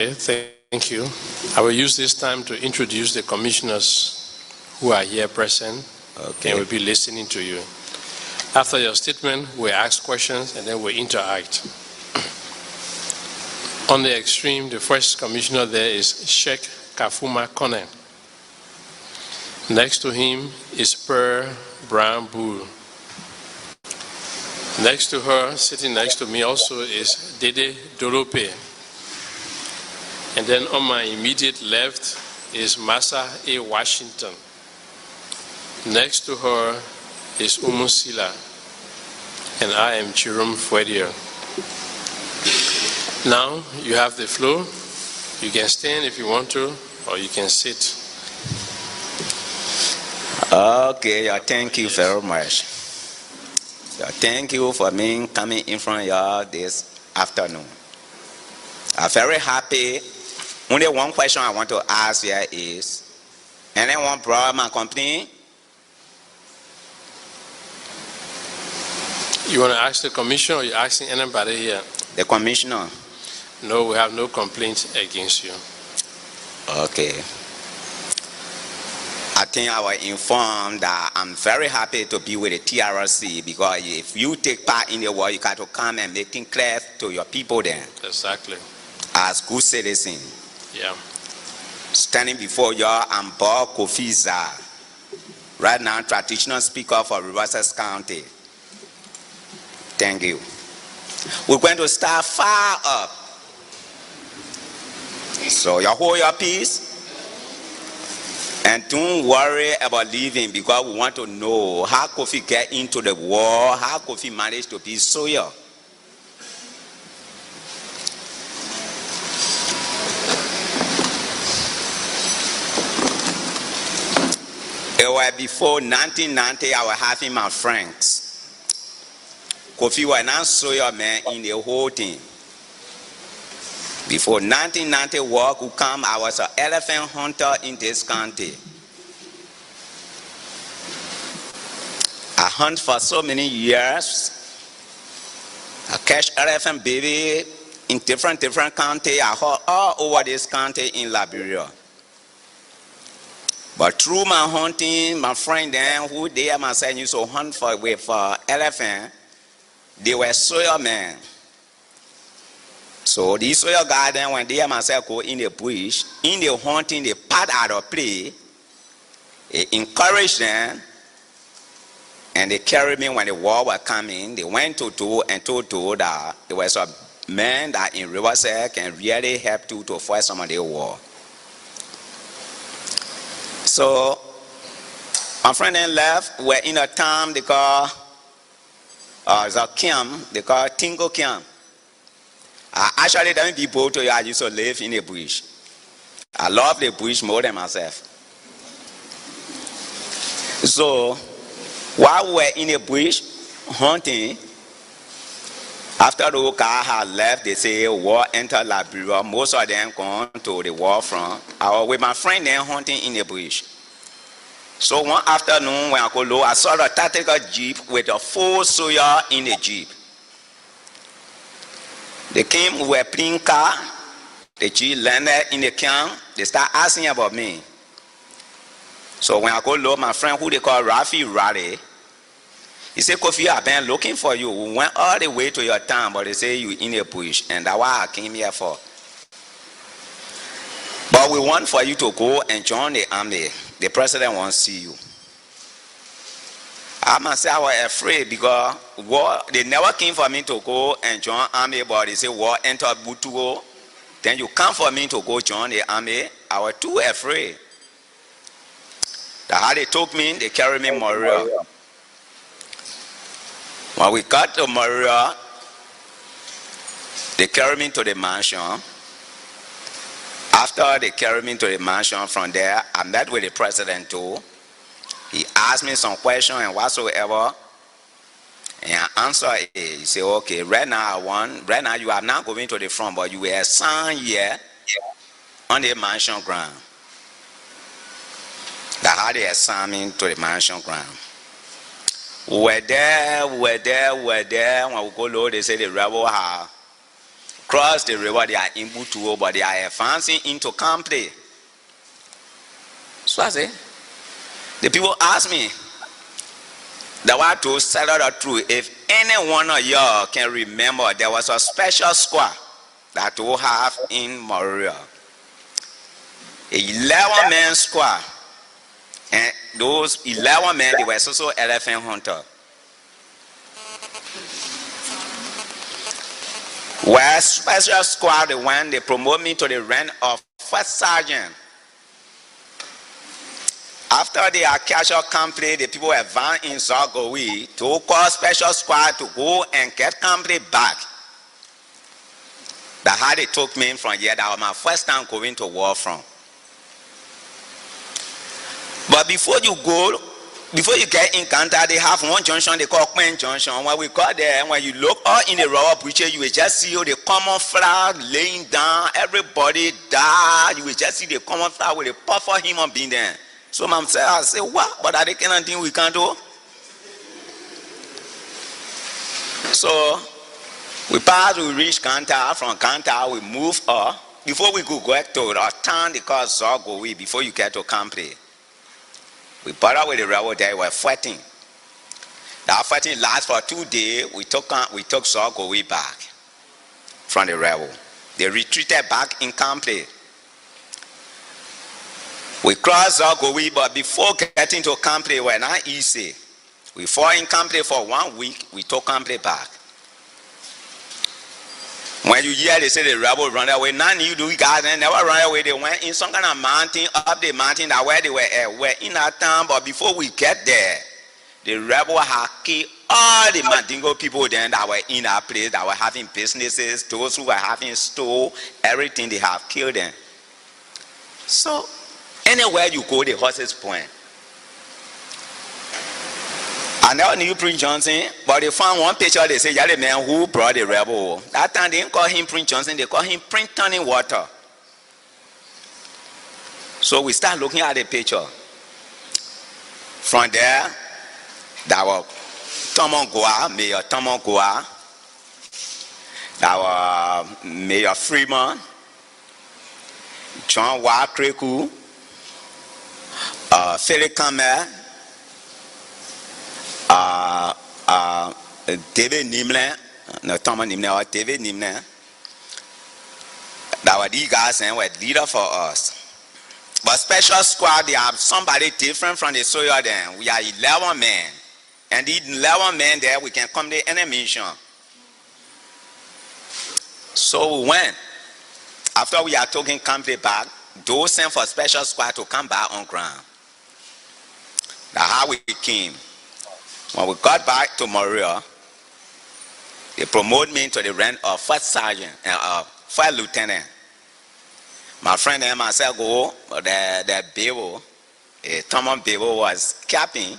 Thank you. I will use this time to introduce the commissioners who are here present and will be listening to you. After your statement, we'll ask questions and then we'll interact. On the extreme, the first commissioner there is Sheikh Kafuma Kone. Next to him is Per Brown Bull. Next to her, sitting next to me also, is Dede Dolope. And then on my immediate left is Massa A. Washington. Next to her is Umusila. And I am Chirum Fuedio. Now you have the floor. You can stand if you want to, or you can sit. Okay, thank you very much. Thank you for me coming in front of you this afternoon. I'm very happy. Only one question I want to ask here is, anyone brought my company? You want to ask the commissioner or you're asking anybody here? The commissioner. No, we have no complaints against you. Okay. I think I was informed that I'm very happy to be with the TRC, because if you take part in the war, you got to come and make things clear to your people then. Exactly. As good citizens. Yeah. Standing before you, I'm Bob Kofi Zah. Right now, traditional speaker for Riverside County. Thank you. We're going to start far up. So you hold your peace. And don't worry about leaving, because we want to know how Kofi get into the war, how Kofi managed to be soldier. It was before 1990, I was having my friends. Kofi was not soldier man in the whole thing. Before 1990 war could come, I was an elephant hunter in this country. I hunt for so many years. I catch elephant baby in different countries. I hunt all over this country in Liberia. But through my hunting, my friend then, who they myself used to hunt with elephant, they were soil men. So these soil guys then, when they myself go in the bush, in the hunting, they part out of play, they encourage them, and they carry me when the war was coming. They went to and told that there was a man that in Riverside can really help to fight some of the war. So my friend then left. We're in a town they call the camp, they call Tingo Camp. I actually don't people to you, I used to live in the bush. I love the bush more than myself. So while we were in the bush hunting, after the car had left, they say war entered Liberia. Most of them gone to the war front. I was with my friend then hunting in the bush. So one afternoon when I go low, I saw a tactical jeep with a full soldier in the jeep. They came, we were playing car. The jeep landed in the camp. They start asking about me. So when I go low, my friend who they call Rafi Raleigh, he said, Kofi, I've been looking for you. We went all the way to your town, but they say you in a bush, and that's why I came here for. But we want for you to go and join the army. The president wants to see you. I must say I was afraid, because war, they never came for me to go and join army, but they say war entered Butuo. Then you come for me to go join the army. I was too afraid. That's how they took me, they carried me Moria. When we got to Moria, they carried me to the mansion. After they carried me to the mansion, from there, I met with the president too. He asked me some questions and whatsoever. And I answered it. He said, okay, right now you are not going to the front, but you were assigned here on the mansion ground. That's how they assigned me to the mansion ground. We're there. When we go low, they say the rebel have cross the river, they are in Butuo, but they are advancing into Campley. So I say, the people ask me, the one to settle the truth, if any one of y'all can remember, there was a special squad that we have in Moria. 11-man squad. And those 11 men, they were also elephant hunters. Where special squad, when they promote me to the rank of first sergeant. After the Acacia Company, the people advanced in Zogowe to call special squad to go and get Company back. That's how they took me from here. That was my first time going to war front. But before you go, before you get in Kanta, they have one junction they call Queen Junction. When we got there, when you look all in the rubber preacher, you will just see the common flag laying down, everybody died. You will just see the common flag with a puffer human being there. So myself, I say, what? But are there anything we can do? So we passed, we reached Kanta. From Kanta, we moved up. Before we could go to a town they call Zogowe, before you get to Campley. We brought with the rebel there, we were fighting. That fighting lasted for 2 days. We took Zogowe back from the rebel. They retreated back in Campley. We crossed Zogowe, but before getting to Campley, we were not easy. We fought in Campley for 1 week. We took Campley back. When you hear they say the rebel run away, none you do guys and never run away. They went in some kind of mountain, up the mountain that where they were in that town. But before we get there, the rebel had killed all the Mandingo people then that were in that place, that were having businesses, those who were having store, everything, they have killed them. So anywhere you go, the horses point. I never knew Prince Johnson, but they found one picture, they say, you're the man who brought the rebel. That time they didn't call him Prince Johnson, they call him Prince Turning Water. So we start looking at the picture. From there, there was Tomon Goa, Mayor Tomon Goa. There was Mayor Freeman, John Wakreku, Philip Kamer, David Nimler, no Thomas Nimler or David Nimler. That were these guys and were leader for us. But special squad, they have somebody different from the soldier then. We are 11 men. And these 11 men there, we can come to any mission. So we went. After we are taking Campley back, those sent for special squad to come back on ground. That's how we came. When we got back to Moria, they promoted me to the rank of first sergeant and first lieutenant. My friend and myself go, the Bevo, Thomas Bevo was captain.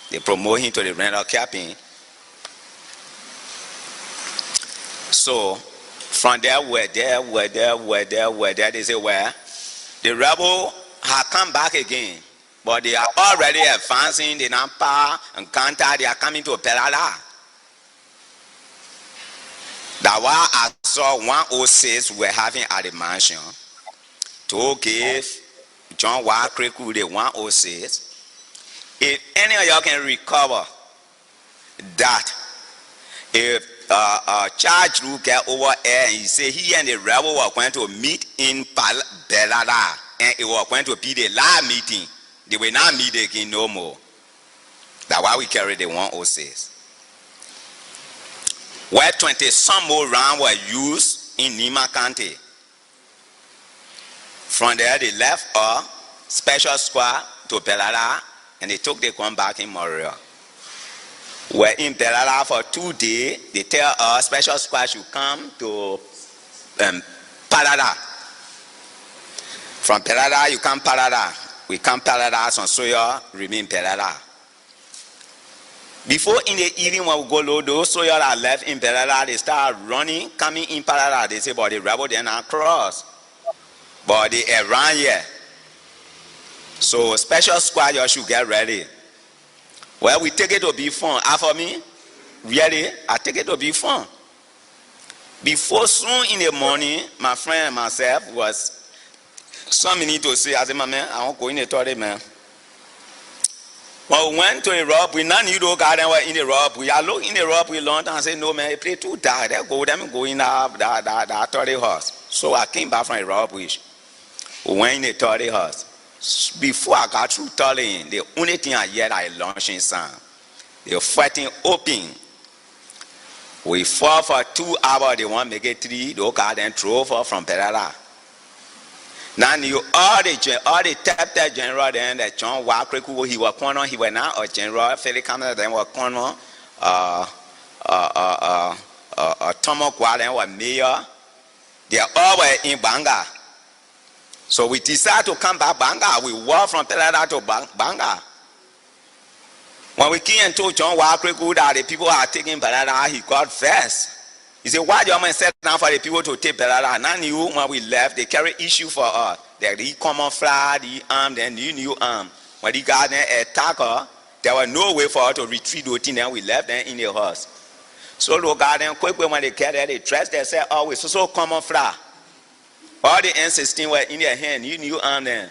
They promoted him to the rank of captain. So from there, we're there. They say, well, the rebel had come back again. But they are already advancing the Nampa and Kanta, they are coming to Pelala. That's why I saw 106 were having at the mansion to give John Wakreku the 106. If any of y'all can recover that, if Charge Group get over air and he say he and the rebel were going to meet in Pelala and it was going to be the last meeting. They will not meet again no more. That's why we carry the 106. Where 20 some more rounds were used in Nima County. From there, they left a special squad to Pelala and they took the gun back in Moria. We're in Pelala for 2 days. They tell us special squad should come to Palada. From Pelala, you come Palada. We come Pelada, some Soya remain Pelada. Before in the evening when we go low, those Soya that left in Pelada, they start running, coming in Pelada. They say, but the rebel they not cross. But they around here. So special squad, you should get ready. Well, we take it to be fun. After me, really, I take it to be fun. Before soon in the morning, my friend and myself was some minute to say, I said, my man, I won't go in the toilet, man. Well, we went to the robbery, none of you garden were in the robbery. I look in the robbery long time and say, no man, they play too dark. They go in that toilet house. So I came back from the robbery. We went in the toilet house. Before I got through toilet, the only thing I heard is launching sound. They were fighting open. We fought for 2 hours, they want to make it 3. The garden drove off from Perara. Now you all the chapter general then that John Wakreku, he was corner, he was now a general, Felix Kamala then was corner, Tomo Kwa then was mayor. They all were in Banga. So we decided to come back Banga. We walked from Perara to Banga. When we came and told John Wakreku that the people are taking Perara, he got vexed. He said, why do you set down for the people to take Perara? None knew when we left, they carry issue for us. They common flag, the arm, then the new arm. When they got an attacker, there was no way for us to retreat, then we left them in the house. So the garden, quick when they carry they dressed, they said, oh, it's so common flag. All the ancestors were in their hand, you knew arm then.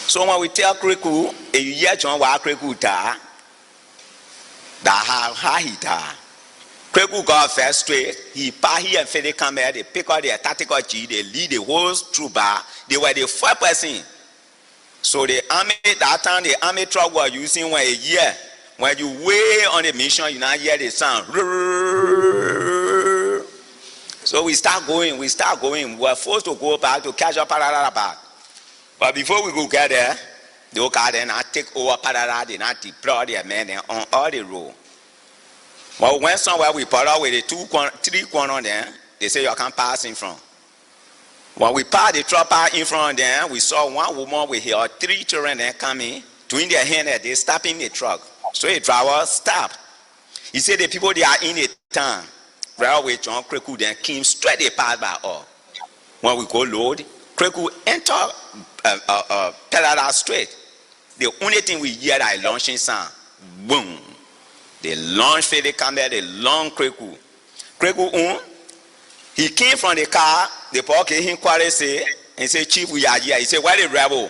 So when we tell Kreku, you hear John Wakreku ta, that how he ta. Kreku got first straight. He and Fede come here, they pick out their tactical G, they lead the whole troop. They were the 4%. So the army, that time the army truck was using when a year. When you way on the mission, you now hear the sound. So we start going. We were forced to go back to catch up Parara back. But before we go get there, the old garden now take over Parara, they now deploy their men on all the road. But when somewhere we put out with the 3 corner there, they say you can't pass in front. When we passed the truck in front there, we saw one woman with her 3 children there coming, doing their hand there, they stopping the truck. So the driver stopped. He said the people they are in the town. Railway John Kreku then came straight they passed by all. When we go load, Kreku enter Perara straight. The only thing we hear is launching sound. Boom. They launched Fede Campbell, they launched Kreku. Kreku, he came from the car, the poor came inquiry say, and say, Chief, we are here. He said, where the rebel?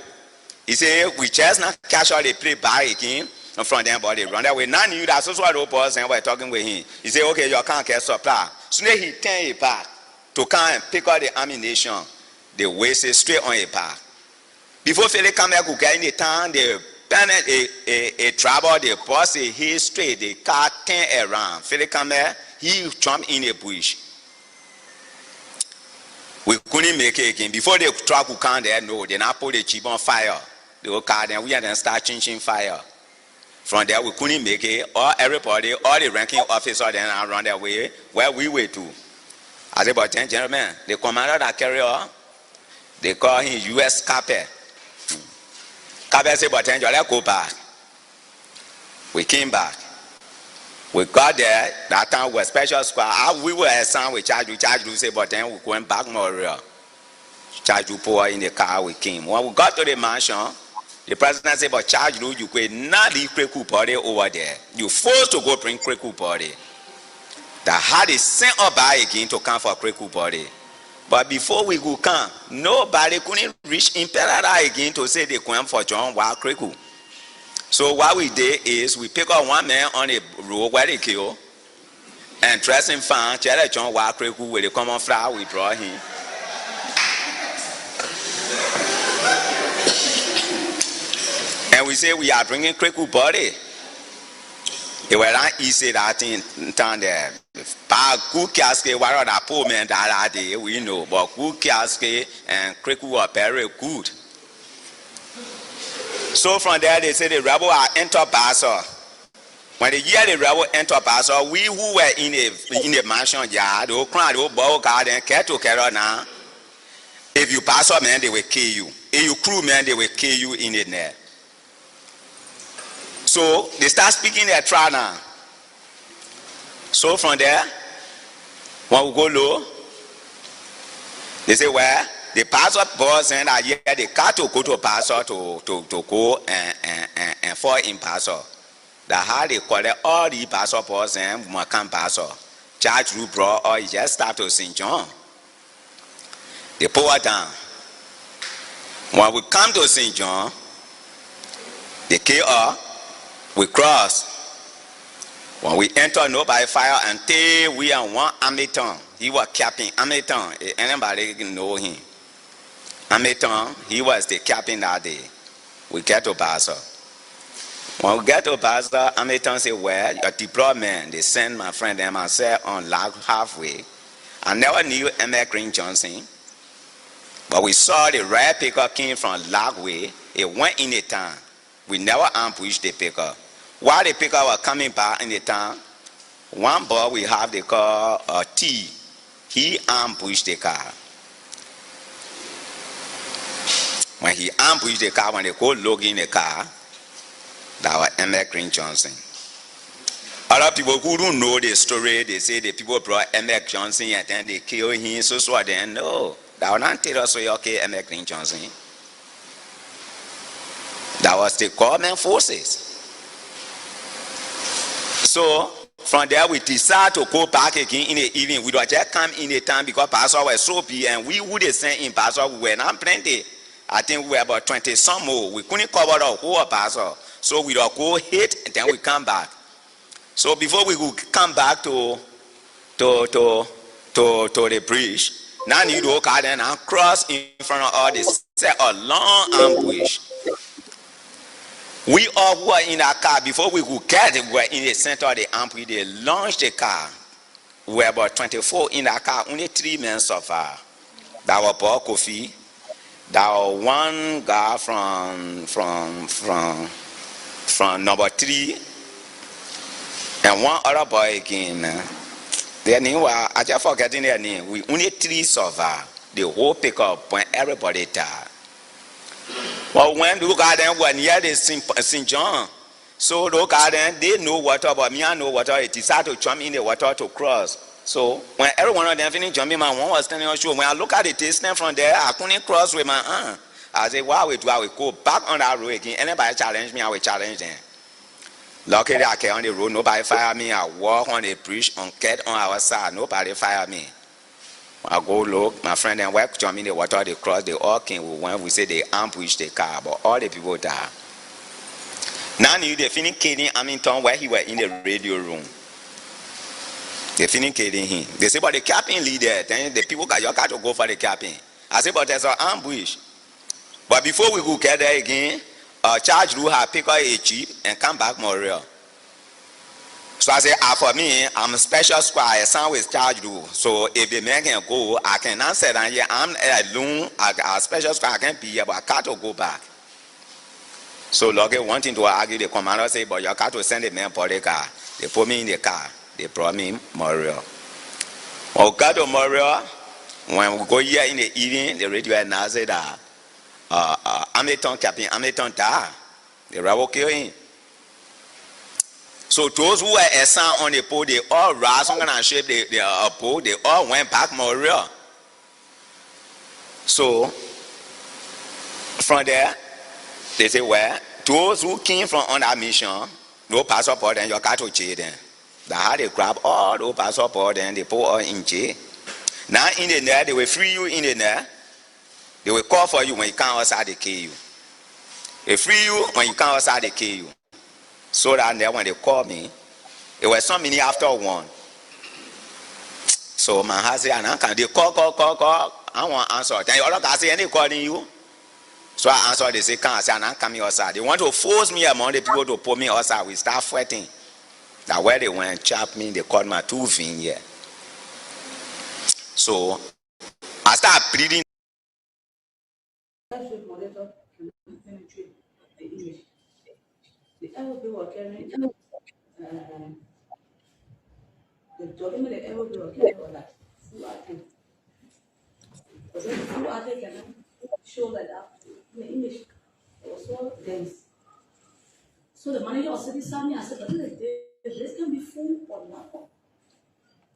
He said, we just not catch all the play by again from them, but they run that way. None knew that, so what the person were talking with him. He said, okay, you can't get supply. So then he turned it back to come and pick up the ammunition. They wasted straight on a path. Before Fede Campbell could get in the town, they a trouble, they bust a hill straight, the car turned around. Fede Campbell, he jumped in a bush. We couldn't make it again. Before the truck would come there, no, they now put the jeep on fire. The whole car, then we had to start changing fire. From there, we couldn't make it. Everybody, all the ranking officers then around their way where we were to. I said, but then, gentlemen, the commander that carry on, they call him U.S. Capper. Capper said, but then, let's go back. We came back. We got there, that time was special squad. We were assigned with charge, say, but then we went back more real. Charge you pour in the car, we came. When we got to the mansion, the president said, but charge you could not leave Kreku party over there. You forced to go bring Kreku party. That had it sent up by again to come for Kreku party. But before we could come, nobody couldn't reach Imperial again to say they come for John Wild Kreku. So what we did is we pick up one man on the road where they kill and dress him fine, tell John Wild Kreku with a common flower, we draw him. And we say we are bringing Kreku body. It was not easy that in town there. But Kukiaske, what are the poor men that day, we know. But Kukiaske and Kreku are very good. So from there they say the rebel are enter Basel. When they hear the rebel enter Basel, we who were in the mansion yard, the crowd, the bow garden, care to carry now. If you pass up man, they will kill you. If you crew man, they will kill you in the net. So they start speaking their trial now. So from there, when we go low, they say, well, the pastor boss and I hear the car to go to pastor to go and fall in pastor. That how they call it all the pastor boss and Makan pastor. Charge Route brought, or he just stopped to St. John. They pull her down. When we come to St. John, they kill her, we cross. When we enter, nobody fire until we are one Hamilton. He was captain Hamilton. Anybody know him? Hamilton, he was the captain that day. We get to Basel. When we get to Basel, Hamilton said, well, your deployment, they send my friend and myself on lag halfway. I never knew Emmett Green Johnson, but we saw the red pickup came from Lagway. It went in the town. We never ambushed the pickup. While the pickup was coming back in the town, one boy we have, they call T. He ambushed the car. When he ambushed the car, when they go look in the car, that was Emmett Green Johnson. Other people who don't know the story, they say the people brought Emmett Johnson and then they killed him, so then no. That was not tell us okay, Emmett Green Johnson. That was the government forces. So from there we decided to go back again in the evening. We don't just come in the town because Pastor was so big, and we who they sent in Pastor, we were not plenty. I think we were about 20 some more. We couldn't cover the whole Pastor. So we don't go hit and then we come back. So before we could come back to the bridge, now you do car and cross in front of all this, set a long ambush. We all who were in that car, before we could get it, we were in the center of the ambush. They launched the car. We were about 24 in that car, only 3 men so far. That was Paul Kofi. That was one guy from number 3, and one other boy again. Their name was, I just forgetting their name. We only 3 survived. The whole pickup when everybody died. Well, when the garden were near the St. John, so the garden, they know water, but me I know water. It decided to jump in the water to cross. So when every one of them finished jumping, my one was standing on shore. When I look at the distance from there, I couldn't cross with my arm. I said, what we do? I will go back on that road again. Anybody challenge me, I will challenge them. Luckily, I came on the road. Nobody fired me. I walk on the bridge and get on our side. Nobody fired me. I go look. My friend and wife jump in the water. They cross. They all came. We say they ambushed the car, but all the people died. Now they finished killing Hamilton while he was in the radio room. They finished killing him. They say, but the captain leader. Then the people got to go for the captain. I say, but there's an ambush. But before we could get there again, Charge Route had picked up a jeep and come back Montreal. So I say, for me, I'm a special squad, I sound with Charge Route. So if the man can go, I cannot say that here, I'm alone, a special squad, I can't be here, but I got to go back. So lucky wanting to argue, the commander say, but you got to send the man for the car. They put me in the car. They brought me Montreal. When we got to Montreal, when we go here in the evening, the radio announced that Hamilton, Captain Hamilton died. The rebel killed him. So those who were assigned on the pole, they all rise on and shape the pole. They all went back Montreal. So from there, they say, well, those who came from on that mission, no passport, then you got to jail them. That's how they grab all those passports, then they put all in jail. Now in the net, they will free you in the net. They will call for you when you come outside, they kill you. They free you when you come outside, they kill you. So that then when they call me, it was some minute after 1. So my husband and they call. I want to answer. Then the other guy say, any calling you? So I answer, they say, can't. I say, I'm not coming outside. They want to force me among the people to put me outside. We start fighting. That where they went and chop me, they called my 2 fingers here. So I start bleeding. The LB were carrying the document the LB were carrying was like full item. Because when the full item cannot show like that in the image, it was so dense. So the manager was sitting beside me. I said, but this can be full or not.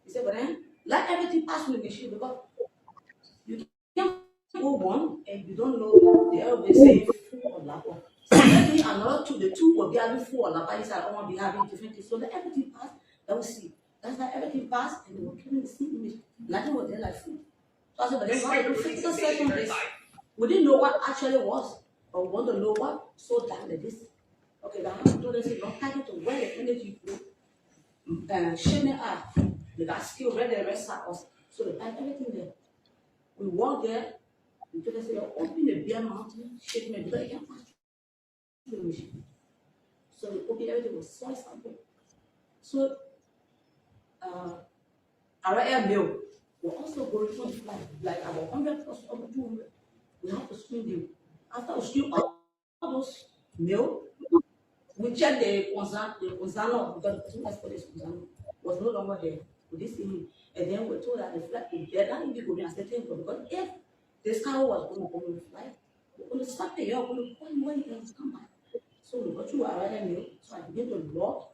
He said, but then let everything pass through the machine because you can't go one and you don't know the LB saying full or not. Secondly, another 2, the 2 will be having 4 or not. He said, I want to be having different things. So let everything pass, that we see. That's like everything passed, and they were killing the same image. Nothing was there like food. So I said, but then why do physical search on this? We didn't know what actually was, but we want to know what so dark like this. Okay, the house told us not target to where the energy flow. Shimmy up. They got skill where the rest are us. So they had everything there. We walked there. We told us, open the beer mountain, shake me because they can't pass through the machine. So we opened everything with soil sample. So our air mill will also go to like about 100 plus over 200. We have to screen them. After we screen all those mill, we check the Gonzalo because the person that's for this Gonzalo was no longer there with this image. And then we're told that the flight is dead. That will be a certain because if this car was going to go with flight, we're going to start the year, we're going to when it else come back. So we go through our mill. So I begin to log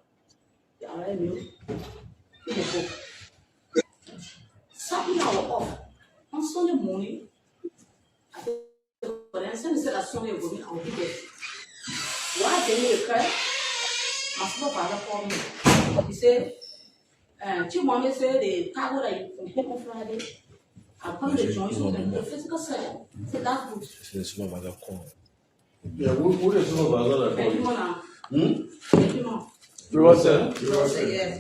the RI mill in the book. Saturday I was off. On Sunday morning, I said, but then Sunday said that Sunday morning I will be there. Why did you cry? My father called me. He said, Chimwame said the cargo that you can take on Friday. I'm coming to join you in the physical side. So that's good. It's not my call. Yeah, who is some of our Thank you, Mona. Hmm? Thank you, Mona. Yeah.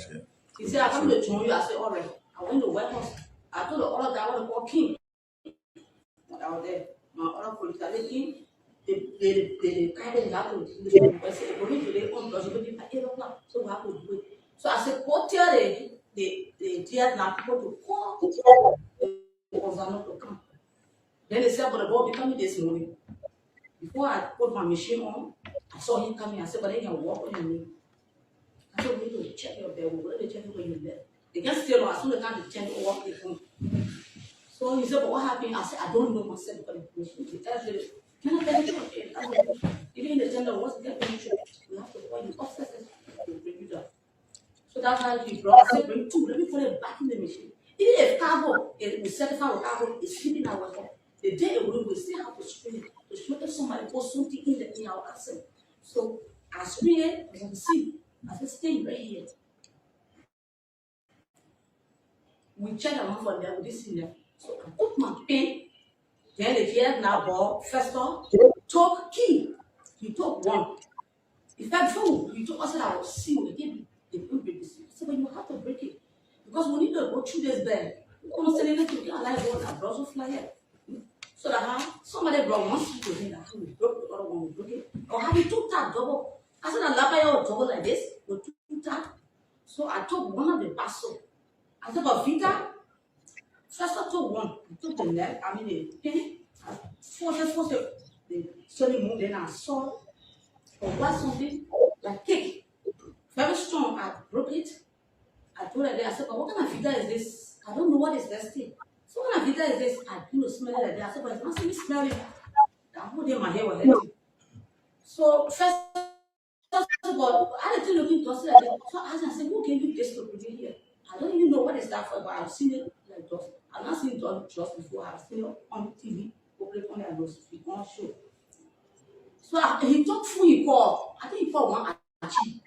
He said, I'm coming to join you. I said, all right. I went to warehouse. I told the other guy I want to call King. I was there. My other police, I said, King, the kind of have to do the I said, we're going to their own because we're going to be 8 o'clock. So we have to do it. So I said, go tell the dear now people to call Gonzalo to come. Then they said, but the boy be coming this morning. Before I put my machine on, I saw him coming. I said, but they can walk on your knee. I said, we need to check your bed. We're going to check where you live. They can still as soon as they can change or walk the phone. So he said, but what happened? I said, I don't know myself because the machine. He tells me, can I penetrate? Even in the gender, what's the penetrate? We have to call you officers to bring you down. So that's how he brought. I said, bring 2. Let me put it back in the machine. Even if cargo, we certify with cargo is sleeping our home. The day it will, we still have to screen it to show if somebody posts something in our accent. So I screen it, I can see. I said, stay right here. We check them for them with this in there. So I put my pen. Then the kid now bought first off, took key. He took 1. If I flew, he took us that I was sealed again. They couldn't break this. I said, but you have to break it. Because we need to go through this bed. We don't say anything to get alive one that brought us fly here. So that somebody brought 1 seat to him, we broke the other one, we broke it. Or have you 2 tap double? I said, I love you double like this with 2 tap. So I took one of the parcel. I took a Vita. First I took 1. I took the neck, the penny. I forced the slowly moved, then I saw or what something like cake. Very strong. I broke it. I told her, I said, but what kind of Vita is this? I don't know what is that thing. So what kind of Vita is this? I smell it like that. I said, but it's not me smelling. I hold in my hair was empty. So first of all, I didn't look into it like that. So I asked, I said, who gave you this to put in here? I don't even know what is that for, but I've seen it like just. I've not seen it just before. I've seen it on TV, on show. So he took food he called. I think he called 1 achi.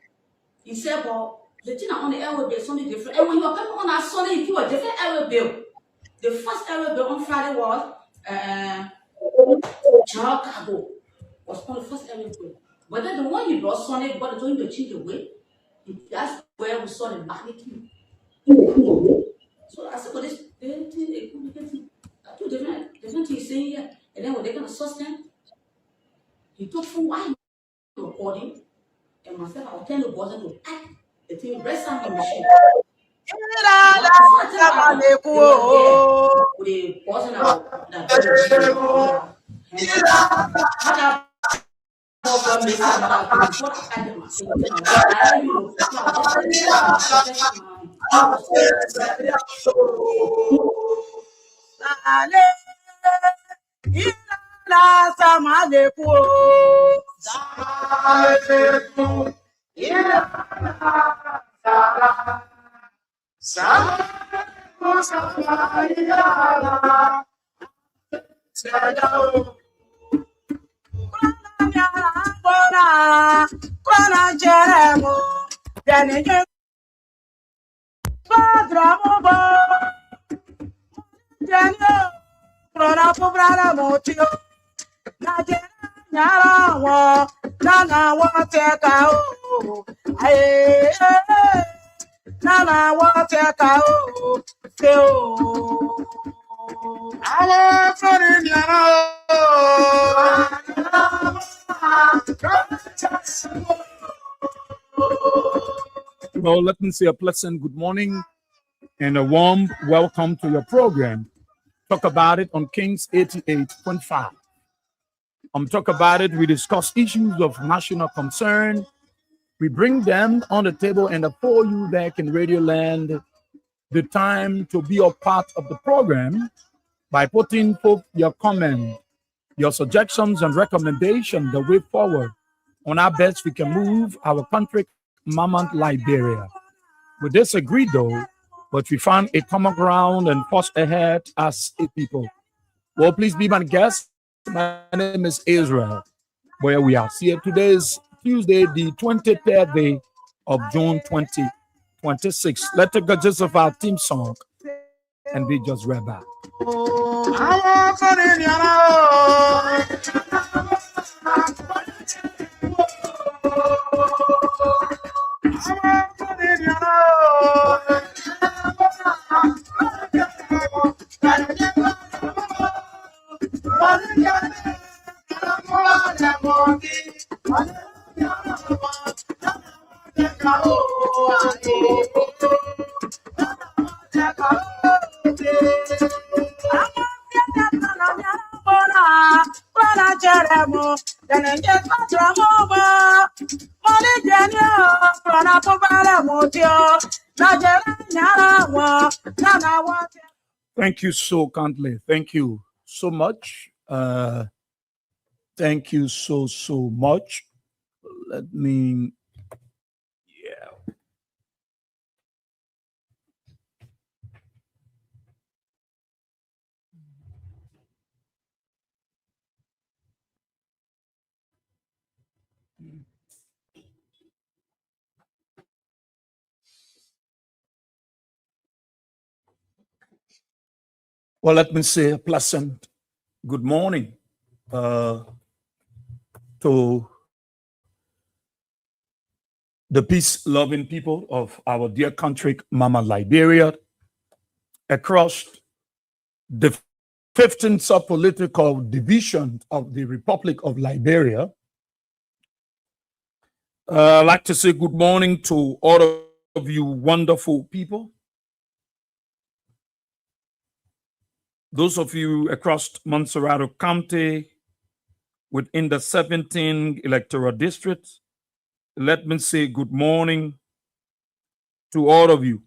He said, well, the thing on the airway bill is something different. And when you were coming on that Sunday, he gave a different airway bill. The first airway bill on Friday was General Cargo. Was on the first airway bill. But then the one he brought Sunday, because they told him to change the weight. That's where we saw the magnitude. So I said, but this thing, two different things saying here. And then when they're going to sustain, he took full wine recording. And myself, I was telling the boys to act the thing, rest on the machine. With the boys Well, let me say a pleasant good morning and a warm welcome to your program. Talk about it on Kings 88.5. Talk about it. We discuss issues of national concern. We bring them on the table and for you back in Radio Land, the time to be a part of the program by putting forth your comment, your suggestions and recommendations the way forward on our best we can move our country, Mama Liberia. We disagree though, but we found a common ground and force ahead as a people. Well, please be my guest. My name is Israel. Where we are here today is Tuesday, the 23rd day of June 2026. Let's take the gist of our theme song and we just right back. Thank you so kindly. Thank you so much. Thank you so much. Let me, yeah. Well, let me say a pleasant good morning to the peace-loving people of our dear country, Mama Liberia, across the 15 sub-political divisions of the Republic of Liberia. I'd like to say good morning to all of you wonderful people. Those of you across Montserrat County within the 17 electoral districts, let me say good morning to all of you.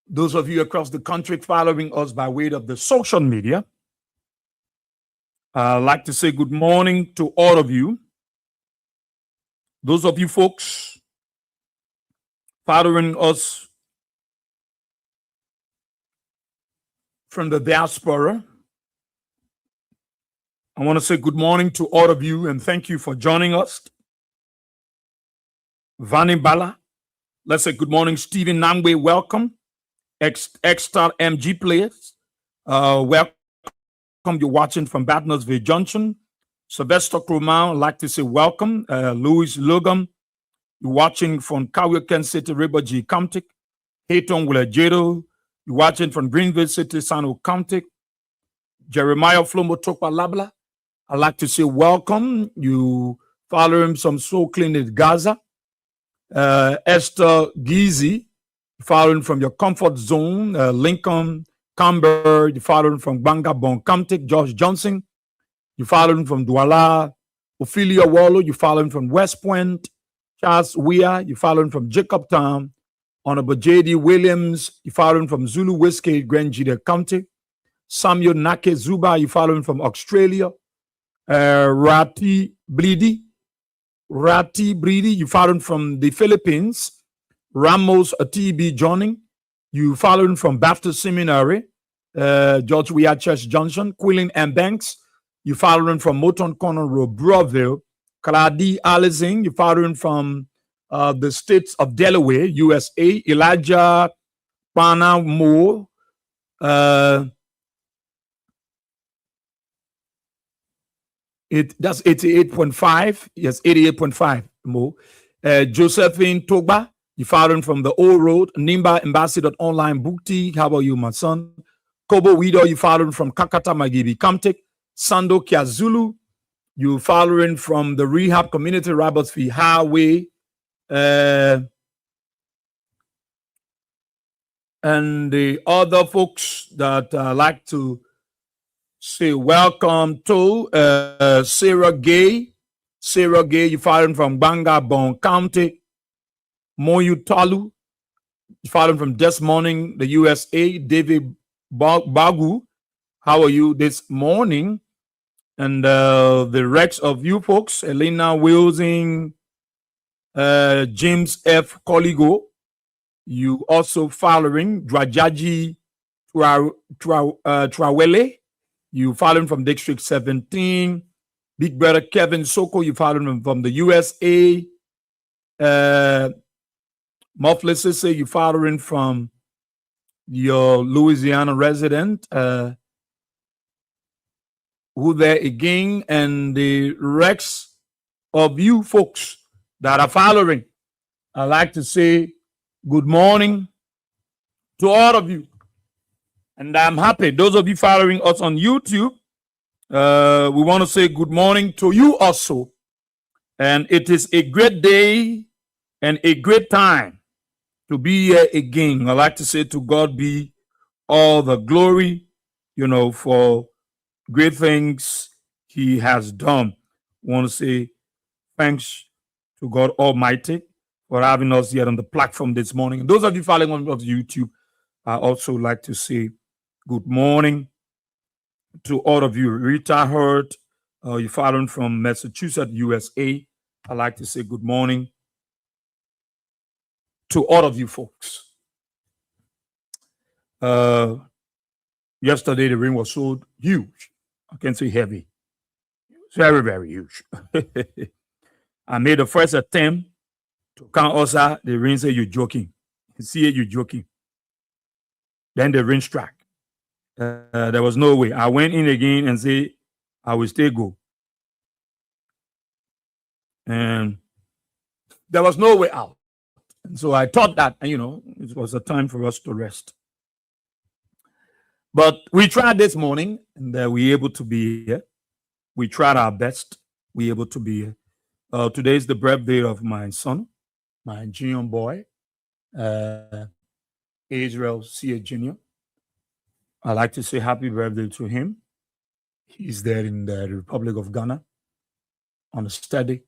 Those of you across the country following us by way of the social media, I'd like to say good morning to all of you. Those of you folks following us from the diaspora, I want to say good morning to all of you and thank you for joining us. Vani Bala, let's say good morning. Stephen Nangwe, welcome. X-Star MG players, welcome. You're watching from Battersville Junction. Sylvester Croman, I'd like to say welcome. Louis Logan, you're watching from Kawakan City, River G County. Hayton Willajedo, you're watching from Greenville City, Sano County. Jeremiah Flomo Topa Labla, I'd like to say welcome. You following some Soul Clinic Gaza. Esther Gizi, following from your comfort zone. Lincoln Camber, you're following from Bangabon County. Josh Johnson, you're following from Douala. Ophelia Wallow, you're following from West Point. Charles Weir, you're following from Jacobtown. Honorable J.D. Williams, you're following from Zulu Whiskey, Grand Jida County. Samuel Nake Zuba, you're following from Australia. Rati Bridi, you're following from the Philippines. Ramos Atibi Johnning, you following from Baptist Seminary. George Weah Church Junction. Quillen M. Banks, you following from Moton Corner Road, Broadville. Kaladi Alizing, you following from the states of Delaware, USA. Elijah Pana Moore. That's 88.5. Yes, 88.5 more. Josephine Togba, you following from the Old Road. Nimba Ambassador Online Bukti. How about you, my son? Kobo Wido, you following from Kakata Magibi Kamtik. Sando Kiazulu, you following from the Rehab Community Robertsfield Highway. And the other folks that like to say welcome to Sarah Gay. Sarah Gay, you following from Bangabon County. Moyu Talu, you following from This Morning, the USA. David Bagu, how are you this morning? And the rest of you folks, Elena Wilson, James F. Coligo, you also following Drajaji Trawele, you following from District 17. Big brother Kevin Soko, you following from the USA. Muffler Sisse, you following from your Louisiana resident. Who there again? And the rest of you folks that are following, I like to say good morning to all of you. And I'm happy. Those of you following us on YouTube, we want to say good morning to you also. And it is a great day and a great time to be here again. I like to say to God be all the glory, for great things he has done. I want to say thanks to God Almighty for having us here on the platform this morning. And those of you following on YouTube, I also like to say good morning to all of you. Rita Hurt, you following from Massachusetts, USA. I like to say good morning to all of you folks. Yesterday, the rain was so huge. I can't say heavy. It's very, very huge. I made the first attempt to count us out. The rain said, "You're joking." See it, you're joking. Then the rain struck. There was no way. I went in again and said, I will still go. And there was no way out. And so I thought that, it was a time for us to rest. But we tried this morning, and we were able to be here. We tried our best. We were able to be here. Today is the birthday of my son, my junior boy, Israel C. Jr. I'd like to say happy birthday to him. He's there in the Republic of Ghana on a study.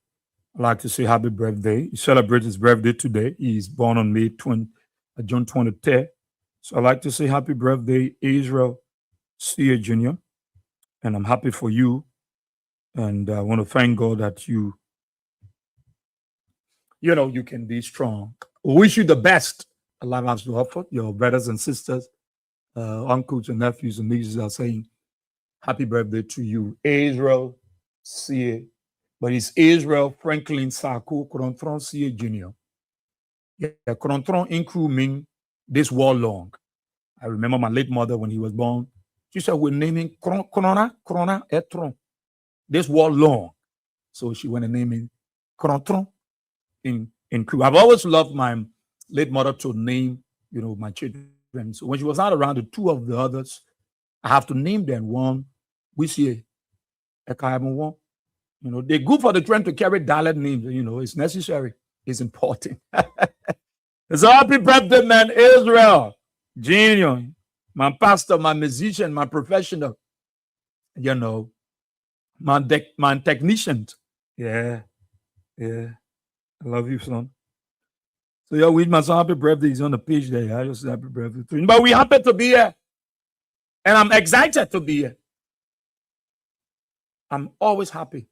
I'd like to say happy birthday. He celebrates his birthday today. He's born on June 23rd. So I'd like to say happy birthday, Israel C. Jr. And I'm happy for you. And I want to thank God that you can be strong. We wish you the best. Allah has to offer. Your brothers and sisters, uncles and nephews and nieces are saying happy birthday to you, Israel C. But it's Israel Franklin Sako Krontron C. Jr. Yeah, Krontron including this war long. I remember my late mother when he was born. She said, we're naming Krona Etron. This war long. So she went and named it Krontron in crew. I've always loved my late mother to name, my children. So when she was not around, the two of the others, I have to name them. One, we see one. They're good for the trend to carry dialect names. It's necessary. It's important. So happy birthday, man, Israel Junior, my pastor, my musician, my professional, my technician. Yeah. I love you, son. So yeah, with my son, happy birthday. He's on the page there. I just say happy birthday to him. But we happy to be here. And I'm excited to be here. I'm always happy.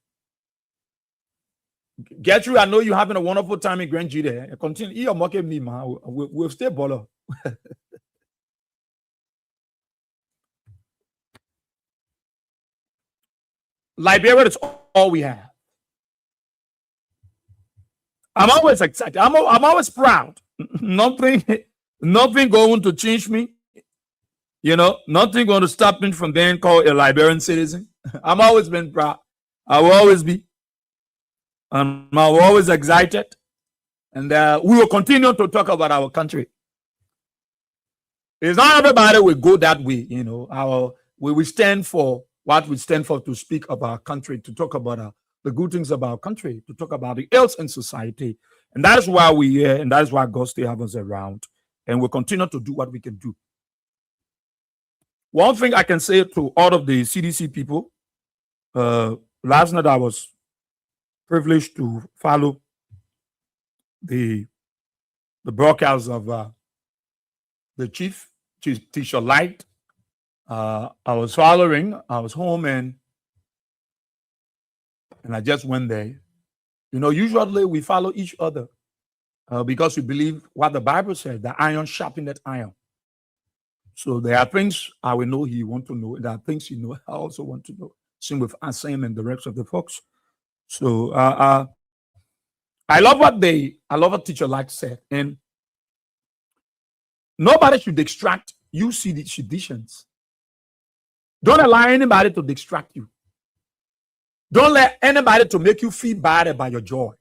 Gertrude, I know you're having a wonderful time in Grand G there. Continue. You're mocking me, man. We'll stay baller. Liberia is all we have. I'm always excited. I'm always proud. Nothing going to change me. Nothing going to stop me from being called a Liberian citizen. I'm always been proud. I will always be. I'm always excited. And we will continue to talk about our country. It's not everybody will go that way. We stand for what we stand for, to speak about our country, to talk about the good things about our country, to talk about the ills in society. And that is why we're here, and that is why God still has us around. And we'll continue to do what we can do. One thing I can say to all of the CDC people, last night I was privileged to follow the broadcast of the chief teacher Light. I was following. I was home and I just went there. Usually we follow each other because we believe what the Bible says: the iron sharpeneth iron. So there are things I will know he want to know. There are things I also want to know. Same with Ansem and the rest of the folks. So I love what teacher Light said. And nobody should distract you, seditionists. Don't allow anybody to distract you. Don't let anybody to make you feel bad about your joy.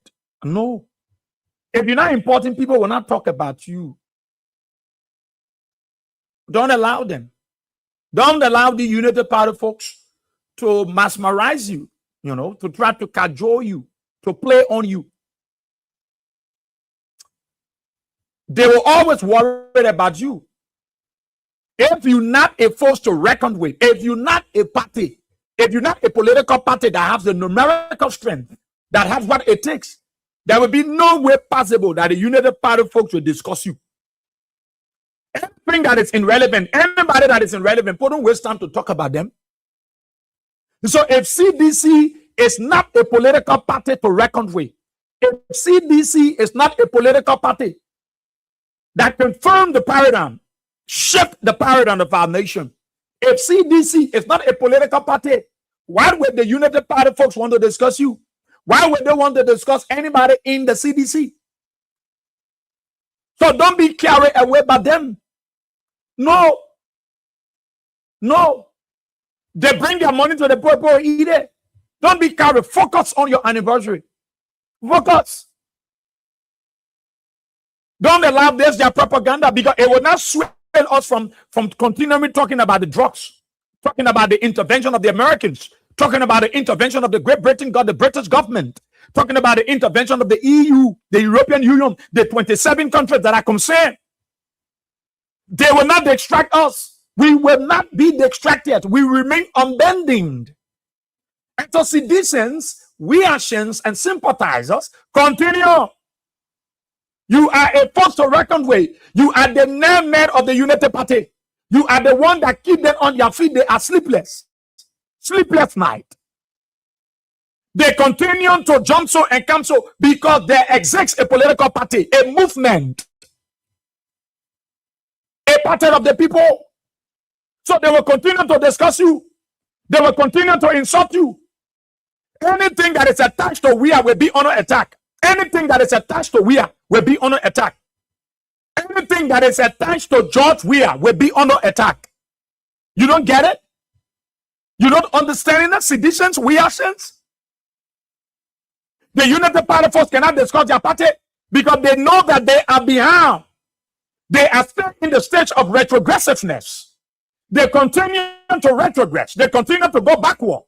No. If you're not important, people will not talk about you. Don't allow them. Don't allow the United Party folks to mesmerize you, to try to cajole you, to play on you. They will always worry about you. If you're not a force to reckon with, if you're not a party, if you're not a political party that has the numerical strength, that has what it takes, there will be no way possible that the United Party folks will discuss you. Anything that is irrelevant, anybody that is irrelevant, people don't waste time to talk about them. So if CDC is not a political party to reckon with, if CDC is not a political party that confirm the paradigm, shift the paradigm of our nation, if CDC is not a political party, why would the United Party folks want to discuss you? Why would they want to discuss anybody in the CDC? So don't be carried away by them. No. They bring their money to the poor, eat it. Don't be carried. Focus on your anniversary. Focus. Don't allow this their propaganda, because it will not sway us from continually talking about the drugs, talking about the intervention of the Americans, talking about the intervention of the Great Britain, the British government, talking about the intervention of the EU, the European Union, the 27 countries that are concerned. They will not distract us. We will not be distracted. We remain unbending. And so citizens, reactions, and sympathizers continue. You are a force to reckon with. You are the name of the United Party. You are the one that keep them on their feet. They are sleepless. Sleepless night. They continue to jump so and come so because there exists a political party, a movement, a party of the people. So they will continue to discuss you. They will continue to insult you. Anything that is attached to we will be under attack. Anything that is attached to Weah will be under attack. Anything that is attached to George Weah will be under attack. You don't get it? You don't understand the seditions, reactions? The United Party folks cannot discuss their party because they know that they are behind. They are still in the stage of retrogressiveness. They continue to retrogress. They continue to go backward.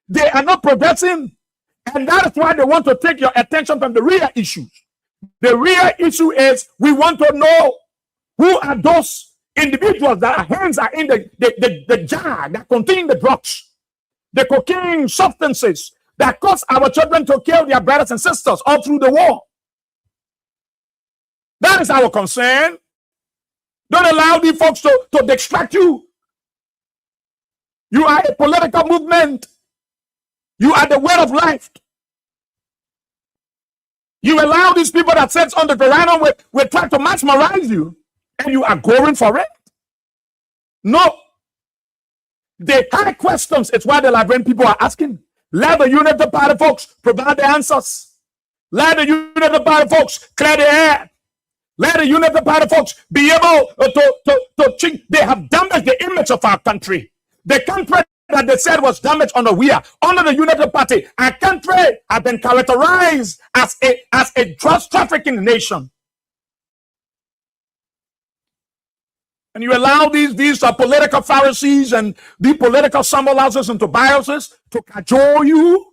They are not progressing. And that is why they want to take your attention from the real issues. The real issue is we want to know who are those individuals that hands are in the jar that contain the drugs, the cocaine substances that cause our children to kill their brothers and sisters all through the war. That is our concern. Don't allow these folks to distract you. You are a political movement. You are the word of life. You allow these people that sits on the veranda will try to mesmerize you, and you are going for it? No. The high questions, it's why the Liberian people are asking. Let the United Party folks provide the answers. Let the United Party folks clear the air. Let the United Party folks be able to change. They have damaged the image of our country. The country that they said was damaged under the United Party, our country has been characterized as a drug trafficking nation. And you allow these political Pharisees and the political symbolizers and Tobiases to cajole you.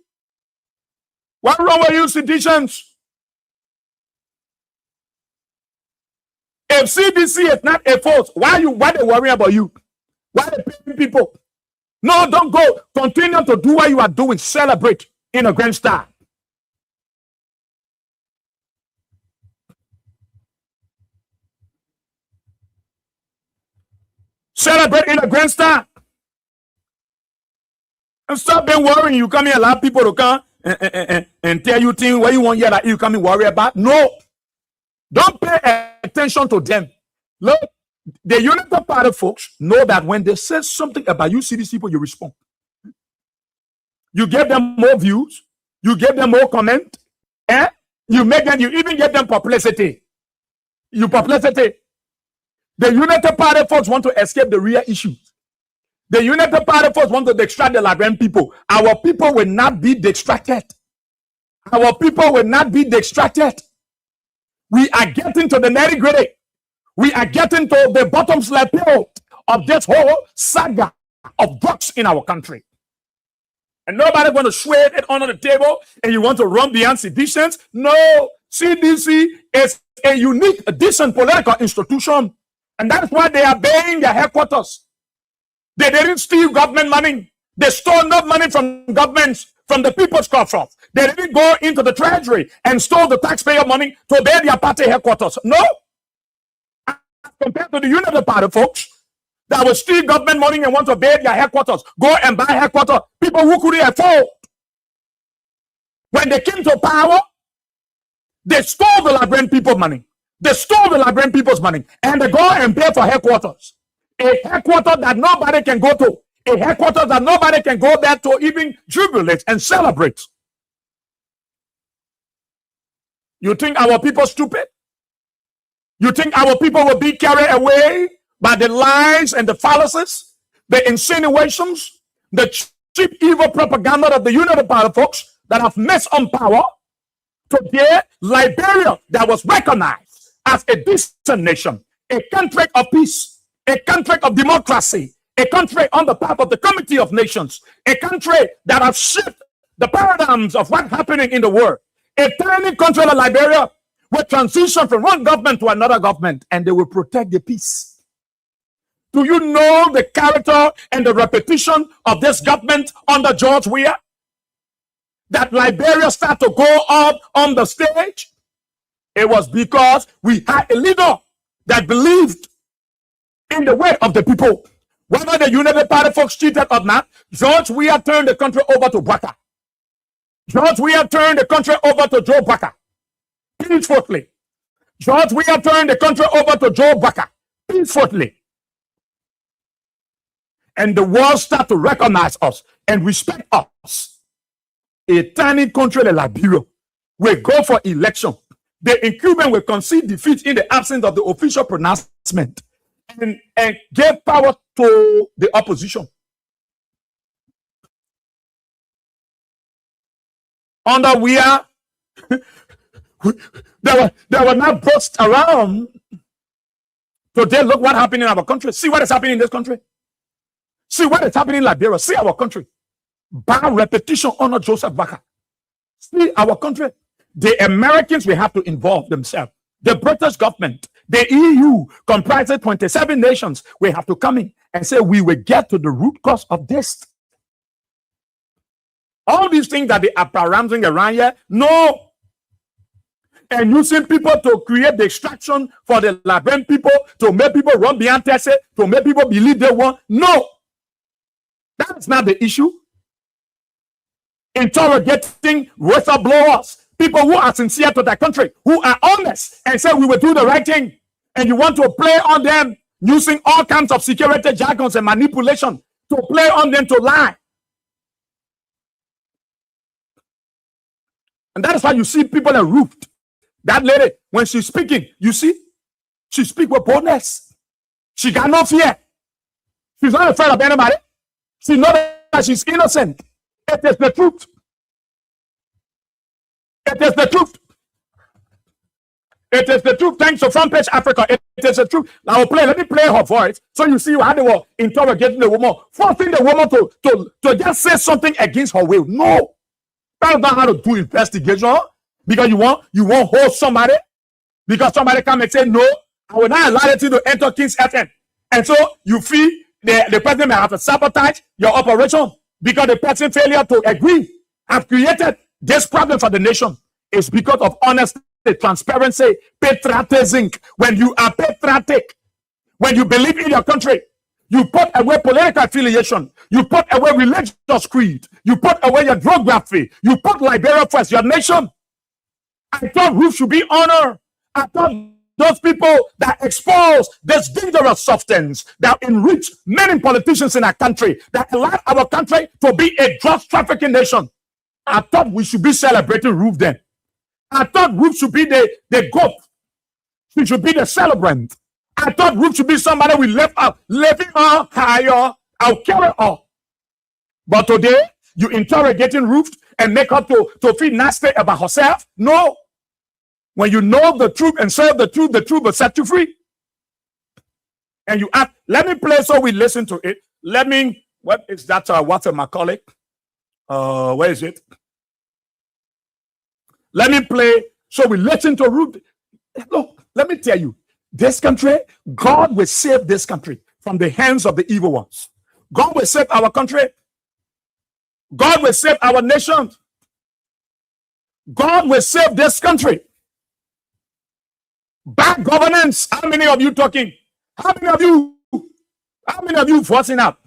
What's wrong with you, citizens? If CDC is not a force, why they worry about you? Why they paying people? No, don't go. Continue to do what you are doing. Celebrate in a grand style. Celebrate in a grand style. And stop being worrying. You come here, allow people to come and tell you things what you want here that you come and worry about. No. Don't pay attention to them. Look, the United Party folks know that when they say something about you, see these people, you respond. You give them more views. You give them more comment. You even give them publicity. Publicity. The United Party folks want to escape the real issues. The United Party folks want to distract the Liberian people. Our people will not be distracted. Our people will not be distracted. We are getting to the nitty-gritty. We are getting to the bottom level of this whole saga of drugs in our country. And nobody's going to swear it under the table and you want to run beyond seditions. No, CDC is a unique, decent political institution. And that's why they are baying their headquarters. They didn't steal government money. They stole enough money from governments, from the people's coffers. They didn't go into the treasury and stole the taxpayer money to build their party headquarters. No. Compared to the United Party folks that will steal government money and want to build their headquarters, go and buy headquarters, people who couldn't afford. When they came to power, they stole the Liberian people's money. They stole the Liberian people's money and they go and pay for headquarters. A headquarters that nobody can go to. A headquarters that nobody can go there to even jubilate and celebrate. You think our people stupid? You think our people will be carried away by the lies and the fallacies, the insinuations, the cheap evil propaganda of the United Party folks that have messed on power? Today, Liberia, that was recognized as a decent nation, a country of peace, a country of democracy, a country on the path of the Committee of Nations, a country that has shifted the paradigms of what's happening in the world. A tiny country like Liberia will transition from one government to another government and they will protect the peace. Do you know the character and the repetition of this government under George Weah? That Liberia started to go up on the stage? It was because we had a leader that believed in the way of the people. Whether the United Party folks cheated or not, George Weah turned the country over to Baka. George Weah turned the country over to Joe Baka. Peacefully. George Weah turned the country over to Joe Baka. Peacefully. And the world started to recognize us and respect us. A tiny country like Liberia will go for election. The incumbent will concede defeat in the absence of the official pronouncement and give power to the opposition. Under Weah, they were not bossed around. Today, look what happened in our country. See what is happening in this country. See what is happening in Liberia. See our country. By repetition, under Joseph Baka. See our country. The Americans will have to involve themselves. The British government, the EU, comprising 27 nations, will have to come in and say, we will get to the root cause of this. All these things that they are paraming around here, no. And using people to create the distraction for the Liberian people, to make people run beyond Tessie, to make people believe they want. No. That's not the issue. Interrogating whistleblowers, people who are sincere to their country, who are honest and say we will do the right thing. And you want to play on them using all kinds of security jargons and manipulation to play on them to lie. And that is why you see people are roofed. That lady, when she's speaking, you see, she speaks with boldness. She got no fear. She's not afraid of anybody. She knows that she's innocent. It is the truth. It is the truth. It is the truth. Thanks to Front Page Africa. It is the truth. Now let me play her voice so you see how they were interrogating the woman, forcing the woman to just say something against her will. No. That's not how to do investigation. Because you want hold somebody. Because somebody come and say, no, I will not allow you to enter King's FM. And so you feel the person may have to sabotage your operation because the person failure to agree have created this problem for the nation. It's because of honesty, transparency, patriotism. When you are patriotic, when you believe in your country, you put away political affiliation, you put away religious creed, you put away your geography, you put Liberia first, your nation. I thought Ruth should be honored. I thought those people that expose this dangerous substance that enrich many politicians in our country, that allow our country to be a drug trafficking nation. I thought we should be celebrating Ruth then. I thought Ruth should be the goat. She should be the celebrant. I thought Ruth should be somebody we left out, living her higher, I'll carry her. But today, you interrogating Ruth and make her to feel nasty about herself? No. When you know the truth and serve the truth will set you free. And you ask, let me play so we listen to it. What is that? Walter Macaulay? Where is it? Let me play so we listen to Ruth. Look, let me tell you, this country, God will save this country from the hands of the evil ones. God will save our country. God will save our nation. God will save this country. Bad governance. How many of you talking? How many of you forcing up?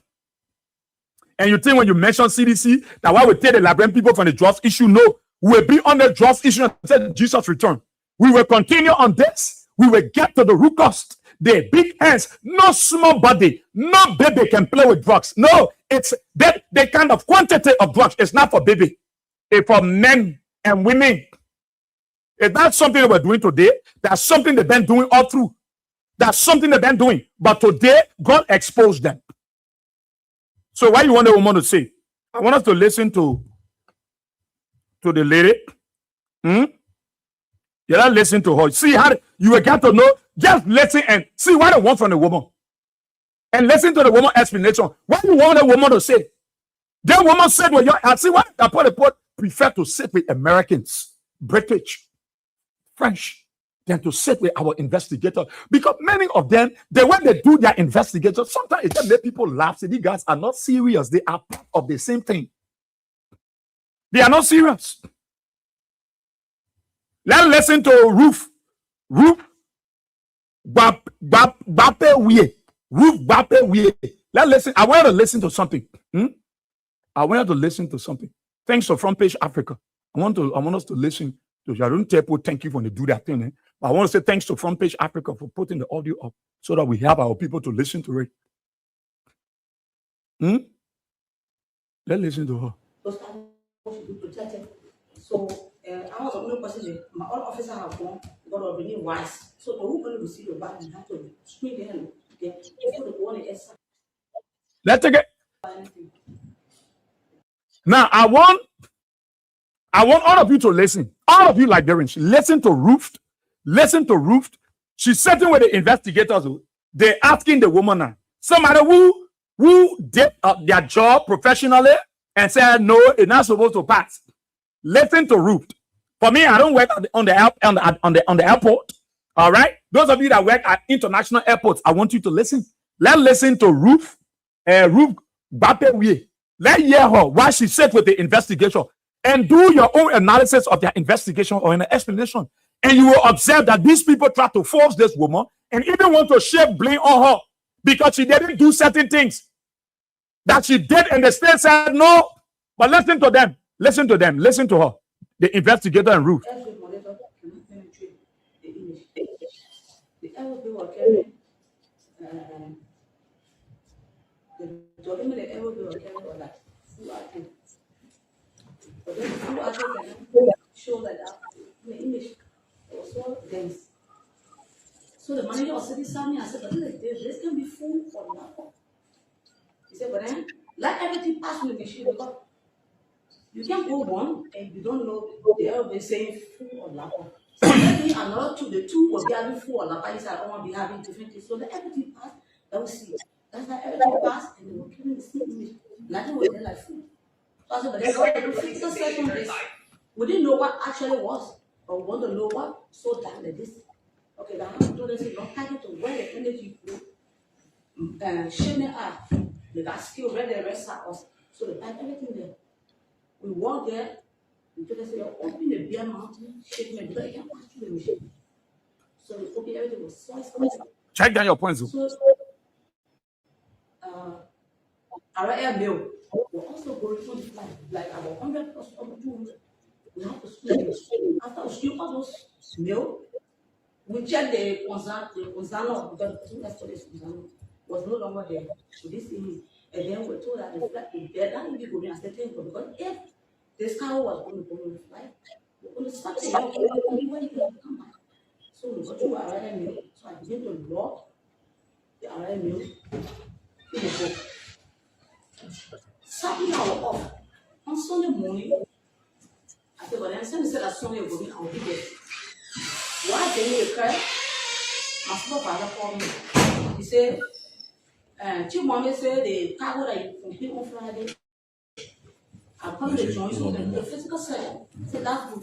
And you think when you mention CDC, that why we take the Liberian people from the drugs issue? No, we will be on the drugs issue until Jesus return. We will continue on this. We will get to the root cause. The big hands, no small body, no baby can play with drugs. No, it's that the kind of quantity of drugs. It's not for baby. It's for men and women. It's not something that we're doing today. That's something they've been doing all through. That's something they've been doing. But today, God exposed them. So what you want the woman to say? I want us to listen to the lady. You don't listen to her. See how you will get to know. Just listen and see what they want from the woman. And listen to the woman's explanation. What you want the woman to say? The woman said, well, I see what I prefer to sit with Americans, British, French, than to sit with our investigators. Because many of them, when they do their investigation, sometimes it just makes people laugh. See, these guys are not serious. They are part of the same thing. They are not serious. Let's listen to Ruth. Ruth Bape Wie. Ruth Bape Wie. Let's listen. I want to listen to something. I want to listen to something. Thanks to Front Page Africa. I want us to listen to. I don't tell people thank you when they do that thing. But I want to say thanks to Front Page Africa for putting the audio up so that we have our people to listen to it. Let's listen to her. So I was only person my own officer have gone, God of really wise. So the woman will see the back and have to screen the hand. Let's take it. Now I want all of you to listen. All of you Liberians, listen to Ruth. Listen to Ruth. She's sitting with the investigators. They're asking the woman now, somebody who did their job professionally and said no, it's not supposed to pass. Listen to Ruth. For me, I don't work on the airport. All right. Those of you that work at international airports, I want you to listen. Let's listen to Ruth. Ruth Bape Wie. Let's hear her why she said with the investigation, and do your own analysis of their investigation or an explanation. And you will observe that these people try to force this woman and even want to shift blame on her because she didn't do certain things that she did, and the state said no. But listen to them. Listen to them. Listen to her. The investigator and Ruth. show that the image was so dense. So the manager was sitting beside me. I said, but this can be full or not. He said, but then let everything pass through the machine because you can't go one and you don't know the other will be saying full or lack. So maybe another two, the two will be having full or lack. He said, I want to be having different things. So let everything pass, that will see. That's why everything passed and they were giving the same image. Nothing was there like full. So I said, but then the physical session is, we didn't know what actually was, but we want to know what so down like this. Okay, now how to do this is not target to where the energy flow, shimmy up. They got skill where the rest are us. So they pack everything there. We walk there, we took us there, open the beer mountain, shake me, because you can't pass through the machine. So we open everything was so expensive. Check down your points. So, our air bill will also go to the flight, like about 100 plus over 200. We have to screen. After we screen all those mail, we check the Gonzalo, because I think yesterday's Gonzalo was no longer there. So this evening, and then we're told that the flight is dead. That will be going to stay because if this car was going to go on the flight, we're going to start the air, when you come back. So we go to our air mail. So I begin to log the air mail in the book. Saturday I was off. On Sunday morning, I said, but then Sunday said that Sunday will be, I'll be there. Why did you cry? My father called me. He said, Chief Mommy said the cargo that you complete on Friday, I'm coming to join you in the physical side. I said, that's good.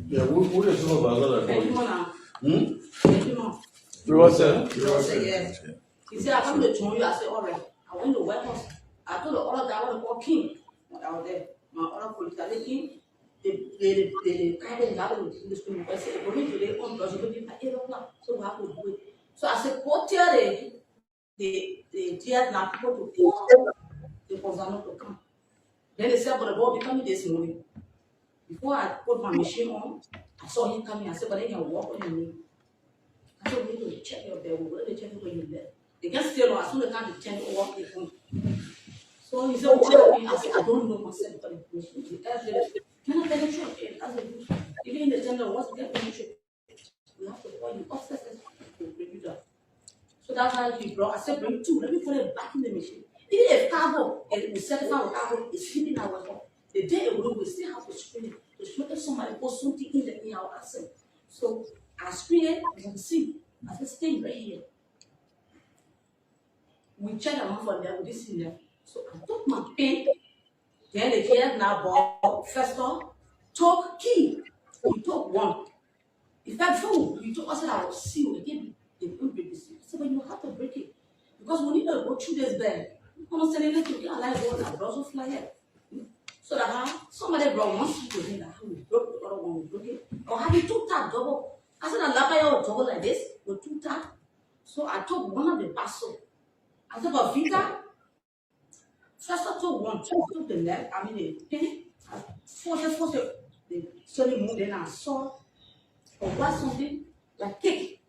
Yeah, who is supervisor? Thank you, Mona. Thank you, Mona. You was there? He said, yes. He said, I'm coming to join you. I said, all right. I went to warehouse. I told the other guy I want to call King. I was there. My other police, I said, King, the kind of level in the school. I said, going today on because you're going to be 8 o'clock. So we have to do it. So I said, go tell the dear now people to call the Gonzalo to come. Then they said, but the boy be coming this morning. Before I put my machine on, I saw him coming. I said, but they can walk on your knee. I said, we need to check your bed. We're going to check it when you're there. They can still as soon as they can attend or walk the phone. So he said, what happened? I said, I don't know myself for information. He asked me, can I penetrate it? I said, even in the tender, once we get penetrate, we have to call you upstairs to bring you down. So that's how he brought. I said, bring two. Let me put it back in the machine. Even if cargo, and we certify with cargo is sleeping our home, the day it will, we still have to screen it to show if somebody put something in our asset. So I screen it, you can see. I said, stay right here. We check around for them with this in there. So I took my pen, then the kid now bought first off, took key. He took one. If I fool, he took us I was sealed again. They don't break the seal. I said, but you have to break it. Because we need to go through this bed. You understand it? You can't like go and brush fly here. So that somebody brought one seat to me that we broke the other one, we broke it. Or having two tap double. I said, I love you double like this with two tap. So I took one of the parcel. I said, but Vita, first I took one, took the left, I mean the pin. I forced the slowly moved, then I saw or was something like cake.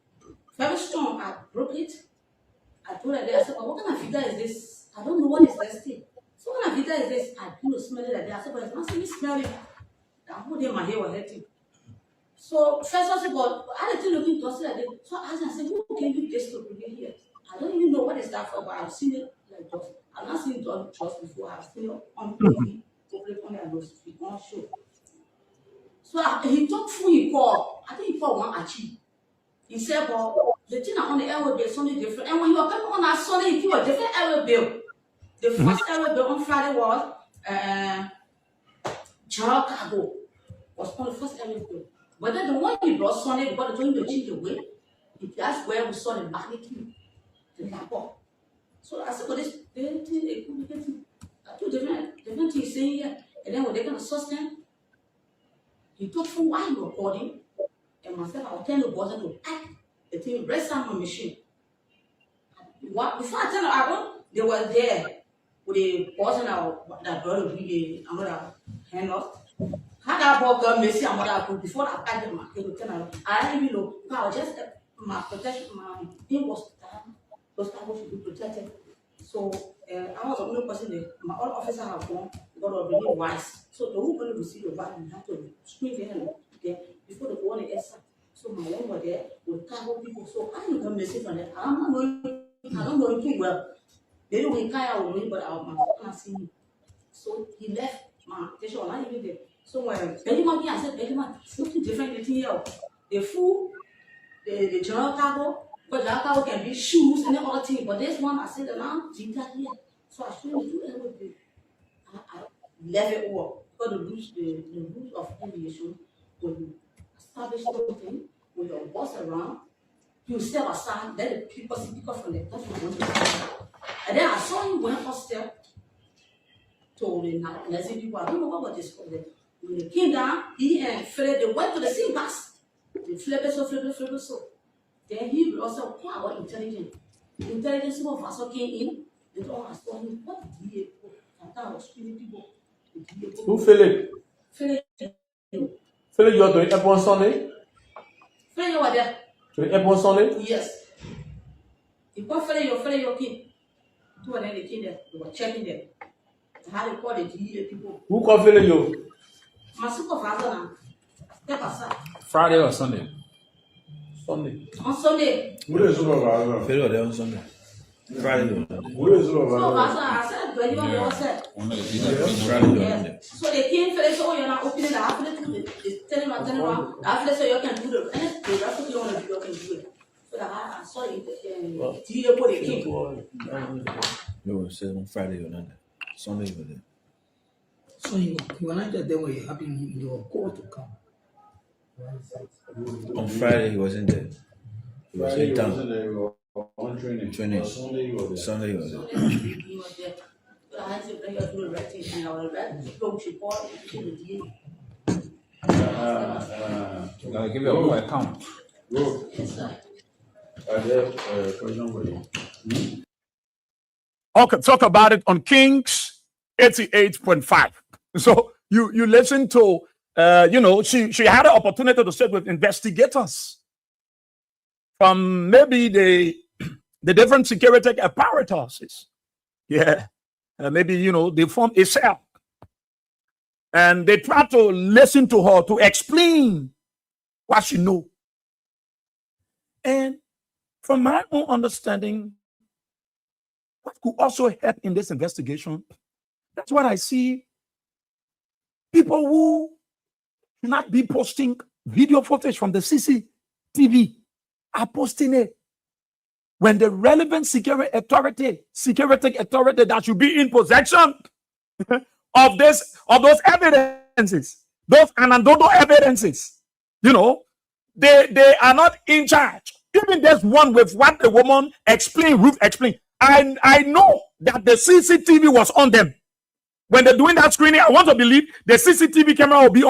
Very strong. I broke it. I told her, I said, but what kind of Vita is this? I don't know what is this thing. So what kind of Vita is this? I didn't smell it like that. I said, but it's not really smelling. I whole day my hair was hurting. So first I said, but I didn't looking to see like that. So I asked her, I said, who can you this to bring here? I don't even know what is that for, but I've seen it like just. I've not seen it on trust before. I've seen it on TV, on show. So he took food he called. I think he called one Achi. He said, well, the thing on the airway bill is something different. And when you were coming on that Sunday, he gave a different airway bill. The first airway bill on Friday was general cargo. Was called the first airway bill. But then the one he brought Sunday, because they told him to change the way, that's where we saw the magnitude. So I said, well, this two different things saying here. And then when they're going to sustain, he took from while he was recording, and myself, I was telling the boss to pack the thing, rest on my machine. What, before I tell them, I went, they were there with the boss and that brother bring the another hand off. How that ball girl may see another group before I packed them, I didn't even know, because I was just my protection, my thing was down. Those people should be protected. So I was the only person there. My other officer have gone. God are really wise. So the who going to receive the Bible, you have to screen them there before the one answer. So my one were there with cover people. So I don't come message from them. I don't know too well. They don't even care about me, but I can't see me. So he left my station. I even there. So when Benjamin, I said, Benjamin, it's nothing different than here. The food, the general cargo, but the cargo can be shoes and other things. But this one, I said, now, here. So I shouldn't do everything. I left it all. Because the rules of aviation, when you establish something, with your boss around, you step aside, let the people see because from the that's what I want to do. And then I saw him went upstairs to the Nazi people. I don't know what this was. When he came down, he and Fred, they went to the same bus. They flip it so. Then he also quite intelligent. The intelligence supervisor came in, and all I saw him, what did he do? I thought I was screaming people. Who Philip? Philip, Philip, you are doing F on Sunday? Philip, you were there? Doing F on Sunday? Yes. You call Philip, your kid. Two and then they came there, they were checking them. How they call the DEA people. Who called Philip you? My supervisor now. Step aside. Friday or Sunday? Sunday. On Sunday, Who is supervisor? Friday or there on Sunday? Friday or Sunday? Who is supervisor, supervisor? I said, do anyone else said? Friday or Sunday? Yes. So they came, Philip, so you're not opening the half of the they telling around. After so you can do the, and the rest of you want to do, you can do it. So that I saw it, DEA put it in. No, it said on Friday or Sunday. Sunday or there. So you were not there when you happy you were called to come. On Friday he wasn't there. He was in town. On training. Training. Sunday you were there. Sunday he was there. He was there. So I had to bring her to the red team, and I was red. Go to report to the DEA. I'll give you a full account. Go. Yes, sir. I have a question for you. Okay, talk about it on Kings 88.5. So you listen to she had an opportunity to sit with investigators from maybe the different security apparatus. Yeah. Maybe they form a cell. And they try to listen to her to explain what she know. And from my own understanding, what could also help in this investigation, that's what I see. People who not be posting video footage from the CCTV are posting it. When the relevant security authority that should be in possession of those evidences, those anecdotal evidences, they are not in charge. Even there's one with what the woman Ruth explained. I know that the CCTV was on them. When they're doing that screening, I want to believe the CCTV camera will be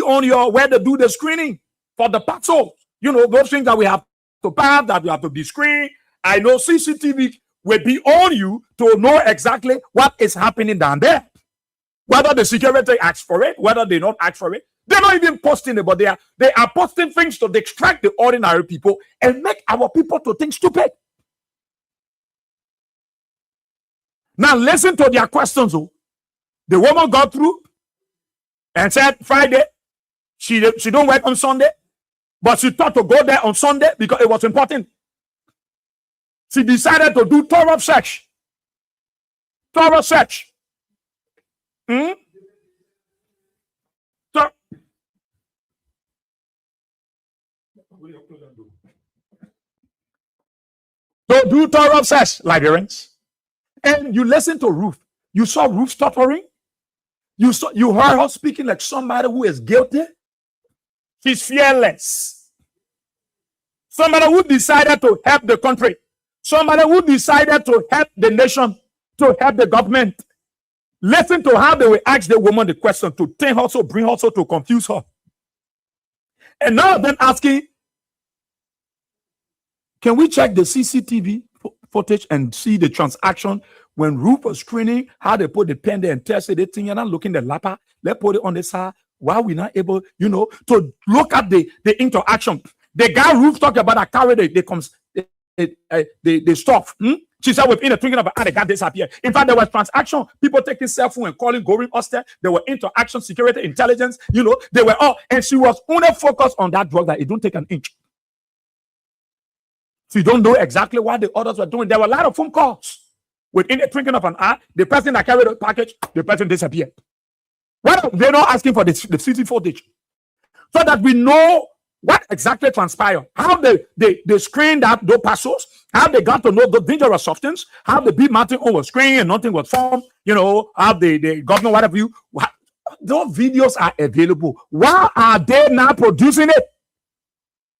on where they do the screening for the patrol. Those things that we have to pass, that we have to be screened. I know CCTV will be on you to know exactly what is happening down there. Whether the security asks for it, whether they not ask for it. They're not even posting it, but they are posting things to distract the ordinary people and make our people to think stupid. Now listen to their questions. The woman got through and said Friday she don't work on Sunday, but she thought to go there on Sunday because it was important. She decided to do thorough search. So do thorough search, Liberians. And you listen to Ruth. You saw Ruth stuttering. You heard her speaking like somebody who is guilty. She's fearless. Somebody who decided to help the country. Somebody who decided to help the nation, to help the government. Listen to how they will ask the woman the question to bring her to confuse her. And now then asking, can we check the CCTV footage and see the transaction when Ruth was screening, how they put the pen there and tested the thing, and I'm looking at the lapper, let's put it on the side. Why are we not able, to look at the interaction? The guy Ruth talked about that carried the stuff. She said within the thinking of an hour, the guy disappeared. In fact, there was transaction, people taking cell phone and calling Goring Oster. There were interaction, security, intelligence, they were all, and she was only focused on that drug that it don't take an inch. So you don't know exactly what the others were doing. There were a lot of phone calls. Within the thinking of an hour, the person that carried the package, the person disappeared. Well, they're not asking for the CCTV footage so that we know what exactly transpired, how they screened out those parcels, how they got to know the dangerous substance, how the B. Martin was screened and nothing was formed, how the governor, whatever those videos are available. Why are they not producing it?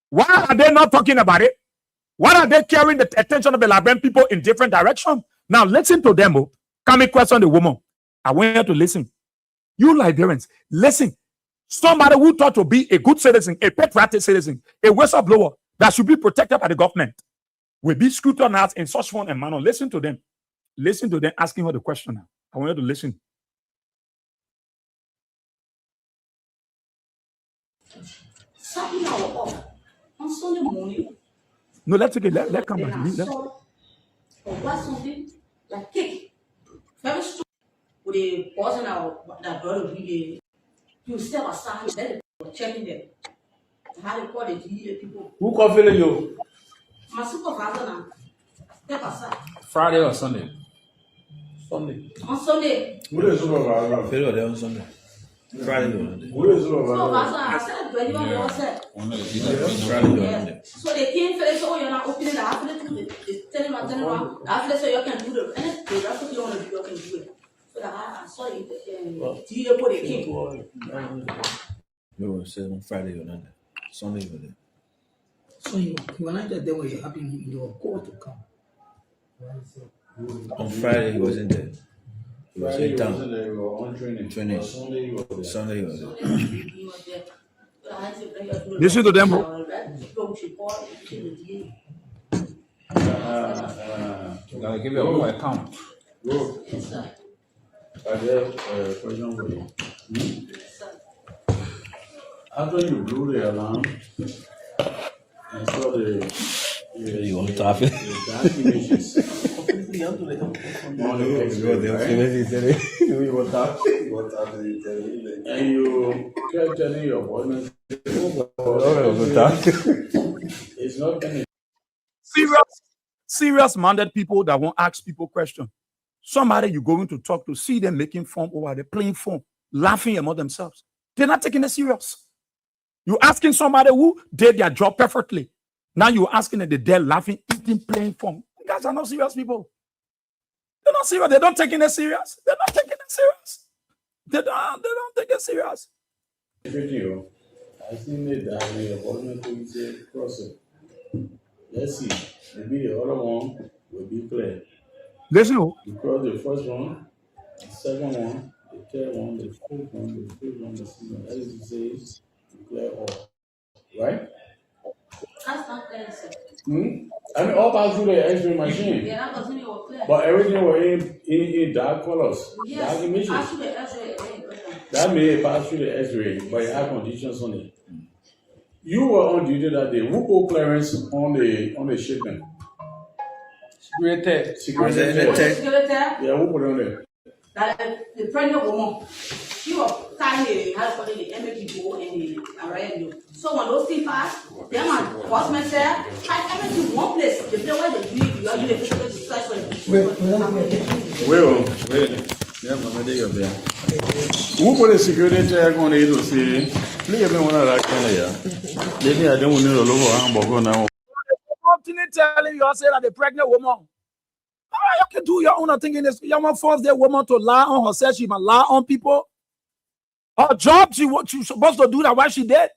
Why are they not talking about it? Why are they carrying the attention of the Liberian people in different directions? Now listen to them. Coming question the woman. I want you to listen. You Liberians, listen. Somebody who thought to be a good citizen, a patriotic citizen, a whistleblower that should be protected by the government will be scrutinized in such form and manner. Listen to them. Listen to them asking her the question now. I want you to listen. Saturday I was off. On Sunday morning, No, let's take it. Let come then back. I saw or was something like cake. Very strong. With the person that brought the video, you step aside, then they were checking them. How they call the video people. Who confident you? My supervisor now, step aside. Friday or Sunday? Sunday. On Sunday, Who is supervisor? Failure there on Sunday. Friday or Monday. Who is supervisor, supervisor? I said, do anyone else said? Friday or Monday. So they came for so you're not opening the outlet to they tell him the outlet so you can do the and that's what you want to do, you can do it. So that I saw it the put it came. We were said on Friday or Monday. Sunday or there. So you were not there when you happened in your court to come. On Friday he wasn't there. He was in town. On training. Training. Sunday you were there. Sunday he was there. He was there. So I had to bring up Listen to them. Now give you a whole account. Bro, Yes, sir. I have a question for you. Yes, sir. After you blew the alarm and saw You want to talk it? the dark images on the X-ray, right? You want to talk? And you kept telling your boyfriend, it's not going Serious minded people that won't ask people questions. Somebody you're going to talk to, see them making fun over the playing fun, laughing among themselves. They're not taking it serious. You're asking somebody who did their job perfectly. Now you're asking that they're laughing, eating, playing fun. You guys are not serious people. They're not serious. They don't take it serious. They're not taking it serious. They don't take it serious. video. I think that your boyfriend will say cross it. Let's see. Maybe the other one will be clear. Listen, Because the first one, the second one, the third one, the fourth one, the fifth one, the sixth one, that is to say, clear all. Right? That's not clear, sir. I mean, all pass through the X-ray machine. Yeah, that doesn't mean it was clear. But everything was in dark colors. Dark Yes, images. actually, actually, That may pass through the X-ray, but it had conditions on it. You were on duty that day. Who put clearance on the shipment? Security. security, Yeah, who put it on there? that the pregnant woman, she was carrying how to call it, the MAPO and the RNU. So when those things pass, them and enforcement there, had everything in one place. The place where they do it, you are doing the physical exercise for the Wait. Yeah, man, they got there. Who put the security check on it to see? Look at me one of that kind of yeah. Maybe I don't need a logo hamburger now. continue telling you, I say that the pregnant woman. You can do your own thing in this. You want to force that woman to lie on herself. She must lie on people. Her job, she's supposed to do that. Why she did?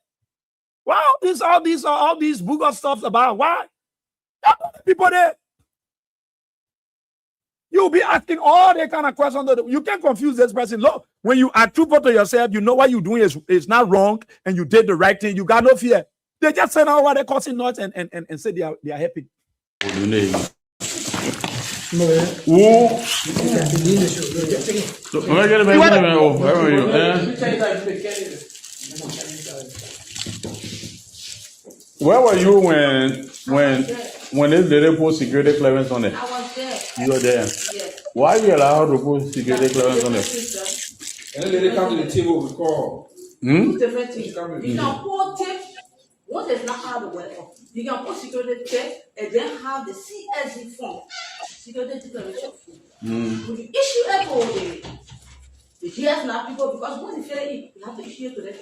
Wow, all these booger stuff about why? People there. You'll be asking all that kind of questions. You can't confuse this person. Look, when you are truthful to yourself, you know what you're doing is not wrong, and you did the right thing. You got no fear. They just say now what they're causing noise and say they are happy. Where were you when when they put security clearance on it, I was there. you were there. Yes. Why you allow her to put security clearance on Different it? system. And then they come to the table, we call. Two different things. You can put tape. What is not out of the way? You can put security tape and then have the CSV form, security declaration form. When you issue it for the GS now people, because once you fill it in, you have to issue it to them.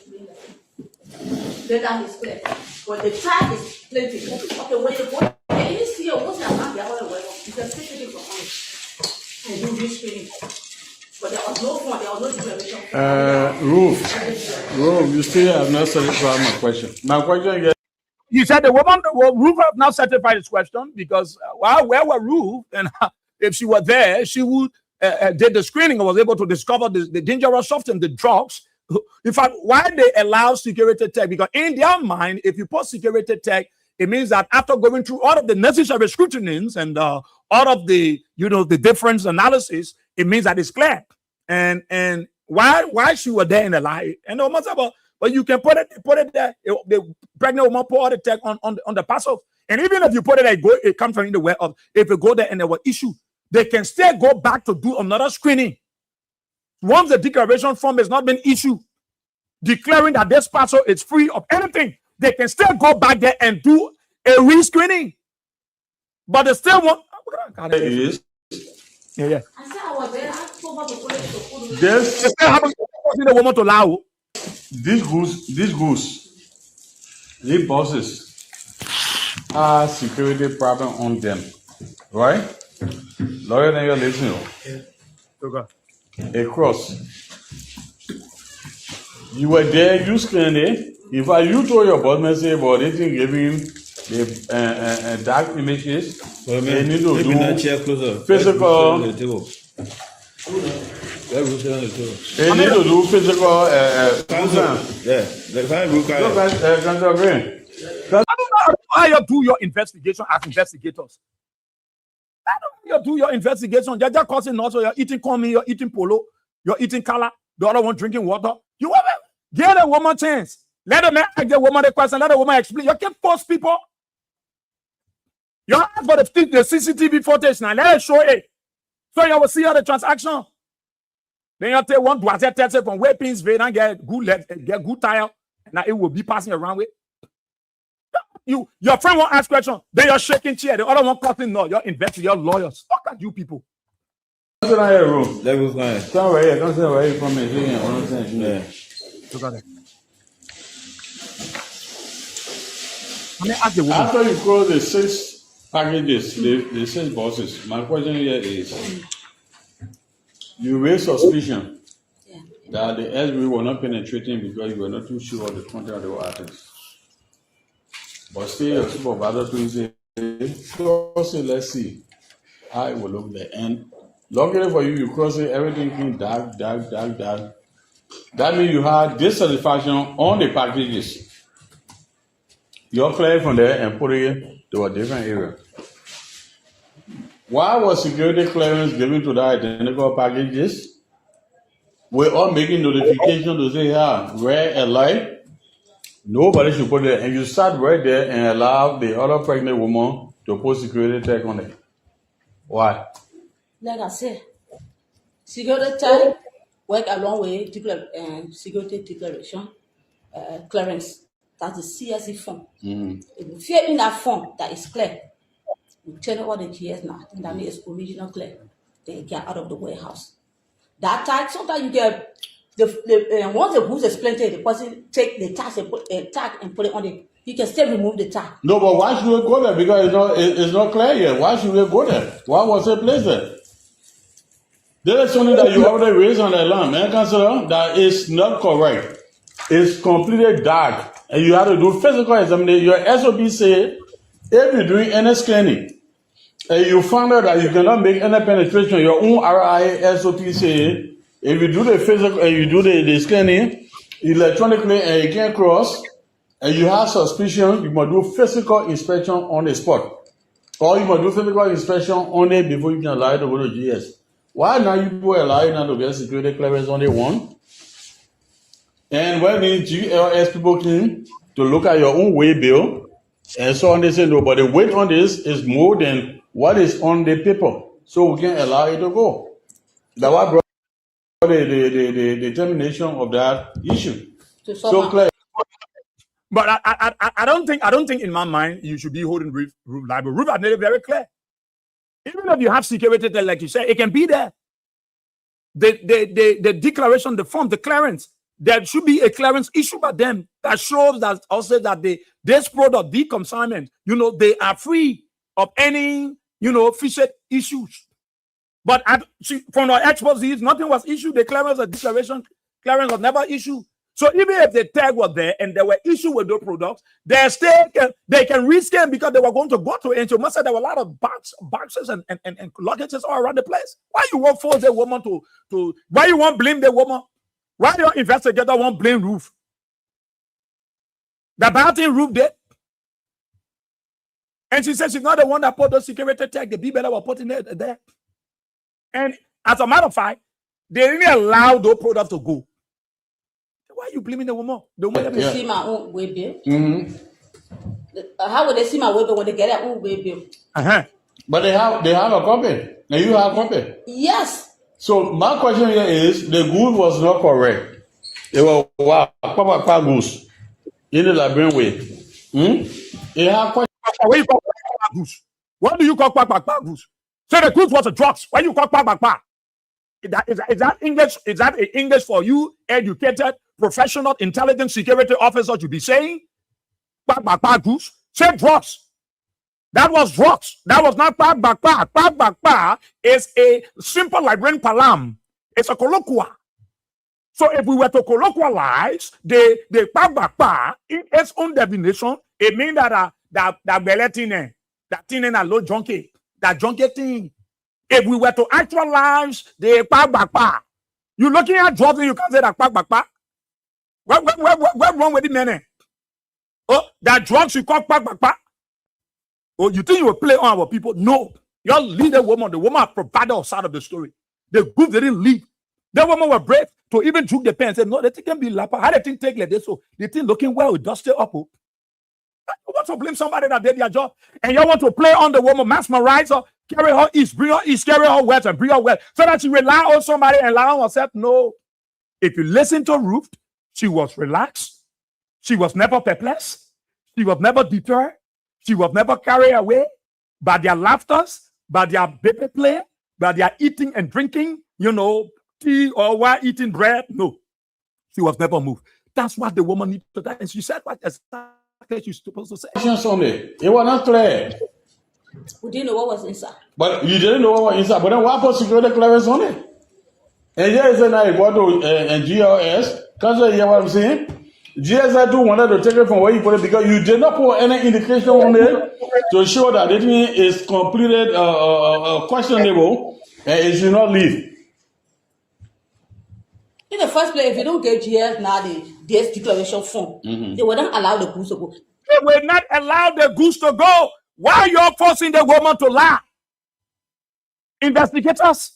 Then that is clear. But the tag is plenty. Okay, when you go, any CEO, what's the amount they are all aware of? You can take it from us and do this screening. But there was no form, there was no declaration. Ruth, you still have not satisfied my question. My question is, You said the woman, well, Ruth have now certified his question because where were Ruth? And if she were there, she would did the screening and was able to discover the dangerous substance, the drugs. In fact, why they allow security tech? Because in their mind, if you put security tech, it means that after going through all of the necessary scrutinings and all of the the difference analysis, it means that it's clear. And why she were there in the lie? And the woman said, but you can put it there. The pregnant woman put the tech on the parcel. And even if you put it there, it comes from the way of if you go there and there were issue, they can still go back to do another screening. Once the declaration form has not been issued, declaring that this parcel is free of anything, they can still go back there and do a rescreening. But they still want. is Yeah. I said I was there. I told her to put it to put it. They still haven't the woman to allow. these bosses have security problem on them, right? Lawyer, then you're listening. Okay. Across. You were there, you scanned it. In fact, you told your boss message about it, giving the dark images. Well, They man, need to maybe that do chair closer. physical. Let Ruth sit on the table. They need to do physical. Yeah, the fine Ruth Look, can you agree? I don't know how you do your investigation as investigators. I don't know how you do your investigation. You're just causing also you're eating corn, you're eating polo, you're eating kala, the other one drinking water. You want to give a woman a chance. Let the man ask the woman the question, let the woman explain. You can't force people. You have got the CCTV footage now. Let it show it. So you will see how the transaction. Then you take one test from where pins vein and get good tire. Now it will be passing around with. Your friend won't ask question. Then you're shaking chair. The other one cutting no. You're investing. You're lawyers. Fuck at you people. Come sit down here, room. Let Ruth fine. Come right here. Come sit right here from me. Yeah. Look at it. Let me ask the woman. After you close the 6 packages, the 6 bosses, my question here is, you raise suspicion that the SB were not penetrating because you were not too sure of the content of the artists. But still, your supervisor to say, cross it, let's see how it will look there. And luckily for you, you cross it, everything came dark. That means you had dissatisfaction on the packages. You're clear from there and put it to a different area. Why was security clearance given to the identical packages? We're all making notification to say, red and light. Nobody should put it. And you start right there and allow the other pregnant woman to put security tag on it. Why? Like I said, security tag work along with security declaration clearance. That's the CSE form. If you fill in that form, that is clear. You tell them what the GS now. I think that means original clear. They get out of the warehouse. That tag, sometimes you get once the goods is planted, the person take the tag and put it on it. You can still remove the tag. No, but why should we go there? Because it's not clear yet. Why should we go there? Why was it placed there? There is something that you already raised on the line, man, Councilor, that is not correct. It's completely dark. And you have to do physical examination. Your SOP say, if you're doing any scanning, and you find out that you cannot make any penetration, your own RIA SOP say, if you do the physical and you do the scanning electronically and you can't cross, and you have suspicion, you must do physical inspection on the spot. Or you must do physical inspection on it before you can allow it to go to GS. Why now you people allow you now to get security clearance on the one? And when the GLS people came to look at your own way bill, And so on, they say no, but the weight on this is more than what is on the paper. So we can allow it to go. That's why brought the determination of that issue. To So sum up. clear. But I don't think in my mind you should be holding Ruth liable. Ruth had made it very clear. Even if you have security there, like you said, it can be there. The declaration, the form, the clearance, there should be a clearance issued by them that shows that also that this product, the consignment, they are free of any, fished issues. But from our expertise, nothing was issued. The clearance or declaration, clearance was never issued. So even if the tag was there and there were issues with those products, they can rescan because they were going to go to it. And so must say there were a lot of boxes and luggages all around the place. Why you won't force the woman to why you won't blame the woman? Why your investigator won't blame Ruth? The bad thing Ruth did. And she said she's not the one that put the security tag. The people that were putting it there. And as a matter of fact, they didn't allow those products to go. Why are you blaming the woman? The woman Let me see my own way bill. Mm-hmm. How would they see my way bill when they get their own way bill? But they have a copy. And you have a copy. Yes. So my question here is the good was not correct. It was Papa Goose in the Liberian way. It had question. What do you call goose? What do you call goose? So the goose was a drugs. Why you call Papa? Is that English? Is that English for you, educated, professional, intelligent security officer to be saying? Goose. Say drugs. That was drugs. That was not Pag is a simple Liberian palam. It's a colloquial. So if we were to colloquialize the Pag in its own definition, it means that belletine, that thing in a low junkie, that junkie thing. If we were to actualize the Pag, you looking at drugs and you can say that Pag. What's wrong with it, man? Oh, that drugs you call Pag. Oh, you think you will play on our people? No. You lead the woman. The woman provided our side of the story. The group didn't lead. The woman were brave to even took the pen and said, no, the thing can be lapper. How the thing take like this? So the thing looking well, dust it up. Oh. You want to blame somebody that did their job, and you want to play on the woman, mesmerize her, carry her east, bring her east, carry her west, and bring her west, so that she rely on somebody and rely on herself. No. If you listen to Ruth, she was relaxed. She was never perplexed. She was never deterred. She was never carried away by their laughters, by their baby play, by their eating and drinking, tea or while eating bread. No. She was never moved. That's what the woman needed to do. And she said what exactly she's supposed to say. It was not clear. We didn't know what was inside. But you didn't know what was inside. But then why put security clearance on it? And here is now you go to GLS. Can't you hear what I'm saying? GSI2 wanted to take it from where you put it because you did not put any indication on it to show that the thing is completed questionable and it should not leave. In the first place, if you don't get GS now, the declaration form, they will not allow the goose to go. They will not allow the goose to go. Why are you forcing the woman to lie? Investigators.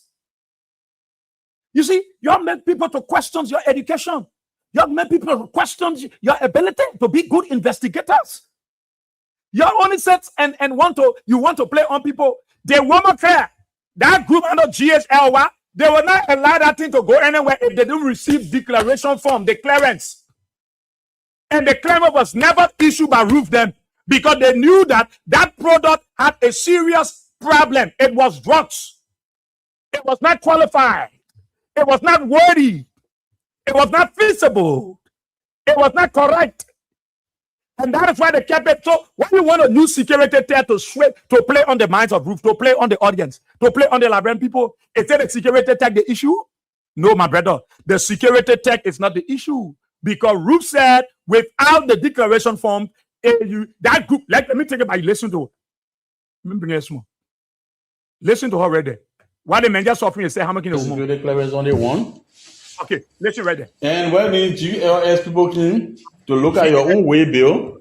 You see, you have made people to question your education. You have made people to question your ability to be good investigators. You only sit and want to play on people. The woman care. That group under GSLY, they will not allow that thing to go anywhere if they don't receive declaration form, the clearance. And the clearance was never issued by Ruth them because they knew that product had a serious problem. It was drugs. It was not qualified. It was not worthy. It was not feasible. It was not correct. And that is why they kept it. So when you want a new security tech to play on the minds of Ruth, to play on the audience, to play on the Liberian people, is it the security tech the issue? No, my brother. The security tech is not the issue. Because Ruth said, without the declaration form, that group, let me take it by listen to her. Let me bring it small. Listen to her right there. Why the man just offering and say, how much can the woman? Security clearance only one. Okay, listen right there. And when the GLS people came to look at your own way bill,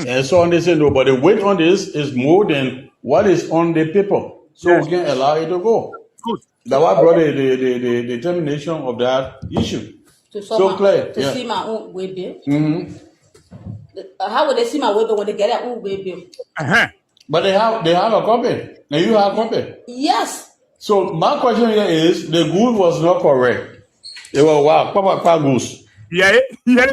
and so on, they say no, but the weight on this is more than what is on the paper. So we can allow it to go. Good. That's why I brought the determination of that issue. To So clear. to see my own way bill. How would they see my way bill when they get their own way bill? Uh-huh. But they have a copy. And you have a copy. Yes. So my question here is the good was not correct. It was wow, Papa goose. Yeah, yeah,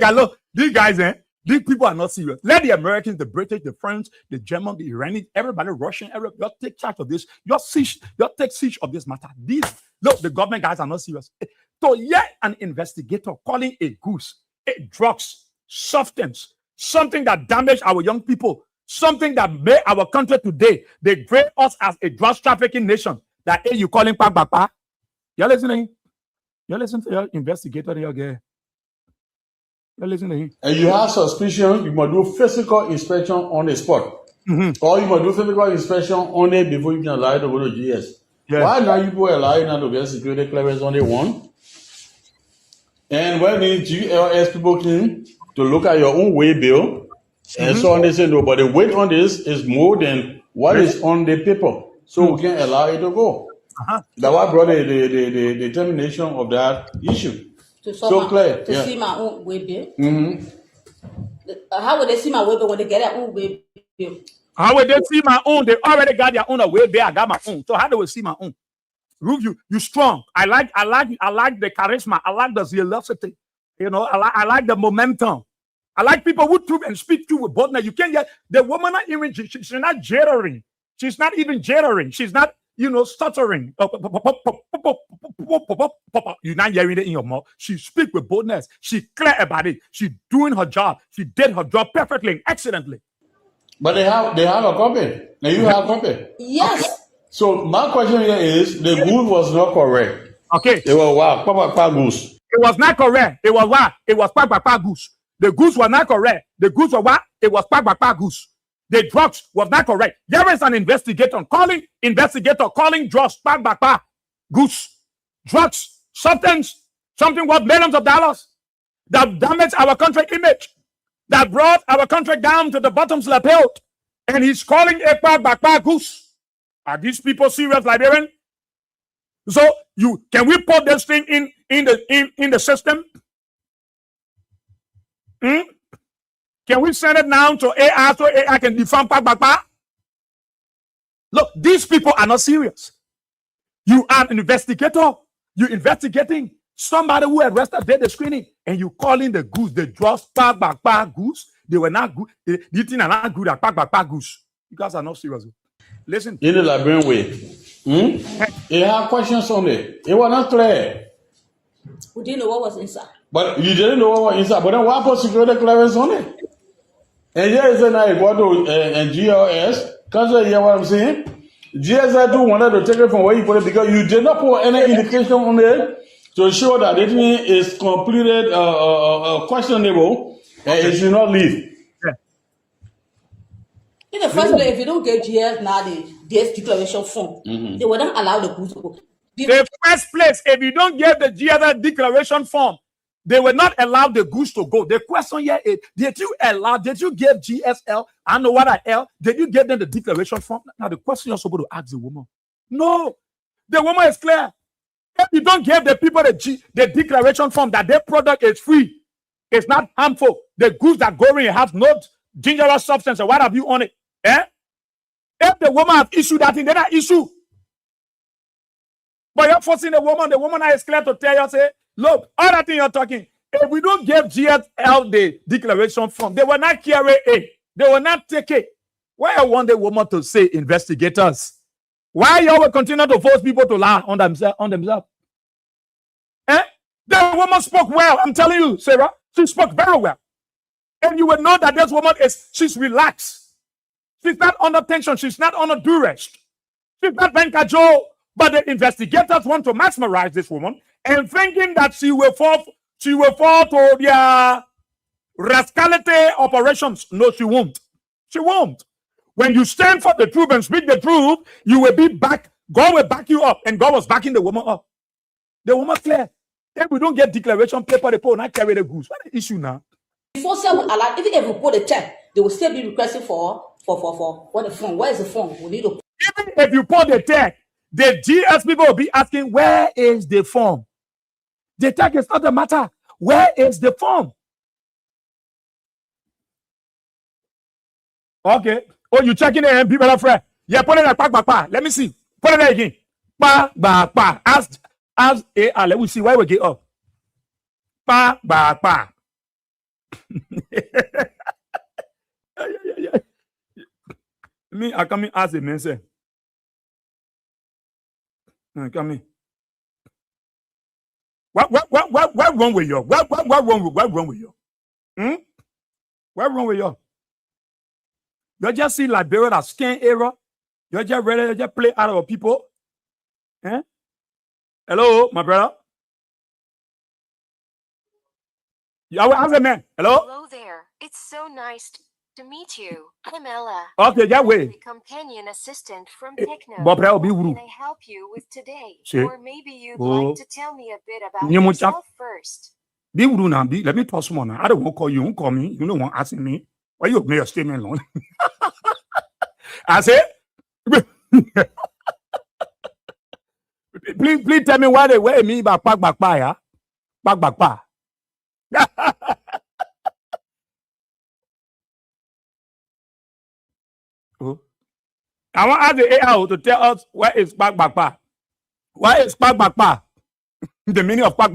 look, these guys, these people are not serious. Let the Americans, the British, the French, the German, the Iranians, everybody, Russian, everybody, you take charge of this. You take siege of this matter. Look, the government guys are not serious. So yet an investigator calling a goose, a drugs, substance, something that damaged our young people, something that made our country today. They grade us as a drug trafficking nation. That you calling Papa? You're listening? You're listening to your investigator here, guy. You're listening to him. And you have suspicion, you must do physical inspection on the spot. Or you must do physical inspection on it before you can allow you to go to GS. Yeah. Why now you go allow you now to get security clearance on the one? And when the GLS people came to look at your own way bill, and so on, they say no, but the weight on this is more than what is on the paper. So we can allow it to go. That's what brought the determination of that issue. So clear. To see my own way bill. How would they see my way bill when they get their own way bill? How would they see my own? They already got their own way bill. I got my own. So how do we see my own? Ruth, you strong. I like the charisma. I like the velocity. You know, I like the momentum. I like people who truth and speak truth with boldness. You can't get the woman not even she's not jittering. She's not even jittering. She's not, stuttering. You're not hearing it in your mouth. She speaks with boldness. She's clear about it. She's doing her job. She did her job perfectly and excellently. But they have a copy. And you have a copy. Yes. So my question here is the good was not correct. Okay. It was wow, Papa goose. It was not correct. It was what? It was Papa goose. The goose was not correct. The goose was what? It was Papa goose. The drugs was not correct. There is an investigator calling drugs Papa goose. Drugs, substance, something worth millions of dollars that damaged our country image, that brought our country down to the bottoms of the pit. And he's calling a Papa goose. Are these people serious, Liberian? So can we put this thing in the system? Can we send it now to AI so AI can define Papa? Look, these people are not serious. You are an investigator. You're investigating somebody who arrested did the screening, and you calling the goose, the drugs Papa goose. They were not good. The thing are not good at Papa goose. You guys are not serious. Listen. In the Liberian way. It had questions on it. It was not clear. We didn't know what was inside. But you didn't know what was inside. But then why put security clearance on it? And here is now you go to GLS. Can't you hear what I'm saying? GSI wanted to take it from where you put it because you did not put any indication on it to show that the thing is completed questionable and it should not leave. In the first place, if you don't get GS now, the GS declaration form, they will not allow the goods to go. The first place, if you don't get the GS declaration form, they will not allow the goods to go. The question here is, did you give GSL, I know what I L, did you give them the declaration form? Now the question you're supposed to ask the woman. No, the woman is clear. If you don't give the people the declaration form that their product is free, it's not harmful, the goods that go in have no dangerous substance or what have you on it, if the woman have issued that thing, then I issue. But you're forcing the woman is clear to tell you, say, look, all that thing you're talking, if we don't give GSL the declaration form, they will not carry it. They will not take it. Why I want the woman to say investigators? Why you will continue to force people to lie on themselves? The woman spoke well. I'm telling you, Sarah, she spoke very well. And you will know that this woman she's relaxed. She's not under tension. She's not under duress. She's not Venka Joe. But the investigators want to mesmerize this woman and thinking that she will fall to their rascality operations. No, she won't. She won't. When you stand for the truth and speak the truth, you will be back. God will back you up. And God was backing the woman up. The woman clear. If we don't get declaration paper, the people not carry the goods. What is the issue now? Before someone allowed, even if we put a check, they will still be requesting for what the form. Where is the form? We need to. Even if you put the check, the GS people will be asking, where is the form? The tag is not the matter. Where is the form? Okay. Oh, you checking the MP, brother friend? Yeah, put it back. Let me see. Put it there again. Ba. As let me see why we get up. Ba. Yeah. Me, I come in as a man say. Come in. What wrong with you? What wrong with you? What wrong with you? You just see Liberia that scan error. You just ready to just play out of people. Eh? Hello, my brother. I will answer, man. Hello. Hello there. It's so nice to meet you. I'm Ella. Okay, that way. The companion assistant from Techno. Bob, I'll be What rude. can I help you with today? See? Or maybe you'd Oh. like to tell me a bit about You must yourself first. Be rude now. Let me talk some more now. I don't want to call you. You don't call me. You don't want asking me. Why you make a statement long? I say, please tell me why they wear me by back yeah? Back. Oh. I want to ask the AI to tell us where is back. Why is back? The meaning of back.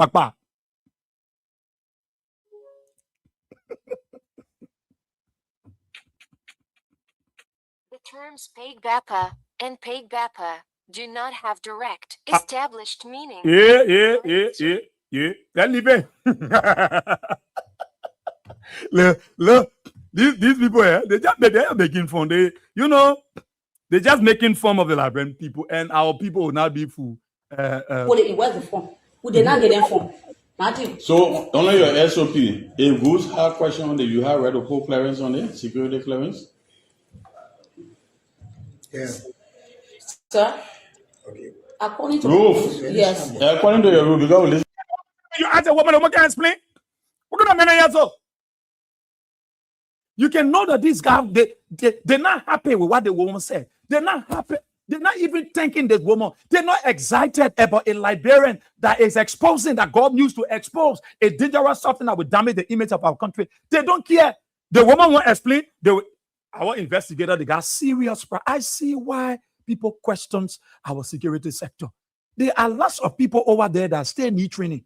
The terms Pagbapa and Pagbapa do not have direct established meaning. Yeah. That leave it. Look, these people here, they are making fun. They just making fun of the Liberian people, and our people will not be fool. Put it in where's the form? Who did not get them from? Martin. So, on your SOP, if Goose have question on it, you have read the whole clearance on it, security clearance? Yeah. Sir? Okay. According to Roof. yes. According to your rule, because we listen. You ask a woman, can explain? What do that mean? You can know that these guys, they're not happy with what the woman said. They're not happy. They're not even thanking this woman. They're not excited about a Liberian that is exposing, that God used to expose a dangerous something that would damage the image of our country. They don't care. The woman won't explain. Our investigator, they got serious. I see why people question our security sector. There are lots of people over there that still need training.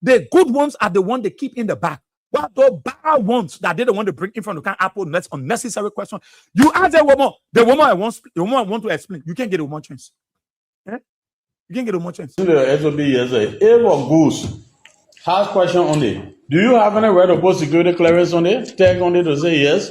The good ones are the ones they keep in the back. But the bad ones that they don't want to bring in front of the Apple, that's unnecessary question. You ask the woman want to explain. You can't get a one chance. Eh? You can't get a one chance. The SOP yesterday, if a Goose has question on it, do you have any right of post security clearance on it? Tag on it to say yes.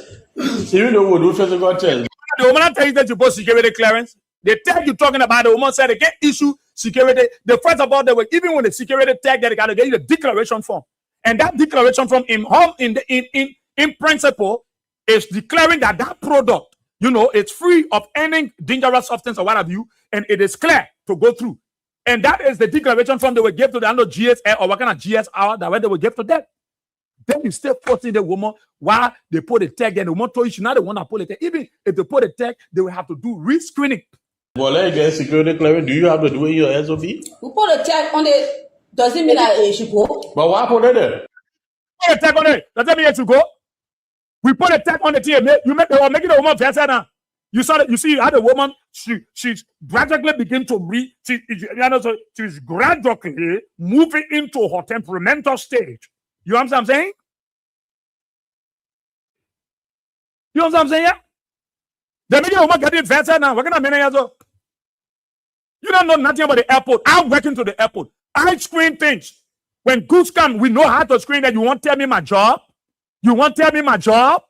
Even though we do physical test. The woman tell you that you post security clearance. They tag you talking about the woman said they can't issue security. The first of all, they were even when the security tag that they gotta get you the declaration form. And that declaration from in principle is declaring that product, it's free of any dangerous substance or what have you, and it is clear to go through. And that is the declaration form they will give to the GSL or what kind of GSR that way they will give to them. Then you still forcing the woman while they put a tag, and the woman told you she's not the one that put it. Even if they put a tag, they will have to do re-screening. Well, let get security clearance. Do you have to do it in your SOP? We put a tag on it. Doesn't mean that it should go. But why put it there? Put a tag on it. Does that mean it should go? We put a tag on the team. You make making the woman faster now. You saw that. You see how the woman she's gradually begin to she's gradually moving into her temperamental stage. You know what I'm saying? You know what I'm saying? Yeah. The media woman getting faster now. We're gonna manage. You don't know nothing about the airport. I'm working to the airport. I screen things. When goods come, we know how to screen that. You won't tell me my job? You won't tell me my job?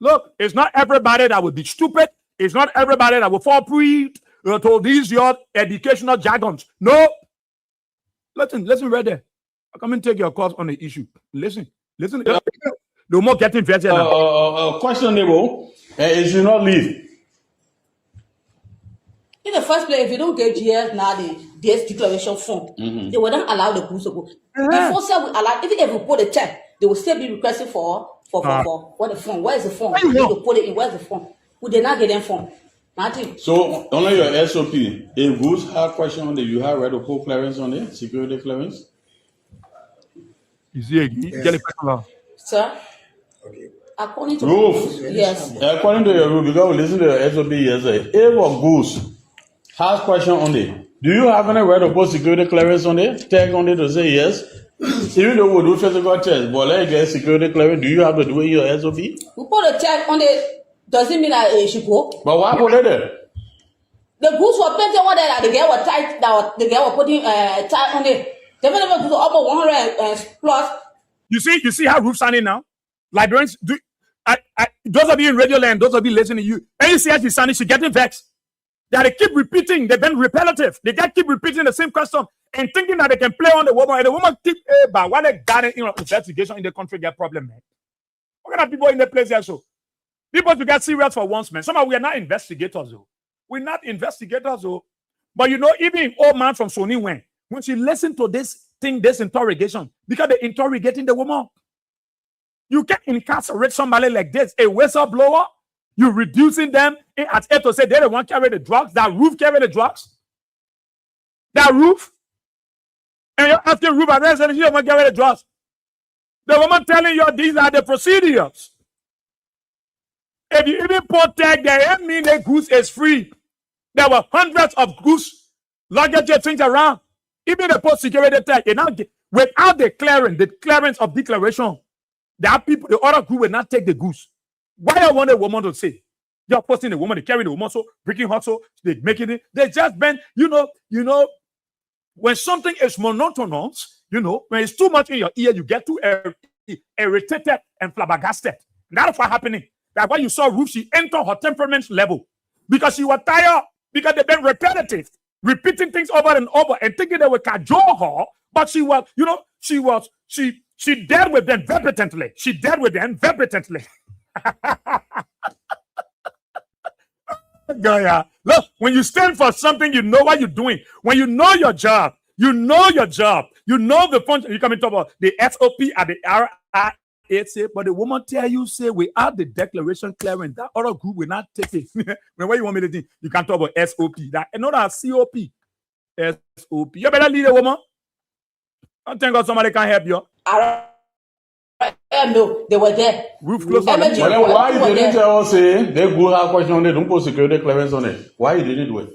Look, it's not everybody that will be stupid. It's not everybody that will fall prey to these your educational jargons. No. Listen right there. I'll come and take your course on the issue. Listen. No more getting vested now. Questionable. It should not leave. In the first place, if you don't get GS now, the declaration form, they will not allow the goods to go. Before say we allow, even if we put a check, they will still be requesting for what the form. Where is the form? You need to put it in. Where's the form? We did not get them form. Nothing. So only your SOP. If Goose have question on it, you have right to put clearance on it, security clearance. You see again? Get it back now. Sir, Okay. according to Roof. yes, According to your rule, because we listen to your SOP yesterday, if a Goose has question on it, do you have any right to put security clearance on it? Tag on it to say yes. Even though we do physical test, but let's get security clearance, do you have to do it in your SOP? we put a tag on it. Doesn't mean that it should go. But why put it there? The goods were plenty one that the girl was tight. That the girl were putting tag on it. They never go over 100 plus. You see how Roof sounding now? Librarians, those of you in Radio Land, those of you listening to you, and you see how she's sounding, she's getting vexed. That they keep repeating, they've been repetitive. They just keep repeating the same question and thinking that they can play on the woman. And the woman keep, but why they got it, investigation in the country get problem, man. What kind of people in the place here, so? People to get serious for once, man. Somehow we are not investigators, though. We're not investigators, though. But even old man from Sony when she listened to this thing, this interrogation, because they're interrogating the woman. You can't incarcerate somebody like this, a whistleblower. You're reducing them at 8 to say they don't want to carry the drugs. That Roof carry the drugs. That Roof. And you're asking Roof, and she don't want to carry the drugs. The woman telling you these are the procedures. If you even put tag there, it means the goose is free. There were hundreds of goose luggage things around. Even the post security tag, without the clearance of declaration, there are people, the other group will not take the goose. Why I want a woman to say? You're posting a woman, they carry the woman, so breaking her, so they making it. They just been, when something is monotonous, when it's too much in your ear, you get too irritated and flabbergasted. That's what's happening. That's why you saw Ruth, she entered her temperament level because she was tired, because they've been repetitive, repeating things over and over and thinking they would cajole her, but she was, she dealt with them verbally. She dealt with them verbally. Look, when you stand for something, you know what you're doing. When you know your job, you know the function. You come and talk about the SOP and the RIA, but the woman tell you, say, without the declaration clearance, that other group will not take it. When what you want me to do, you can talk about SOP. That another COP. SOP. You better lead a woman. Don't think God somebody can help you. No, they were there. Roof close. But then why you didn't tell us, say, they go have question on it, don't put security clearance on it? Why you didn't do it?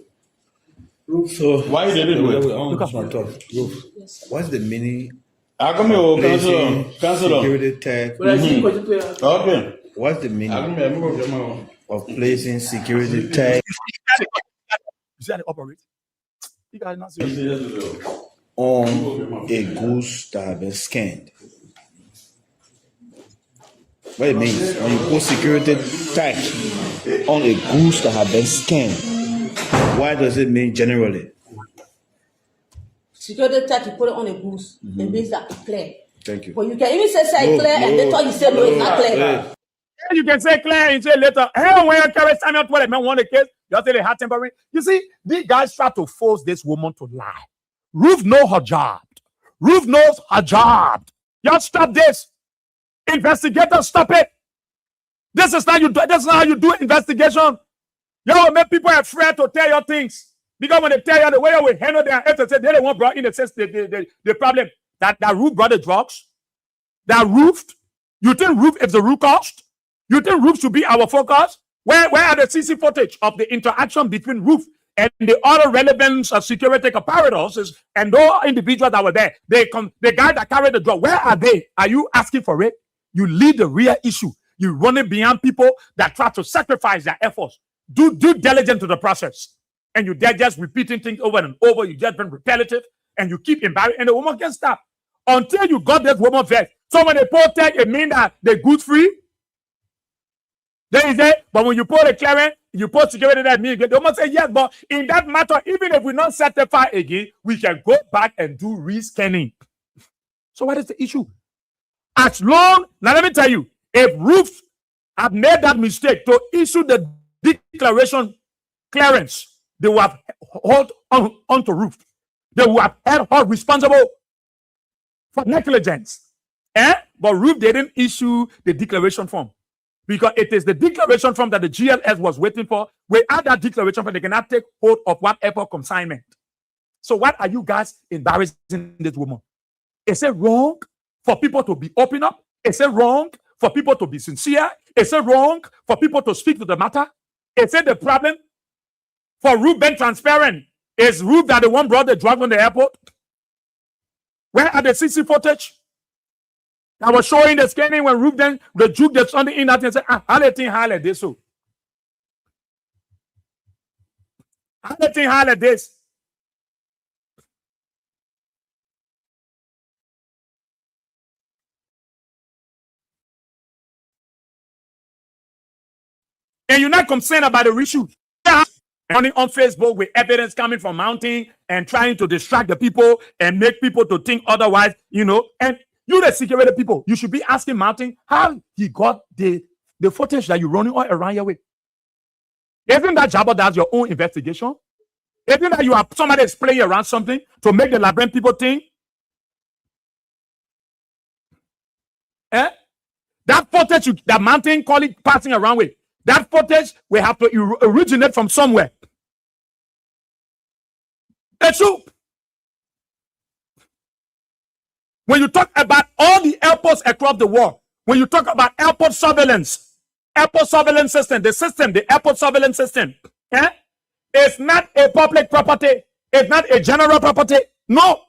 So why you didn't do it? Look at my talk. Roof. What's the meaning? I come here, cancel. Security tag. Okay. What's the meaning of placing security tag You see how they operate? You guys not serious. on a goose that has been scanned? What it means when you put security tag on a goose that has been scanned, what does it mean generally? Security tag, you put it on a goose. It means that it's clear. Thank you. But you can even say clear and later you say no, it's not clear. You can say clear and say later, hey, when you carry Samuel 12, man won the case, you say they had temporary. You see, these guys try to force this woman to lie. Ruth knows her job. Ruth knows her job. Y'all stop this. Investigators, stop it. This is not how you do investigation. Y'all will make people afraid to tell you things. Because when they tell you the way you will handle their answer, they don't want brought in the problem. That Ruth brought the drugs. That Ruth, you think Ruth is the root cause? You think Ruth should be our focus? Where are the CC footage of the interaction between Ruth and the other relevant security apparatus and those individuals that were there? The guy that carried the drug, where are they? Are you asking for it? You lead the real issue. You're running behind people that try to sacrifice their efforts. Do due diligence to the process. And they're just repeating things over and over. You just been repetitive and you keep embarrassing. And the woman can't stop until you got this woman vexed. So when they pull tag, it means that they're good free. There is it. But when you pull a clearance, you put security, that means the woman say yes. But in that matter, even if we not certify again, we can go back and do rescanning. So what is the issue? As long, now let me tell you, if Ruth had made that mistake to issue the declaration clearance, they would have held on to Ruth. They would have held her responsible for negligence. But Ruth didn't issue the declaration form. Because it is the declaration form that the GLS was waiting for. Without that declaration form, they cannot take hold of whatever consignment. So what are you guys embarrassing this woman? Is it wrong for people to be open up? Is it wrong for people to be sincere? Is it wrong for people to speak to the matter? Is it the problem for Ruth being transparent? Is Ruth that the one brought the drug from the airport? Where are the CC footage? I was showing the scanning when Ruth then the juke that's on the internet and said, highlight this. So highlight this. And you're not concerned about the issue. Running on Facebook with evidence coming from Mountain and trying to distract the people and make people to think otherwise, and you the security people, you should be asking Mountain how he got the footage that you're running all around here with. Isn't that Jabba does your own investigation? Isn't that you have somebody is playing around something to make the Labyrinth people think? That footage that Mountain call it passing around with, that footage will have to originate from somewhere. It's true. When you talk about all the airports across the world, when you talk about airport surveillance system, the airport surveillance system, it's not a public property. It's not a general property. No.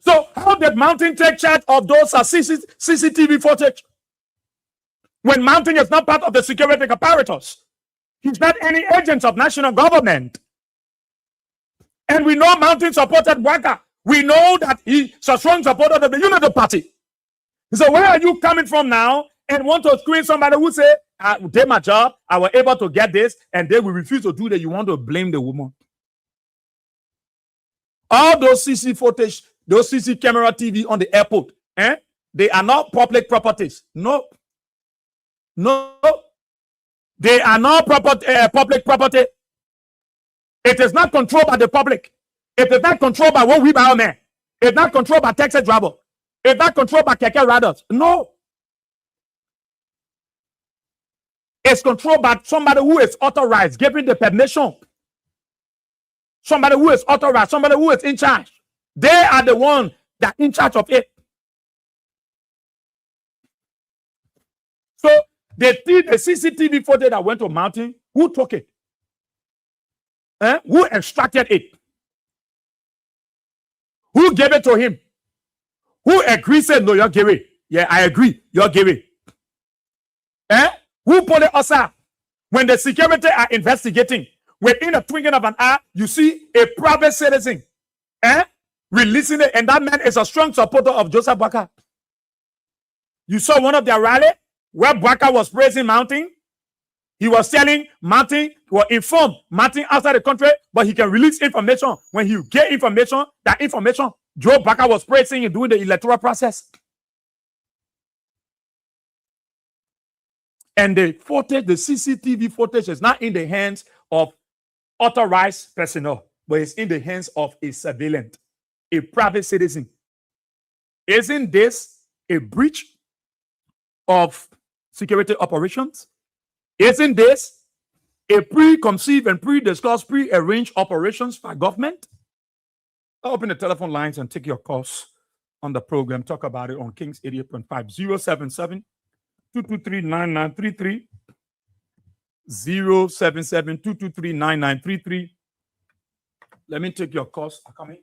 So how did Mountain take charge of those CCTV footage? When Mountain is not part of the security apparatus, he's not any agent of national government. And we know Mountain supported Waka. We know that he's a strong supporter of the Unity Party. So where are you coming from now and want to screen somebody who say, I did my job, I was able to get this, and they will refuse to do that? You want to blame the woman. All those CC footage, those CC camera TV on the airport, they are not public properties. No. They are not public property. It is not controlled by the public. It is not controlled by one wheelbarrow man. It's not controlled by taxi driver. It's not controlled by keke riders. No. It's controlled by somebody who is authorized, giving the permission. Somebody who is authorized, somebody who is in charge. They are the ones that are in charge of it. So the CCTV footage that went to Mountain, who took it? Who extracted it? Who gave it to him? Who agreed, said, no, you're giving? Yeah, I agree, you're giving. Who put it aside? When the security are investigating, within a twinkling of an eye, you see a private citizen releasing it, and that man is a strong supporter of Joseph Boakai. You saw one of their rally where Boakai was praising Mountain. He was telling Mountain, he was informed Mountain outside the country, but he can release information. When he get information, that information, Joe Boakai was praising and doing the electoral process. And the footage, the CCTV footage is not in the hands of authorized personnel, but it's in the hands of a surveillant, a private citizen. Isn't this a breach of security operations? Isn't this a preconceived and pre-discussed, pre-arranged operations by government? I'll open the telephone lines and take your calls on the program. Talk about it on Kings 88.5 077 223 9933 077 223 9933. Let me take your calls. Coming.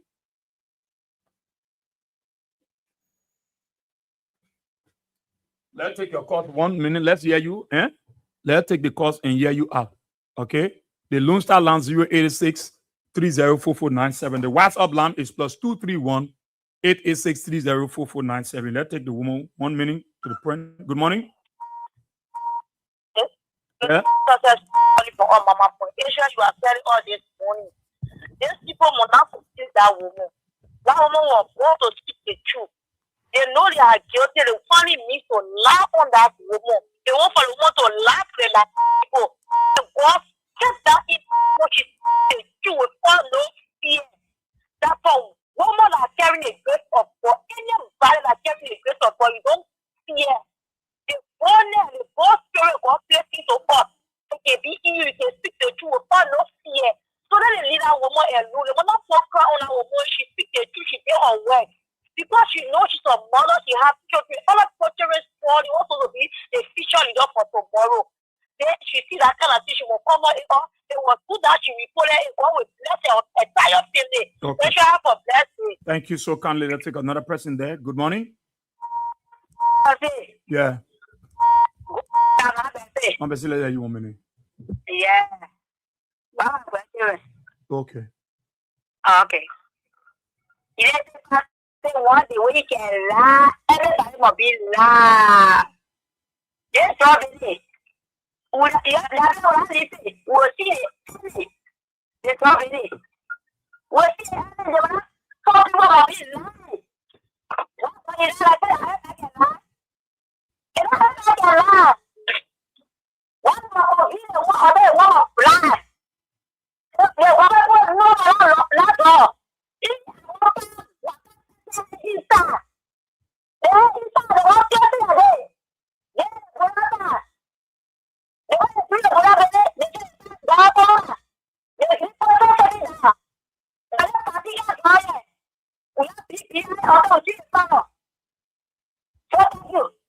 Let's take your calls 1 minute. Let's hear you. Let's take the calls and hear you out. Okay? The Lone Star line 086 304497. The WhatsApp line is +231 886 304497. Let's take the woman 1 minute to the point. Good morning. Yeah. For all Mama Point. You are telling all this morning. These people will not forgive that woman. That woman will want to speak the truth. They know they are guilty. They finally need to laugh on that woman. They want for the woman to laugh at the people. God kept that in what she said. She will all no fear. That for woman that are carrying a grace of God, anybody that carrying a grace of God, you don't fear. alone. When I fuck her on our own, she speak the truth, she did her work. Because she knows she's a mother, she has children. All of cultural sport, it also will be a feature leader for tomorrow. Then she see that kind of thing, she will come out. It was good that she reported it with bless her entire family. Okay. Make sure I have a blessing. Thank you so kindly. Let's take another person there. Good morning. Yeah. I'm busy later. You want me? Yeah. Okay. Okay. You say one the way you can laugh, everybody must be laugh. Yes, obviously. We'll see it. We'll see it. Yes, obviously. We'll see it. So people must be laugh. What is like that? I can laugh. And I can laugh. One more, one laugh.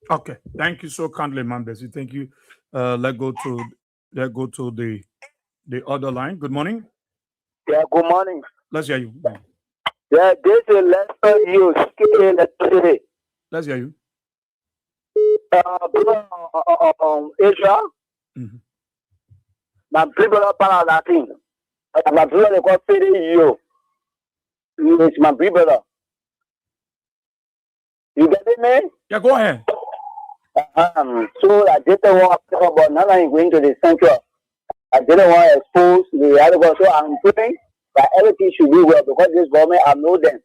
Okay. Thank you so kindly, man. Bessie. Thank you. Let's go to the other line. Good morning. Yeah, good morning. Let's hear you. Yeah, this is Lester Hughes. Let's hear you. Israel. My brother para Latin. My brother they call you. It's my brother. You get it, man? Yeah, go ahead. So I didn't want to talk about now I'm going to the central. I didn't want to expose the other one, so I'm praying that everything should be well because this government I know them.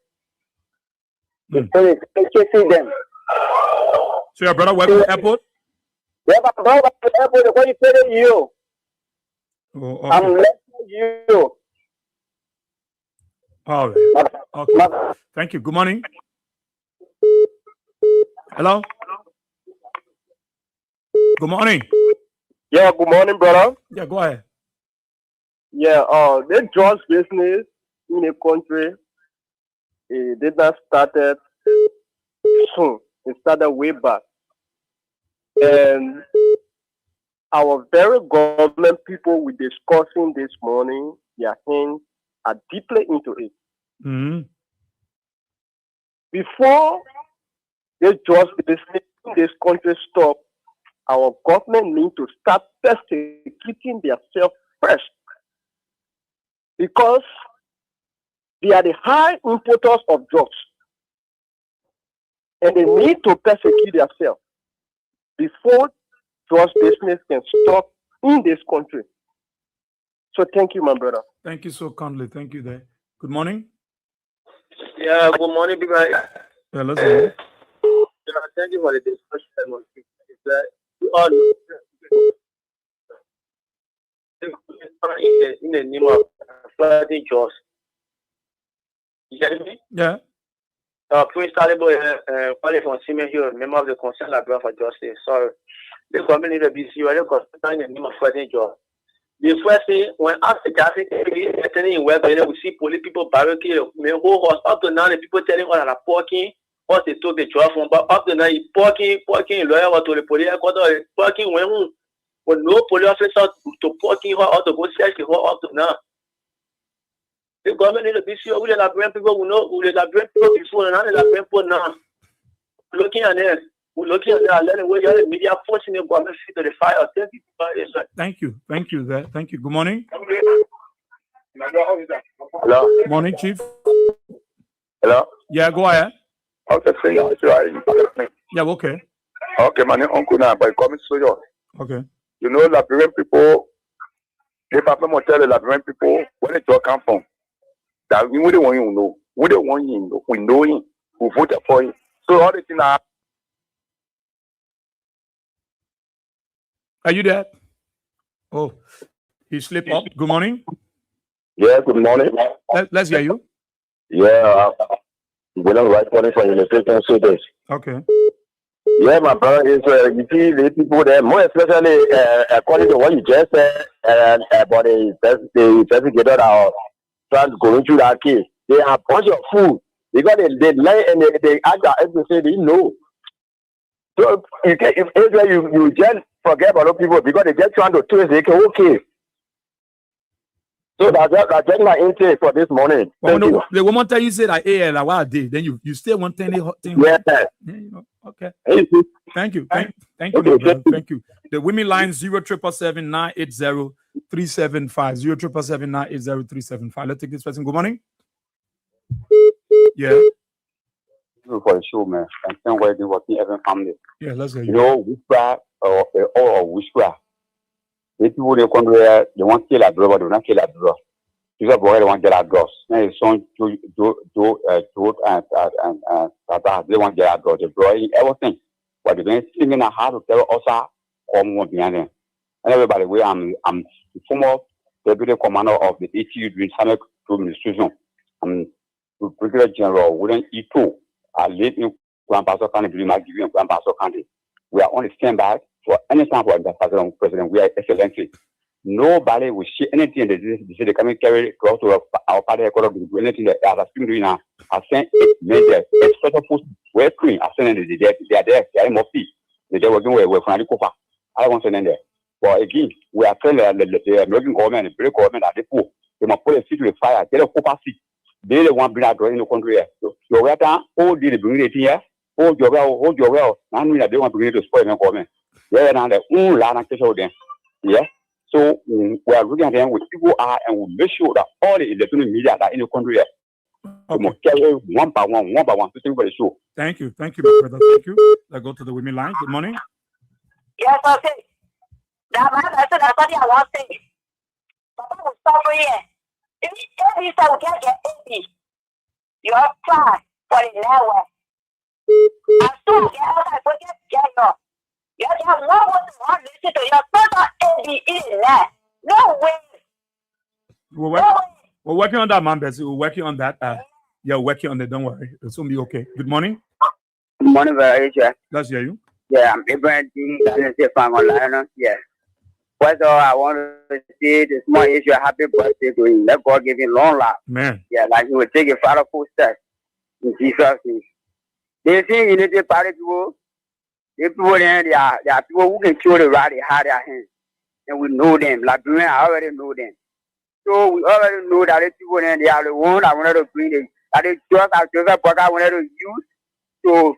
So it's chasing them. So your brother work at the airport? Yeah, my brother at the airport, they're going to pay you. Oh, okay. I'm letting you. All right. Okay. Thank you. Good morning. Hello. Good morning. Yeah, good morning, brother. Yeah, go ahead. Yeah, the drugs business in the country, it did not started soon. It started way back. And our very government people we're discussing this morning, their hands are deeply into it. Mm-hmm. Before the drugs business in this country stop, our government need to start persecuting themselves first. Because they are the high importers of drugs. And they need to persecute themselves before drugs business can stop in this country. So thank you, my brother. Thank you so kindly. Thank you there. Good morning. Yeah, good morning, big guy. Yeah, let's hear you. Thank you for the discussion. You all know in the name of flooding jobs. You get me? Yeah. Prince Talibo, calling from Simeon Hill, member of the Concerned Library for Justice. Sorry. The community of BC, you are considering the name of flooding jobs. The first thing, when Africa is in web, we see police people barricade, up to now, the people telling us that parking, what they took the job from, but up to now, parking, lawyer to the police, parking when no police officer to parking or to go search the whole up to now. The government need to be sure we let people who know, we let people before and let people now. Looking at it, we're looking at that, letting where the media forcing the government to the fire. Thank you. Thank you there. Thank you. Good morning. Hello. Morning, Chief. Hello. Yeah, go ahead. Okay, Yeah, okay. okay, my name Uncle now, but coming to you. Okay. You know, Liberian people, if I tell the Liberian people where the job come from, that we wouldn't want you to know. We don't want him, we know him, we voted for him. So all the things are. Are you there? Oh, he slipped up. Good morning. Yeah, good morning. Let's hear you. Yeah, we're not right for the so this. Okay. Yeah, my brother is you see the people there, more especially according to what you just said, about the investigator trying to go into that case. They are a bunch of fools because they lie and they act as if they say they know. So if Israel, you just forget about those people because they just trying to twist it. Okay. So that's just my intake for this morning. Well, no, the woman tell you say that like what I did, then you still want thing. Yeah. You know, okay. Thank you. Thank you, my brother. Thank you. The women line 0777980 375 0777980 Let's take this person. Good morning. Yeah. For the show, man. And some way they working every family. Yeah, let's go. You know, whisper or whisper. Les people they come where they want to kill a brother, they don't kill a brother. People boy they want to get a ghost. Now it's on to and they want to get a ghost. They bro everything. But they've been singing a hard to tell us come on behind them. And everybody, I'm the former deputy commander of the ATU during Samek administration. I'm Brigadier General William Ito. I live in Grand Pastor County, in Grand Pastor County. We are on the standby for any time for the president. We are excellency. Nobody will see anything that they say they can carry close to our party headquarters to do anything that they are doing now. I sent major special force were clean. I sent them they are there. They are MOP. They are working with from Alikofa. I want to send them there. But again, we are telling the American government, the British government at the pool. They must put a seat to the fire. Get a Copa seat. They don't want to bring out in the country. So we are done. All the bring it here. Hold your well. I mean that they want to bring it to spoil the government. Yeah, now the yeah. So we are looking at them with people are and we make sure that all the electronic media that in the country must carry one by one to think for the show. Thank you, my brother. Thank you. Let's go to the women line. Good morning. Yes, okay. That's what I want to say. Papa will stop here. If you say we can't get 80, you have tried for the network. As soon as you get out, I get your. You have no one to listen to your brother Eddie in there. No way. We're working on that, man, Bessie. We're working on that. Yeah, working on it. Don't worry. It'll soon be okay. Good morning. Good morning, Aisha. Let's hear you. Yeah, I'm Ibrahim. Yeah. First of all, I want to say this small issue. Happy birthday to him. Let God give him long life. Man. Yeah, like he will take a father footsteps in Jesus' name. They think Unity Party people. The people there, they are people who can kill the rat, they have their hands. And we know them. Liberians, I already know them. So we already know that the people there, they are the ones that wanted to bring it. That they just as Joseph Boga wanted to use to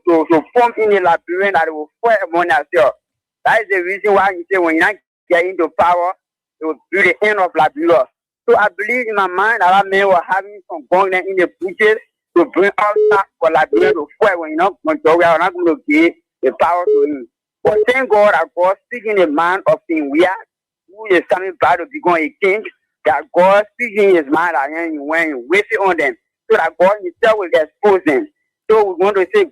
form in the Liberian that they will fight among themselves. That is the reason why you say when you not get into power, it will be the end of Liberia. So I believe in my mind that men were having some going in the bushes to bring out that for Liberia to fight when you're not going to give the power to him. But thank God that God speaking the man of King Weah, who is coming back to become a king, that God speaking his mind when he waits on them, so that God himself will expose them. So we want to say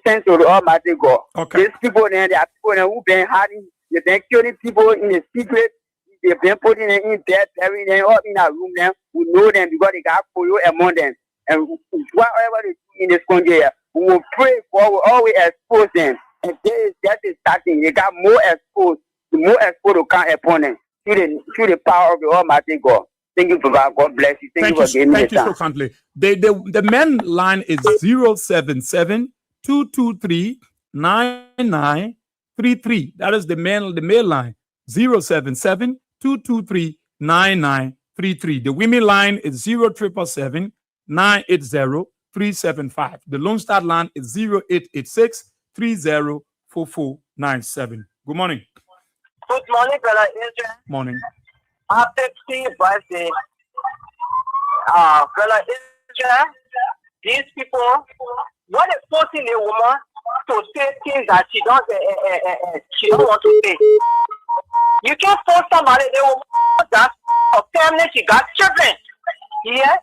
thanks to the Almighty God. Okay. These people there, they are people there who've been hiding, they've been killing people in the secret, they've been putting them in death, burying them up in a room there. We know them because they got Koyo among them. And whatever they do in this country here, we will pray for, we will always expose them. And there is just a starting. They got more exposed. The more exposed to come upon them through the power of the Almighty God. Thank you, Papa. God bless you. Thank you for giving me the time. Thank you so kindly. The men line is 077-223-9933. That is the mail line. 077-223-9933. The women line is 077-980-375. The Lone Star line is 0886-304497. Good morning. Good morning, brother Israel. Morning. Happy birthday. Brother Israel, these people, what is forcing a woman to say things that she don't want to say? You can't force somebody, they will that her family, she got children. Yeah?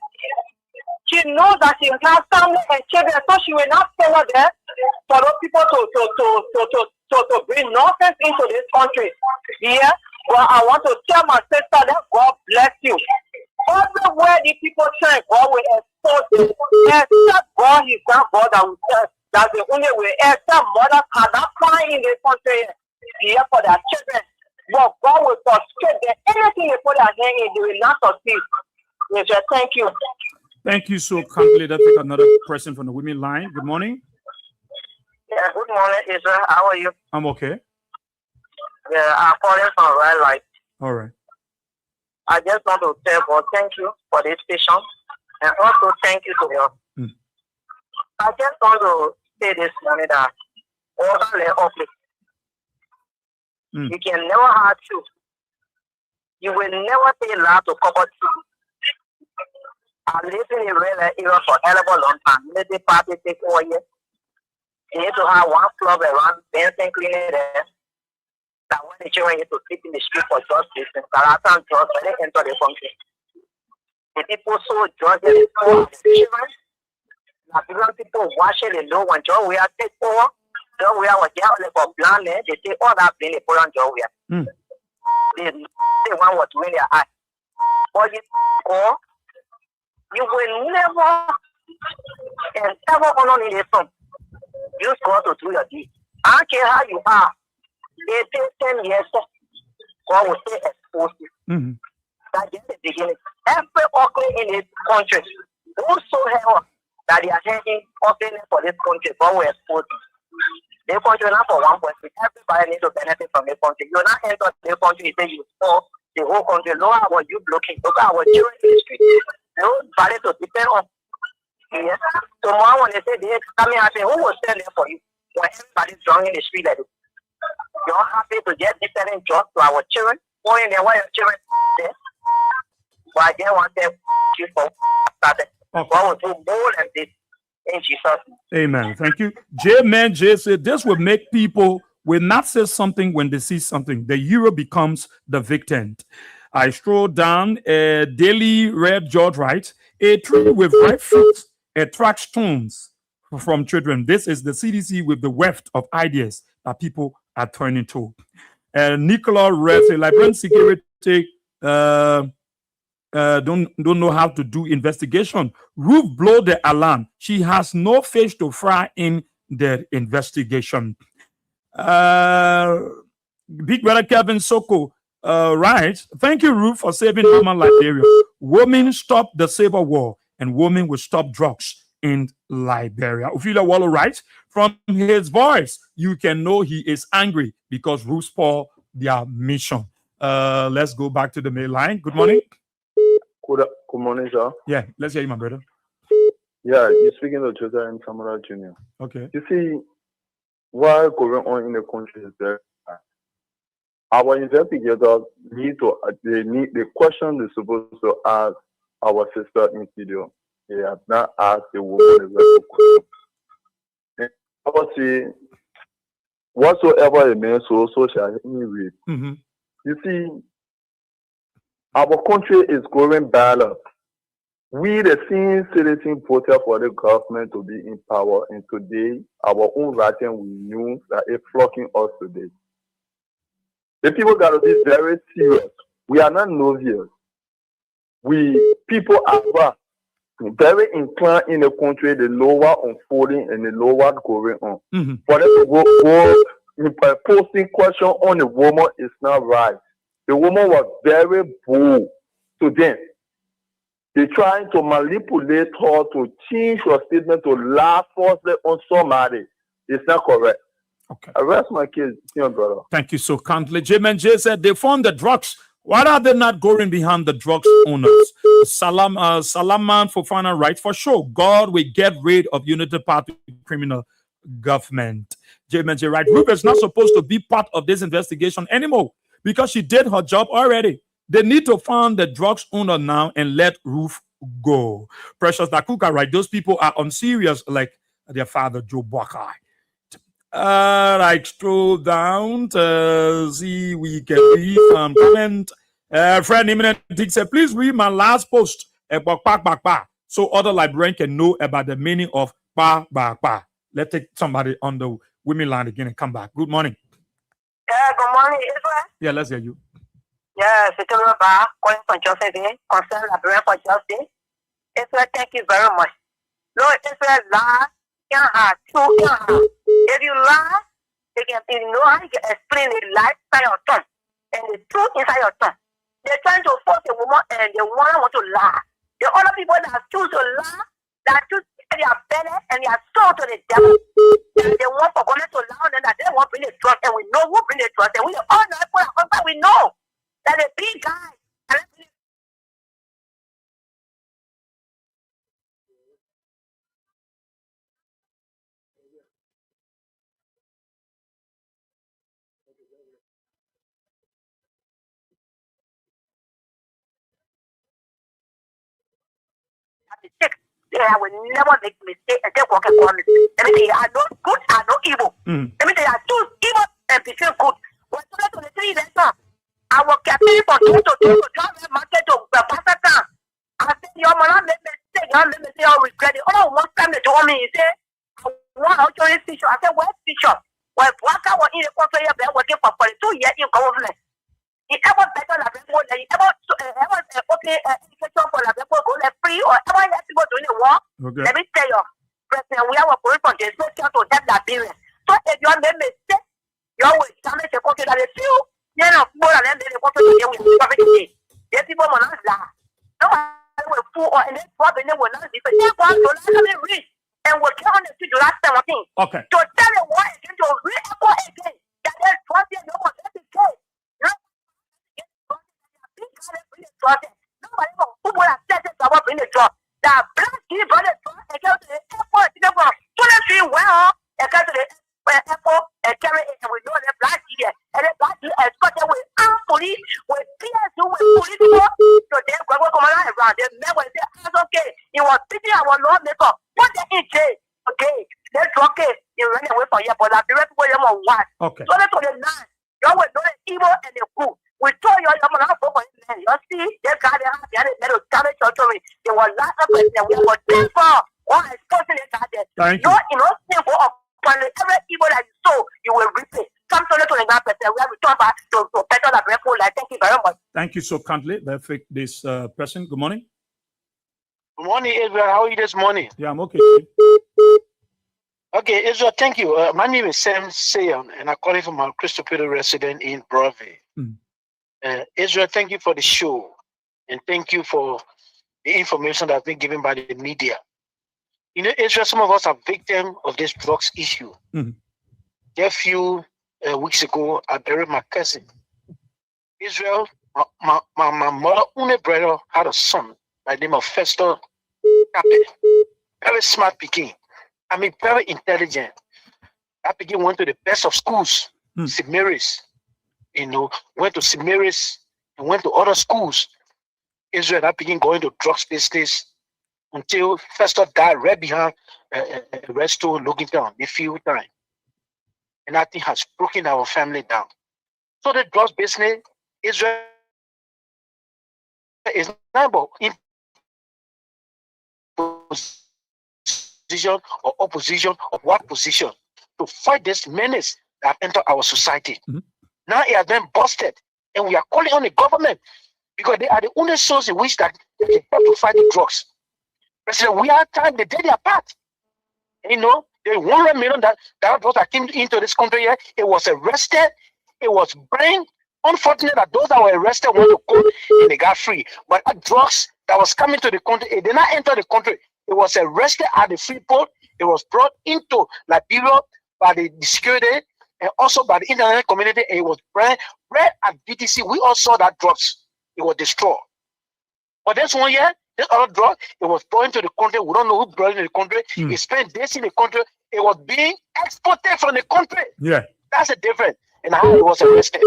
She knows that she has family and children, so she will not follow there for those people to bring nonsense into this country. Yeah? Well, I want to tell my sister that God bless you. Everywhere the people turn, God will expose them. Except God is that God that will tell. That's the only way. Except mothers cannot cry in this country here for their children. But God will frustrate them. Anything they put their hand in, they will not succeed. Yes, sir. Thank you. Thank you so kindly. Let's take another person from the women line. Good morning. Yeah, good morning, Israel. How are you? I'm okay. Yeah, I'm calling from Red Light. All right. I just want to tell God thank you for this station and also thank you to you. I just want to say this morning that order let up. You can never have truth. You will never say lie to cover truth. I live in a real era for a long time. Let the party take over here. You need to have one club around Benson cleaning there. That when the children need to sleep in the street for justice and Karatan drugs when they enter the country. The people so justice for the children. The people washing the low when Joe we are take over. Joe we are there for blind they say all that being a poor Joe we are. They want what win their eye. But you will never and ever honor in the sun. Use God to do your deed. I don't care how you are. It takes 10 years. God will stay exposed you. That's just the beginning. Every organ in this country, whosoever that they are having organ for this country, God will expose you. The country not for one person. Everybody needs to benefit from the country. You not enter the country, you say you saw the whole country. Look at what you blocking. Look at our children in the street. Nobody to depend on. Yes. Tomorrow when they say they coming happy, who will stand there for you? When everybody's drunk in the street like this. You're happy to get different jobs to our children. Why in there? Why your children there? Why they want them to for started? God will do more than this in Jesus' name. Amen. Thank you. J said this will make people will not say something when they see something. The hero becomes the victim. I stroll down a daily red George writes, a tree with ripe fruits attracts stones from children. This is the CDC with the weft of ideas that people are turning to. And Nicola reads, a Liberian security don't know how to do investigation. Ruth blow the alarm. She has no fish to fry in the investigation. Big brother Kevin Soko writes, thank you, Ruth, for saving Mama Liberia. Women stop the civil war and women will stop drugs in Liberia. Ophelia Wallow writes, from his voice, you can know he is angry because Ruth spoiled their mission. Let's go back to the main line. Good morning. Good morning, sir. Yeah, let's hear you, my brother. Yeah, you're speaking to Josiah and Samara Jr. Okay. You see, what going on in the country is that our investigators need to, the question they're supposed to ask our sister in video. They have not asked the woman the question. I would say, whatsoever a man so shall he reap. You see, our country is going bad up. We, the same citizens, voted for the government to be in power, and today, our own writing, we knew that it's flocking us today. The people got to be very serious. We are not novices. People are very inclined in the country, the lower unfolding and the lower going on. For them to go posting question on the woman is not right. The woman was very bold to them. They're trying to manipulate her to change her statement to lie falsely on somebody. It's not correct. Okay. I rest my case, young brother. Thank you so kindly. J said they found the drugs. Why are they not going behind the drugs owners? Salaman Fofana writes, for sure, God will get rid of Unity Party criminal government. J right, Ruth is not supposed to be part of this investigation anymore because she did her job already. They need to find the drugs owner now and let Ruth go. Precious Dakuka, right? Those people are unserious like their father, Joe Buckeye. I scroll down to see we can read some comment. Friend Imminent said, please read my last post about pa, so other Liberians can know about the meaning of pa. Let's take somebody on the women line again and come back. Good morning. Yeah, good morning, Israel. Yeah, let's hear you. Yeah, c'est calling from Josephine, concern Liberian for justice. Israel, thank you very much. Lord, Israel, lie, can't have, two can't have. If you lie, you know how you can explain the lie inside your tongue and the truth inside your tongue. They're trying to force a woman and the woman want to lie. The other people that choose to lie, that choose their belly and their soul to the devil. They want for government to lie on them that they won't bring the trust, and we know who bring the trust, and we all know it, we know that the big guy. I will never make mistake and take what can promise. Let me tell you, I know good, I know evil. Let me tell you, I choose evil and became good. When 2023 is done, I will campaign for two to drive the market to the pastor town. I said, your man, make mistake, y'all make mistake, I'll regret it. Oh, one time they told me, he said, I want to join this bishop. I said, where's bishop? Well, Waka was in the country, I've been working for 42 years in government. He ever better than people, he ever okay education for the people go like free or ever let people doing the work. Okay. Let me tell you, President, we have a going from the special to that Liberia. So if you make mistake, you always damage the country that is few, you know, more than the country that we have today. These people will not lie. Nobody will fool or any problem they will not be. But they want to let them reach and will get on the street to last 17. Okay. To tell them why again to re-echo again that there's 20 no one let it go. Nobody will who will accept it about bring the job. That black people brought the job and go to the airport to the world. So let's see well and go to the airport and carry it and we know the black here. And the black here escorted with armed police, with PSU, with police people. So they go come around. They never say, that's okay. He was picking our lawmaker. Put the in jail. Okay. Let's okay. He ran away from here, but the rest of them are one. Okay. So that's what the nine. You will know the evil and the good. We told you, I'm not for you see, they got it out there, they will damage your story. They will laugh up and we will therefore, or exposing it out there. Thank you. You know, simple upon every evil that you sow, you will reap it. Come to the 29%. We have to turn back to better than grateful. Thank you very much. Thank you so kindly. This person. Good morning. Good morning, Israel. How are you this morning? Yeah, I'm okay. Okay, Israel, thank you. My name is Sam Sayon, and I'm calling from our Crystal Peter resident in Broadway. Israel, thank you for the show, and thank you for the information that's been given by the media. You know, Israel, some of us are victims of this drugs issue. A few weeks ago, I buried my cousin. Israel, my mother, only brother, had a son by the name of Festo Cape. Very smart Peking. I mean, very intelligent. That Peking went to the best of schools, St. Mary's. You know, went to St. Mary's and went to other schools. Israel, that began going to drugs business until Festo died right behind a red store looking down a few times. And that thing has broken our family down. So the drugs business, Israel is not about position or opposition of what position to fight this menace that enter our society. Now it has been busted, and we are calling on the government because they are the only source in which that they help to fight the drugs. President, we are time they did their part. You know, the 100 million that drugs that came into this country here, it was arrested, it was brain. Unfortunate that those that were arrested went to court and they got free. But drugs that was coming to the country, it did not enter the country. It was arrested at the Freeport. It was brought into Liberia by the security and also by the international community. And it was bred at BTC. We all saw that drugs. It was destroyed. But this one year, this other drug, it was brought into the country. We don't know who brought it in the country. It spent days in the country. It was being exported from the country. Yeah. That's the difference in how it was arrested.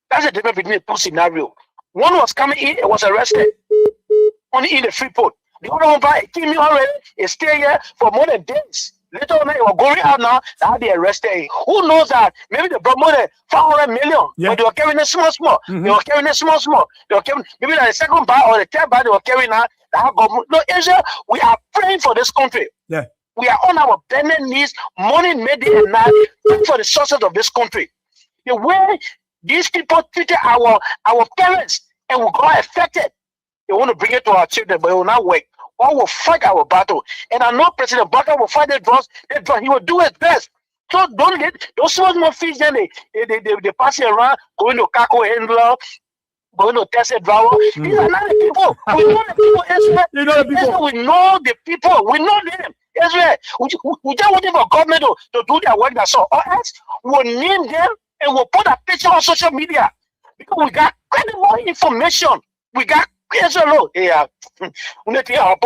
That's the difference between the two scenarios. One was coming in, it was arrested. Only in the Freeport. The other one by came in already, it stayed here for more than days. Later on, it was going out now, they arrested. Who knows that? Maybe they brought more than 500 million. Yeah. But they were carrying it small. They were carrying it small. They were carrying, maybe like the second bar or the third bar they were carrying out. No, Asia, we are praying for this country. Yeah. We are on our bended knees, morning, midday, and night, praying for the sources of this country. The way these people treated our parents and we got affected. They want to bring it to our children, but it will not work. Or will fight our battle. And I know President Baka will fight the drugs. He will do his best. So don't get those small fish, then they pass it around, going to Kako and love. going to test a drawer. These are not the people. We know the people, Israel. You know the people. Israel, we know the people. We know them. Israel, we just waiting for government to do their work. That's all. Or else we'll name them and we'll put a picture on social media because we got credible information. We got Israel. Yeah, we got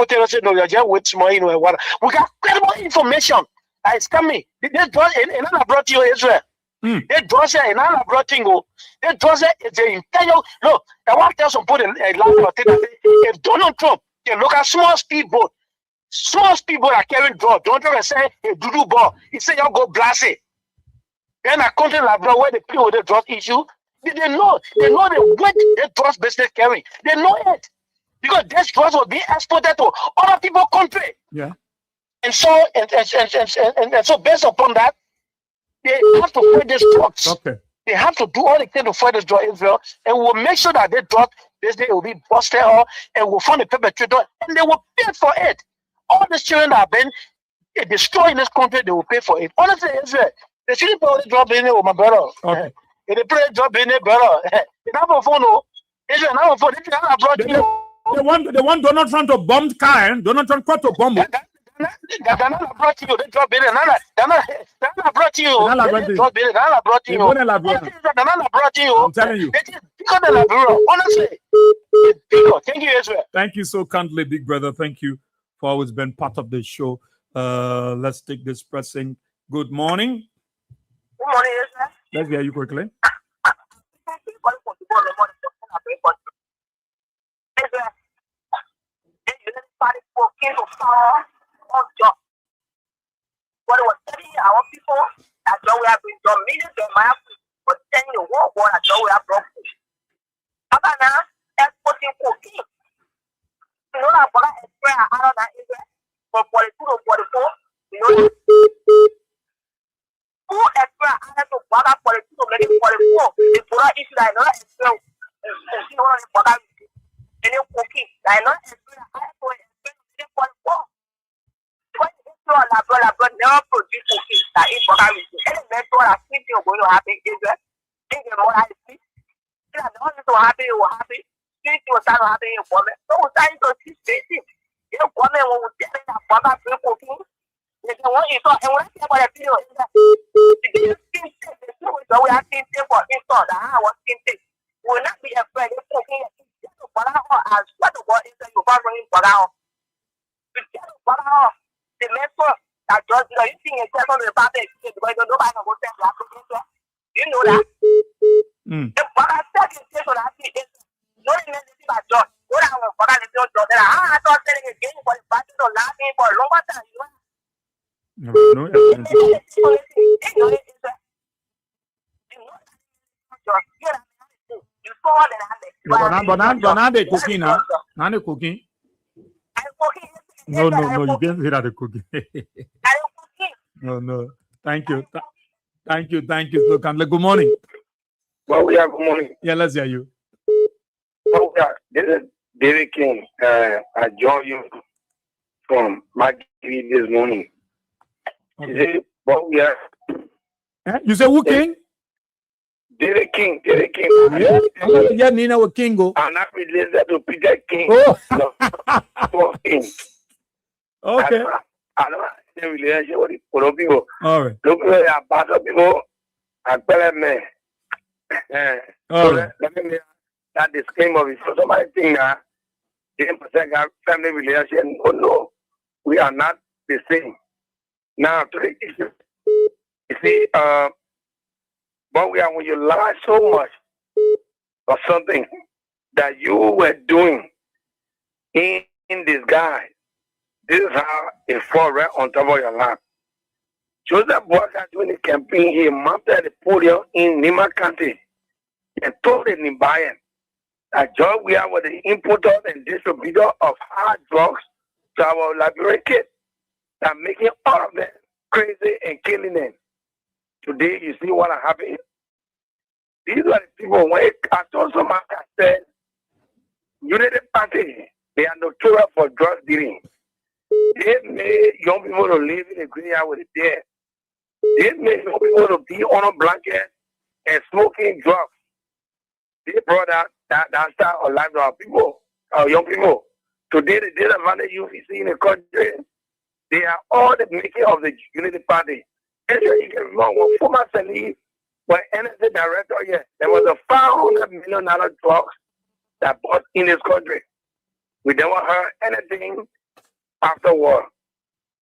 credible information. It's coming. They draw and I brought you Israel. They draw and I brought you. They draw the entire look. I want to tell some people if Donald Trump can look at small speedboat. Small people are carrying drugs. Don't try to say a doodoo ball. He said y'all go blast it. Then a country like that where the people with the drug issue, they know the weight the drugs business carrying. They know it. Because this drugs will be exported to other people's country. Yeah. And so and so based upon that, they have to fight these drugs. Okay. They have to do all they can to fight this drug Israel, and we'll make sure that the drug business will be busted out, and we'll find the perpetrator, and they will pay for it. All the children that have been destroyed in this country, they will pay for it. Honestly, Israel, they shouldn't put the drop in it with my brother. Okay. If they put a drop in it, brother. They have a phone, Israel, now for this, I brought you. They want Donald Trump to bomb the car, and Donald Trump to bomb it. Danala brought you. They drop in it. Danala brought you. Danala brought you. Danala brought you. I'm telling you. Honestly. Thank you, Israel. Thank you so kindly, big brother. Thank you for always being part of the show. Let's take this pressing. Good morning. Good morning, Israel. Let's hear you quickly. What it was telling our people that we have been done millions of miles for telling the whole world that we have brought food. About now, exporting cooking. You know that for that experience, I don't know, Israel, from 42 to 44, you know that. Who experience, I have to bother 42 to maybe 44, the Torah issue that I know experience, and see what I'm bother with. And then cooking, that I know experience, I have to experience 44. LeBron never produce cookies that is what I will do. Any mentor that thinks you're going to happen is that think you're more happy. The only so happy you will happy. Think you're so happy in woman. So we're trying to see basic. You know, woman will tell me that Baba bring cooking. If you want to and when I say about the video, is that the skin tape, the skin we have skin tape for install that I was skin tape. We will not be afraid of cooking. But I swear to God, is that you're bringing for now. The mentor that just, you think it's just on the paper because you know nobody can go send black people. You know that. But I said in case of that, no necessity by John. What I want for that is John. I thought selling a game for the party to laughing for a longer time. You saw that. But they cooking now. Now they cooking. I'm cooking. No, you can't say that they're cooking. No. Thank you. So kindly. Good morning. Well, we are good morning. Yeah, let's hear you. Oh, yeah. This is David King. I joined you from my TV this morning. Okay. You say who King? David King. Yeah, Nina with Kingo. I'm not related to Peter King. Oh. King. Okay. I don't have a relationship with people. All right. Look at that, part of people. I tell me. That disclaimer is for somebody think that 10% have family relationship. No, we are not the same. Now, to the issue, you see, but we are when you lie so much or something that you were doing in disguise. This is how it falls right on top of your lap. Joseph Boakai doing the campaign, he mounted the podium in Nima County and told the Nibayan that George Weah was the importer and distributor of hard drugs to our Liberian kids that making all of them crazy and killing them. Today, you see what happened. These are the people, when I told somebody, I said, Unity Party, they are notorious for drug dealing. They made young people to live in the graveyard with the dead. They made young people to be on a blanket and smoking drugs. They brought that style of life to our people, our young people. Today, the disadvantaged youth you see in the country, they are all the making of the Unity Party. And you can remember when former Salih was NSA director here, there was a $500 million drugs that bought in this country. We never heard anything afterward.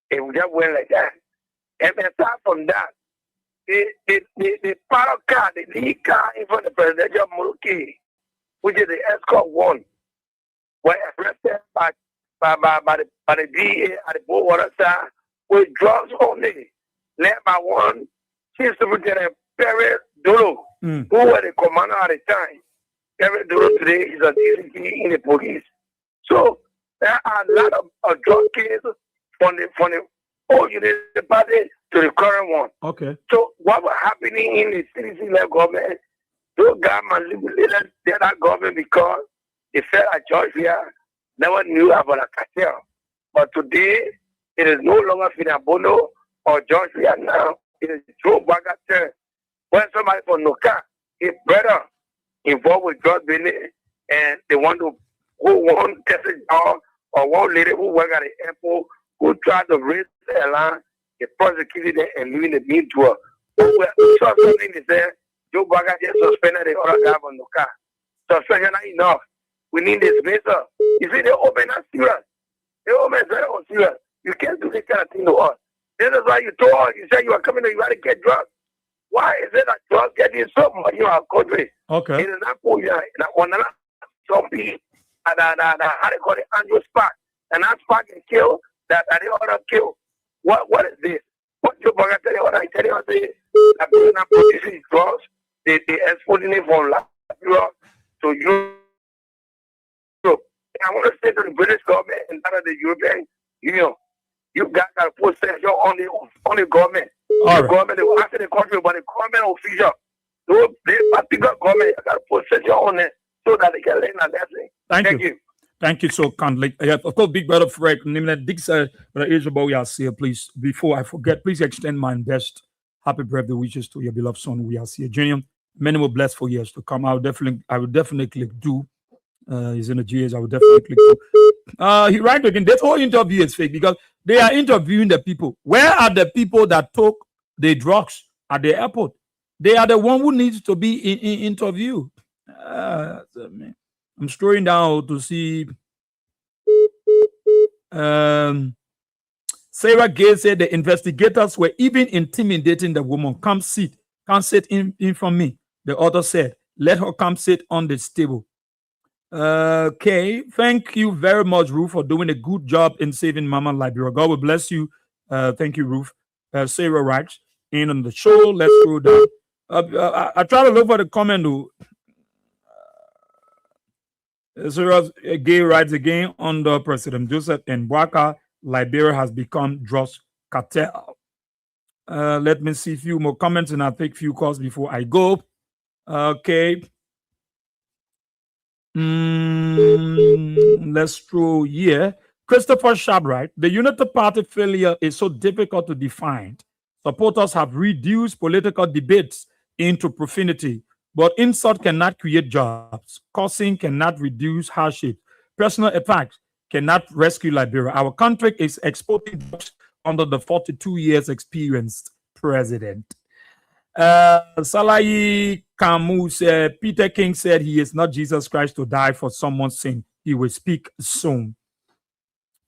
It just went like that. And aside from that, the power car, the lead car in front of the presidential Muluki, which is the Escort 1, were arrested by the DA at the Bowater side with drugs only, led by one Chief Superintendent Perry Dolo, who was the commander at the time. Perry Dolo today is a DCG in the police. So there are a lot of drug cases from the old Unity Party to the current one. Okay. So what was happening in the CDC-led government, those guys manipulated that government because they felt like Georgia never knew about a cartel. But today, it is no longer Finabono or Georgia now. It is Joe Bagater. When somebody from Noka, his brother, involved with drug business, and they want to who one Tesla dog or one lady who work at the airport who tried to raise the airline, they prosecuted them and leaving the mean to her. Who saw something they said, Joe Bagater just suspended the other guy from Noka. Suspension not enough. We need this visa. You see, they open not serious. They open very unserious. You can't do this kind of thing to us. This is why you told us, you said you are coming to you got to get drugs. Why is it that drugs getting so much in our country? Okay. It is not for you. Some people, how they call it, Andrew Spark. And that Spark can kill, that the other kill. What is this? What you going to tell you? What I tell you, say, that people are producing drugs, they exporting it from Liberia to Europe. I want to say to the British government and that of the European Union, you guys got to put sanction on the government. All the government, they will answer the country, but the government official, the particular government, you got to put sanction on it so that they can learn a lesson. Thank you. Thank you so kindly. Of course, Big Brother Frank, Dick said, we are here, please. Before I forget, please extend my best happy birthday wishes to your beloved son, we are here, Junior. Many more blessed for years to come. I will definitely do. He's in the GS. I will definitely do. He right again. That whole interview is fake because they are interviewing the people. Where are the people that took the drugs at the airport? They are the one who needs to be in interview. I'm scrolling down to see. Sarah Gay said the investigators were even intimidating the woman. Come sit in from me. The author said, let her come sit on this table. Okay, thank you very much, Ruth, for doing a good job in saving Mama Liberia. God will bless you. Thank you, Ruth. Sarah writes in on the show. Let's go down. I try to look for the comment. Sarah Gay writes again under President Joseph Mbaka, Liberia has become drugs cartel. Let me see a few more comments and I'll take a few calls before I go. Okay. Let's throw here. Christopher Shabright, the Unity Party failure is so difficult to define. Supporters have reduced political debates into profanity, but insult cannot create jobs. Cursing cannot reduce hardship. Personal attacks cannot rescue Liberia. Our country is exporting drugs under the 42 years experienced president. Salahi Kamu said, Peter King said he is not Jesus Christ to die for someone's sin. He will speak soon.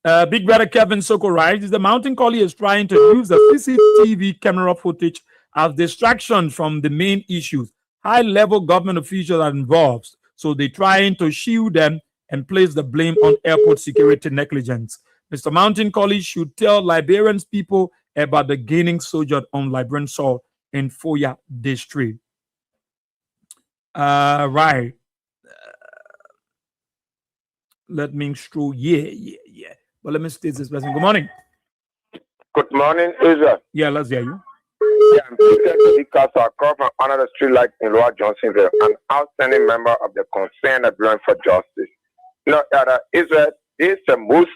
Big Brother Kevin Soko writes, the Mountain Collie is trying to use the CCTV camera footage as distraction from the main issues. High-level government officials are involved, so they're trying to shield them and place the blame on airport security negligence. Mr. Mountain Collie should tell Liberians people about the gaining soldier on Liberian soil in Foya district. Right. Let me screw. Yeah. But let me state this person. Good morning. Good morning, Israel. Yeah, let's hear you. Yeah, I'm Peter Kidikaso. I come from another street like in Lower Johnsonville, an outstanding member of the Concerned Liberian for Justice. You know, Israel is the most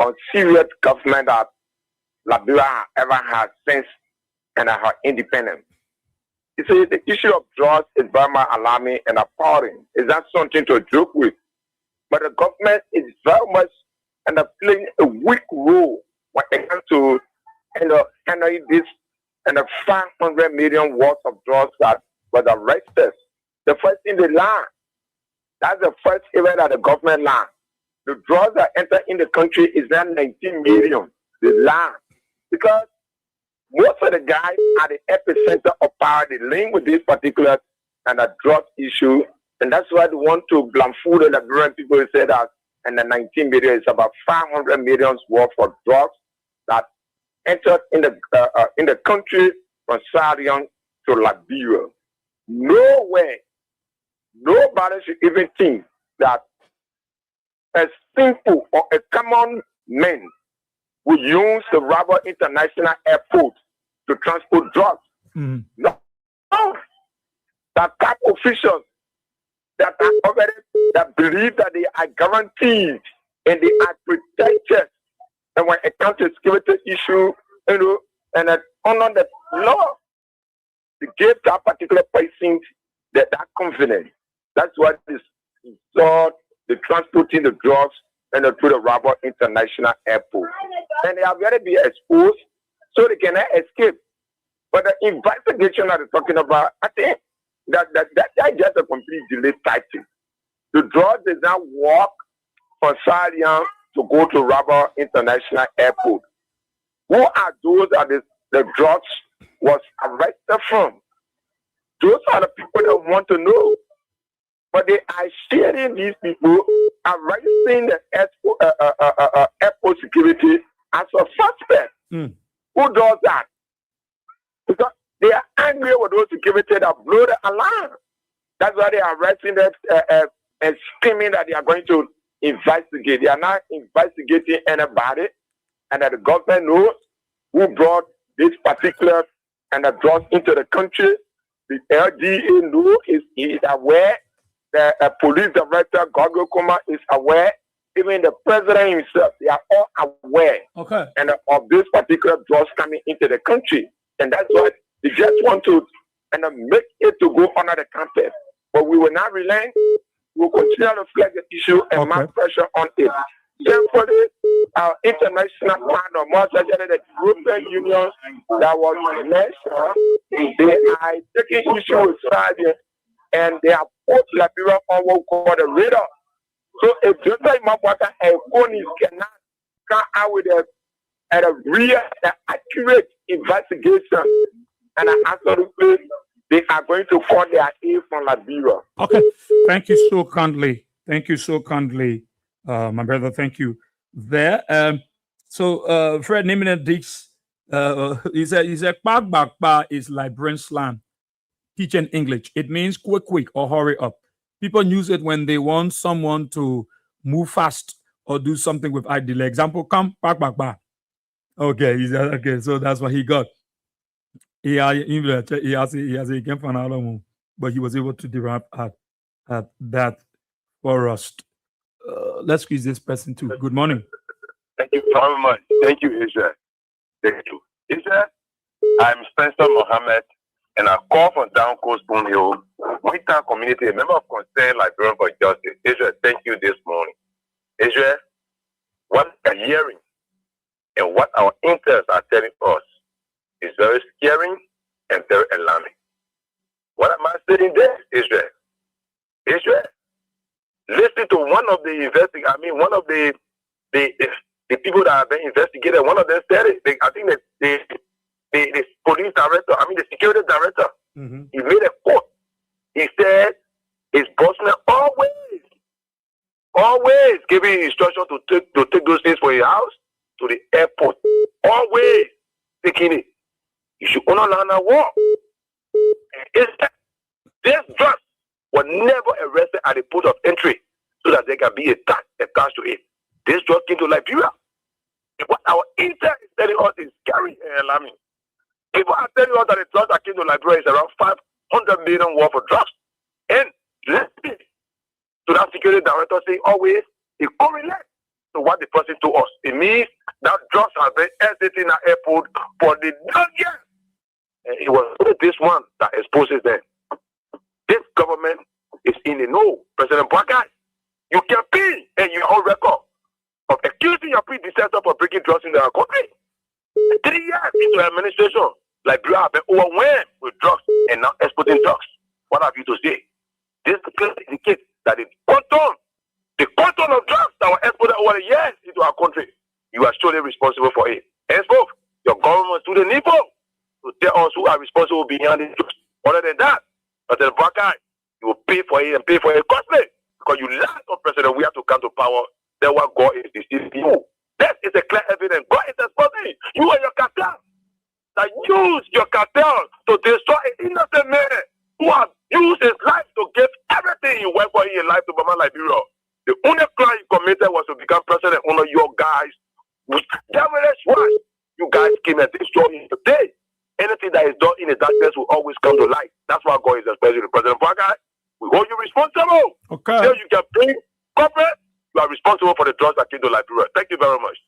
unserious government that Liberia ever had since and her independence. You see, the issue of drugs is very much alarming and appalling. It's not something to joke with. But the government is very much playing a weak role when it comes to handling this and the 500 million worth of drugs that was arrested. The first thing they learned, that's the first area that the government learned. The drugs that enter in the country is now 19 million. They learned. Because most of the guys at the epicenter of power, they link with this particular and the drug issue. And that's why they want to blindfold the Liberian people say that and the 19 million is about 500 million worth of drugs that entered in the country from Sierra Leone to Liberia. Nowhere, nobody should even think that a simple or a common man will use the Rabat International Airport to transport drugs. Mm. No. That top officials that are already that believe that they are guaranteed and they are protected. And when it comes to security issue, and under the law, they give that particular person that confidence. That's why they saw the transporting the drugs and to the Rabat International Airport. And they have already been exposed so they cannot escape. But the investigation that they're talking about, I think that just a complete delay tactic. The drugs does not walk from Sierra Leone to go to Rabat International Airport. Who are those that the drugs was arrested from? Those are the people that want to know. But they are sharing these people, arresting the airport security as a suspect. Mm. Who does that? Because they are angry with those security that blow the alarm. That's why they are arresting them and screaming that they are going to investigate. They are not investigating anybody, and that the government knows who brought this particular and the drugs into the country. The LDA knows, is aware. The police director, Gogo Kuma, is aware. Even the president himself, they are all aware of this particular drugs coming into the country. And that's why they just want to make it to go under the carpet. But we will not relent. We will continue to flag the issue and mount pressure on it. Thankfully, our international partner, more especially the European Union that was mentioned, they are taking issue with Saudi and they have put Liberia on what we call the radar. So if just like my water and police cannot come out with a real, accurate investigation, and absolutely they are going to call their aid from Liberia. Okay, thank you so kindly. Thank you so kindly, my brother. Thank you. There. So Fred Nimina Dix, he said, "Kpa is Liberian slang, teaching English. It means quick or hurry up. People use it when they want someone to move fast or do something with ideal. Example, come back. Okay, he said, okay, so that's what he got. He has a game for an but he was able to derive at that for us. Let's squeeze this person too. Good morning. Thank you very much. Thank you, Israel. Thank you. Israel, I'm Spencer Mohammed, and I call from Down Coast Boone Hill, Wingtown community, a member of Concern Liberian for Justice. Israel, thank you this morning. Israel, what we're hearing and what our interns are telling us is very scary and very alarming. What am I saying there, Israel? Israel, listen to one of the the people that have been investigated. One of them said it. I think that the police director, the security director, he made a quote. He said his bossman always giving instruction to take those things from your house to the airport. Always taking it. You should honor land and war. This drugs were never arrested at the port of entry so that they can be attached to it. This drug came to Liberia. What our intel is telling us is scary and alarming. People are telling us that the drugs that came to Liberia is around 500 million worth of drugs. And listen to that security director saying always it correlates to what the person told us. It means that drugs have been exiting the airport for the longest. It was this one that exposes them. This government is in the know. President Bwakai, you campaign and you're on record of accusing your predecessor for breaking drugs in our country. 3 years into administration, Liberia have been overwhelmed with drugs and now exporting drugs. What have you to say? This indicates that the quantum of drugs that were exported over the years into our country, you are solely responsible for it. Henceforth, your government to the niveau to tell us who are responsible behind it. Other than that, President Bwakai, you will pay for it and pay for it costly because you lied on President. We have to come to power. Then what God is deceiving you. That is a clear evidence. God is exposing you and your cartel that use your cartel to destroy an innocent man who has used his life to give everything you work for in your life to Mama Liberia. The only crime you committed was to become president under your guys. With devilish work, you guys came and destroyed him today. Anything that is done in the darkness will always come to light. That's why God is exposing you. President Bwakai, we hold you responsible. Okay. Till you can bring corporate, you are responsible for the drugs that came to Liberia. Thank you very much.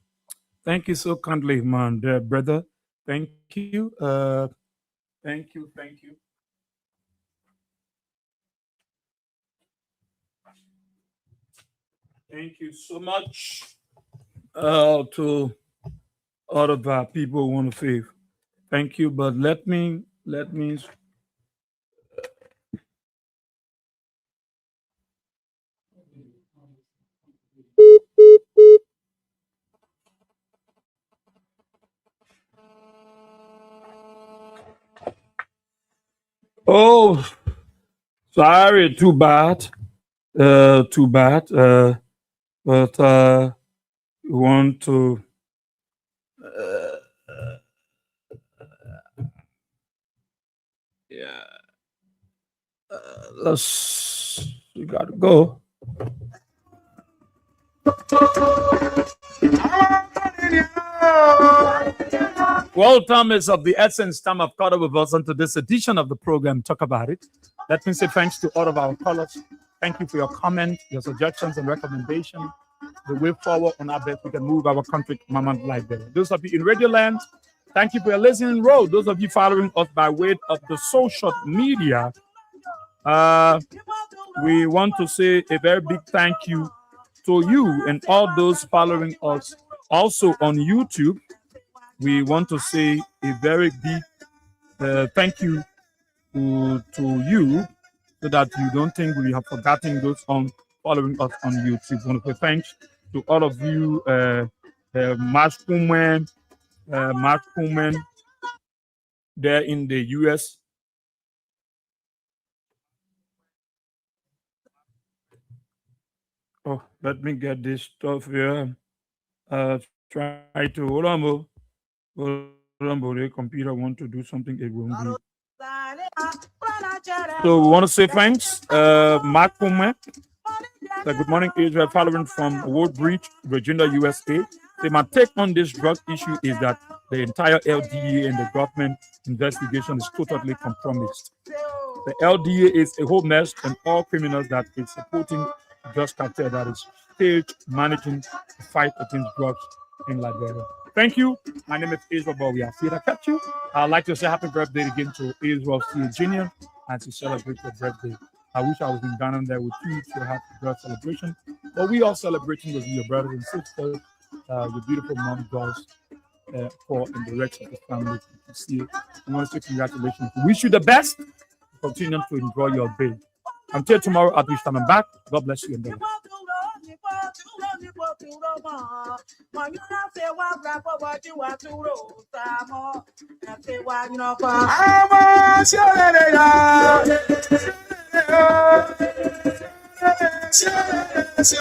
Thank you so kindly, man, brother. Thank you. Thank you. Thank you so much to all of our people who want to faith. Thank you, but let me. Oh, sorry, too bad. But we want to. We gotta go. Well, Thomas of the Essence Time have caught up with us onto this edition of the program. Talk about it. Let me say thanks to all of our callers. Thank you for your comments, your suggestions, and recommendations. The way forward on our best we can move our country to Mama Liberia. Those of you in Radio Land, thank you for your listening road. Those of you following us by way of the social media, we want to say a very big thank you to you and all those following us also on YouTube. We want to say a very big thank you to you so that you don't think we have forgotten those on following us on YouTube. We want to say thanks to all of you, Mark Pullman there in the US. Oh, let me get this stuff here. Try to hold on, the computer want to do something it won't do. So we want to say thanks, Mark Pullman. Good morning, Israel, following from Woodbridge, Virginia, USA. So my take on this drug issue is that the entire LDA and the government investigation is totally compromised. The LDA is a whole mess and all criminals that is supporting drug cartel that is stage managing the fight against drugs in Liberia. Thank you. My name is Israel Bowie. I'll catch you. I'd like to say happy birthday again to Israel C. Jr. and to celebrate your birthday. I wish I was in Ghana there with you to have the birth celebration. But we are celebrating with your brothers and sisters, your beautiful mom, girls, for and the rest of the family to see it. I want to say congratulations. We wish you the best. Continue to enjoy your day. Until tomorrow, at which time I'm back. God bless you and bye.